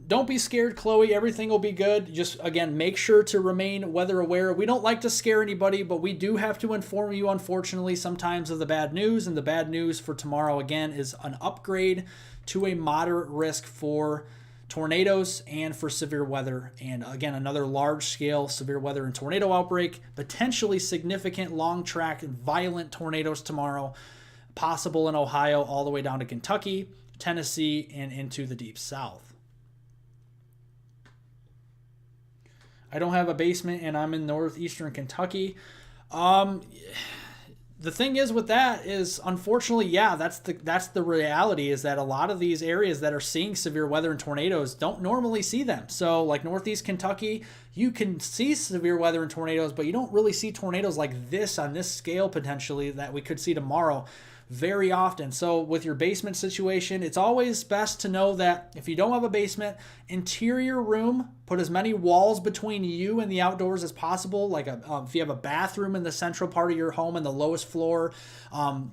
[SPEAKER 1] Don't be scared, Chloe. Everything will be good. Just, again, make sure to remain weather aware. We don't like to scare anybody, but we do have to inform you, unfortunately, sometimes of the bad news. And the bad news for tomorrow, again, is an upgrade to a moderate risk for tornadoes and for severe weather. And again, another large-scale severe weather and tornado outbreak, potentially significant long-track and violent tornadoes tomorrow, possible in Ohio all the way down to Kentucky, Tennessee, and into the deep south. I don't have a basement and I'm in northeastern Kentucky. The thing is with that is, unfortunately, yeah, that's the reality, is that a lot of these areas that are seeing severe weather and tornadoes don't normally see them. So like northeast Kentucky, you can see severe weather and tornadoes, but you don't really see tornadoes like this on this scale potentially that we could see tomorrow very often. So with your basement situation, it's always best to know that if you don't have a basement, interior room, put as many walls between you and the outdoors as possible. Like if you have a bathroom in the central part of your home in the lowest floor, I'll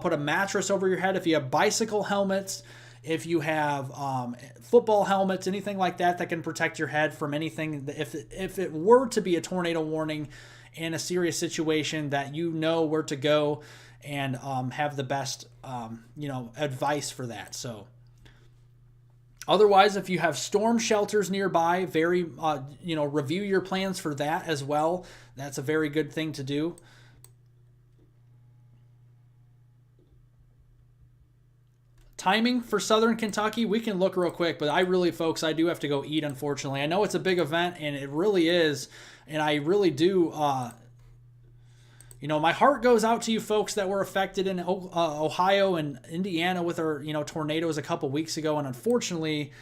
[SPEAKER 1] put a mattress over your head. If you have bicycle helmets, if you have football helmets, anything like that that can protect your head from anything. If it were to be a tornado warning in a serious situation that you know where to go and have the best advice for that. So otherwise, if you have storm shelters nearby, review your plans for that as well. That's a very good thing to do. Timing for Southern Kentucky, we can look real quick, but folks, I do have to go eat, unfortunately. I know it's a big event, and it really is, and I really do, my heart goes out to you folks that were affected in Ohio and Indiana with our, tornadoes a couple weeks ago, and unfortunately,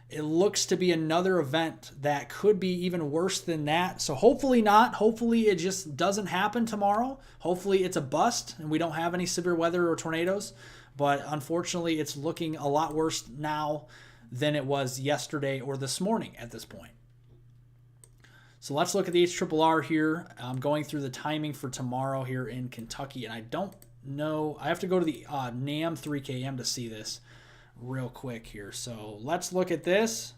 [SPEAKER 1] it looks to be another event that could be even worse than that. So hopefully not. Hopefully it just doesn't happen tomorrow. Hopefully it's a bust and we don't have any severe weather or tornadoes. But unfortunately, it's looking a lot worse now than it was yesterday or this morning at this point. So let's look at the HRRR here. I'm going through the timing for tomorrow here in Kentucky, and I don't know. I have to go to the NAM 3KM to see this real quick here. So let's look at this.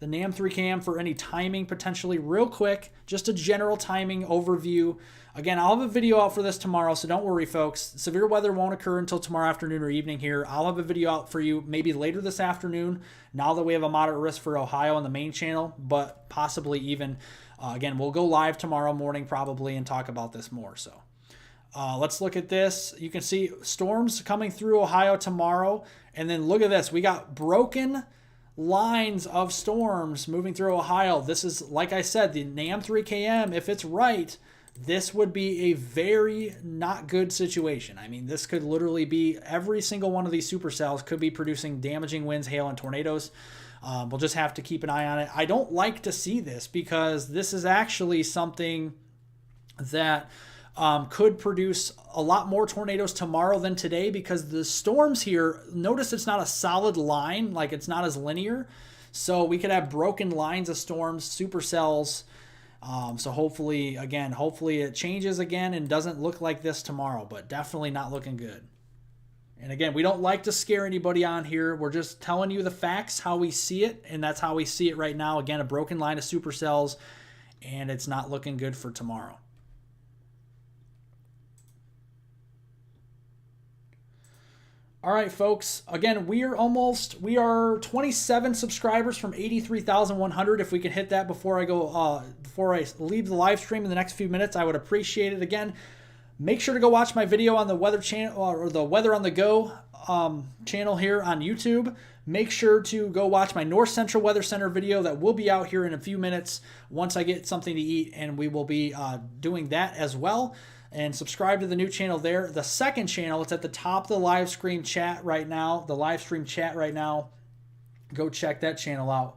[SPEAKER 1] The NAM 3KM for any timing potentially real quick. Just a general timing overview. Again, I'll have a video out for this tomorrow, so don't worry, folks. Severe weather won't occur until tomorrow afternoon or evening here. I'll have a video out for you maybe later this afternoon, now that we have a moderate risk for Ohio on the main channel, but possibly even, again, we'll go live tomorrow morning probably and talk about this more. So let's look at this. You can see storms coming through Ohio tomorrow, and then look at this. We got broken lines of storms moving through Ohio. This is, like I said, the NAM 3KM, if it's right, this would be a very not good situation. I mean, this could literally be every single one of these supercells could be producing damaging winds, hail, and tornadoes. We'll just have to keep an eye on it. I don't like to see this because this is actually something that could produce a lot more tornadoes tomorrow than today, because the storms here, notice it's not a solid line, like it's not as linear. So we could have broken lines of storms, supercells. So hopefully it changes again and doesn't look like this tomorrow, but definitely not looking good. And again, we don't like to scare anybody on here. We're just telling you the facts, how we see it, and that's how we see it right now. Again, a broken line of supercells, and it's not looking good for tomorrow. All right, folks. Again, we are 27 subscribers from 83,100. If we can hit that before I leave the live stream in the next few minutes, I would appreciate it. Again, make sure to go watch my video on the weather channel, or the Weather on the Go channel here on YouTube. Make sure to go watch my North Central Weather Center video that will be out here in a few minutes once I get something to eat, and we will be doing that as well. And subscribe to the new channel there. The second channel, it's at the top of the live stream chat right now. Go check that channel out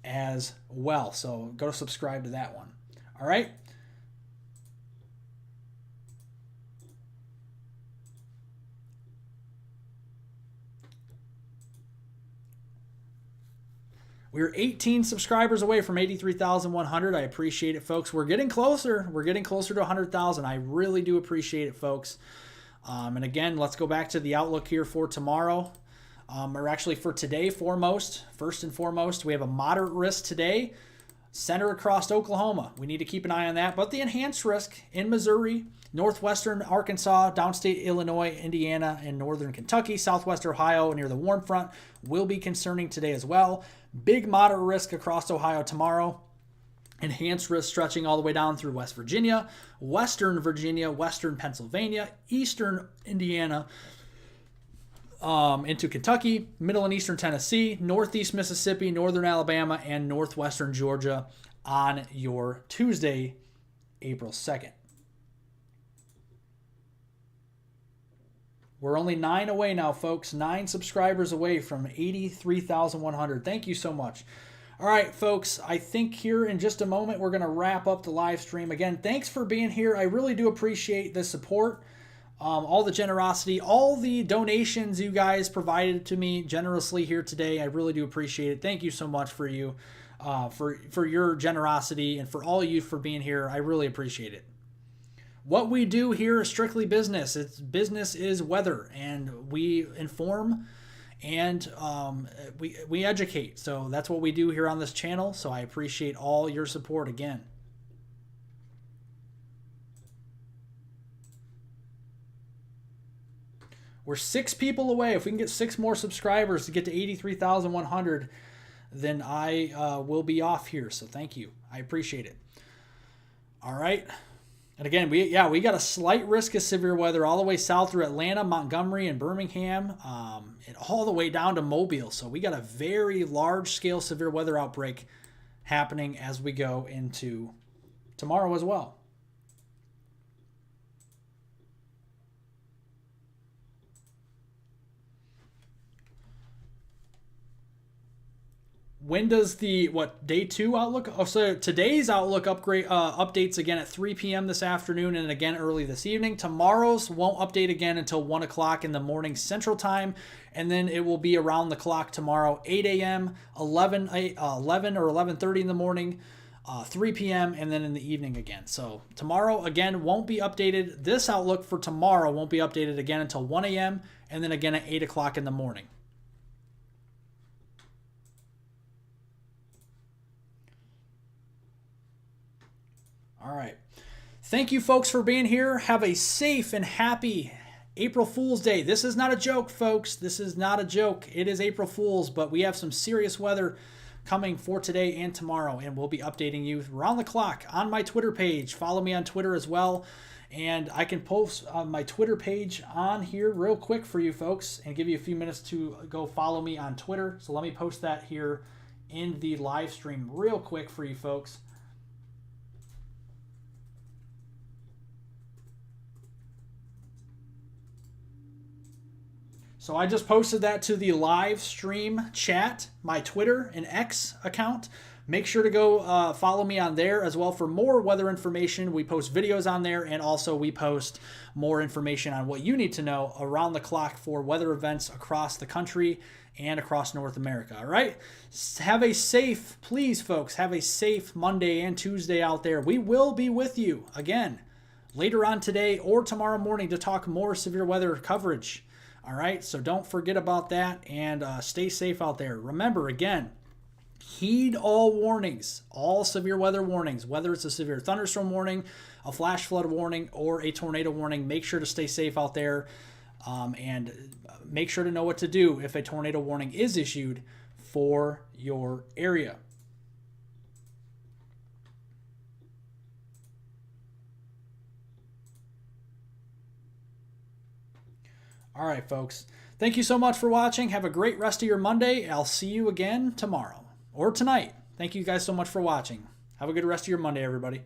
[SPEAKER 1] as well. So go subscribe to that one. All right. We're 18 subscribers away from 83,100. I appreciate it, folks. We're getting closer. We're getting closer to 100,000. I really do appreciate it, folks. And again, let's go back to the outlook here for tomorrow. Or actually for today, first and foremost, we have a moderate risk today, center across Oklahoma. We need to keep an eye on that. But the enhanced risk in Missouri, northwestern Arkansas, downstate Illinois, Indiana, and northern Kentucky, southwest Ohio near the warm front will be concerning today as well. Big moderate risk across Ohio tomorrow. Enhanced risk stretching all the way down through West Virginia, western Pennsylvania, eastern Indiana, into Kentucky, middle and eastern Tennessee, northeast Mississippi, northern Alabama, and northwestern Georgia on your Tuesday, April 2nd. We're only 9 away now, folks. 9 subscribers away from 83,100. Thank you so much. All right, folks, I think here in just a moment we're going to wrap up the live stream. Again, thanks for being here. I really do appreciate the support, all the generosity, all the donations you guys provided to me generously here today. I really do appreciate it. Thank you so much for your generosity, and for all of you for being here. I really appreciate it. What we do here is strictly business. Business is weather, and we inform and we educate. So that's what we do here on this channel. So I appreciate all your support again. We're 6 people away. If we can get 6 more subscribers to get to 83,100, then I will be off here. So thank you. I appreciate it. All right. And again, we got a slight risk of severe weather all the way south through Atlanta, Montgomery, and Birmingham, and all the way down to Mobile. So we got a very large-scale severe weather outbreak happening as we go into tomorrow as well. When does the day 2 outlook? Oh, so today's outlook updates again at 3 p.m. this afternoon and again early this evening. Tomorrow's won't update again until 1 o'clock in the morning Central Time, and then it will be around the clock tomorrow, 8 a.m., 11 or 11:30 in the morning, 3 p.m., and then in the evening again. So tomorrow again won't be updated. This outlook for tomorrow won't be updated again until 1 a.m. and then again at 8 o'clock in the morning. All right. Thank you, folks, for being here. Have a safe and happy April Fool's Day. This is not a joke, folks. This is not a joke. It is April Fool's, but we have some serious weather coming for today and tomorrow, and we'll be updating you around the clock on my Twitter page. Follow me on Twitter as well, and I can post my Twitter page on here real quick for you folks and give you a few minutes to go follow me on Twitter. So let me post that here in the live stream real quick for you folks. So I just posted that to the live stream chat, my Twitter and X account. Make sure to go follow me on there as well for more weather information. We post videos on there, and also we post more information on what you need to know around the clock for weather events across the country and across North America. All right? Have a safe, please, folks, have a safe Monday and Tuesday out there. We will be with you again later on today or tomorrow morning to talk more severe weather coverage. All right, so don't forget about that, and stay safe out there. Remember, again, heed all warnings, all severe weather warnings, whether it's a severe thunderstorm warning, a flash flood warning, or a tornado warning. Make sure to stay safe out there, and make sure to know what to do if a tornado warning is issued for your area. All right, folks. Thank you so much for watching. Have a great rest of your Monday. I'll see you again tomorrow or tonight. Thank you guys so much for watching. Have a good rest of your Monday, everybody.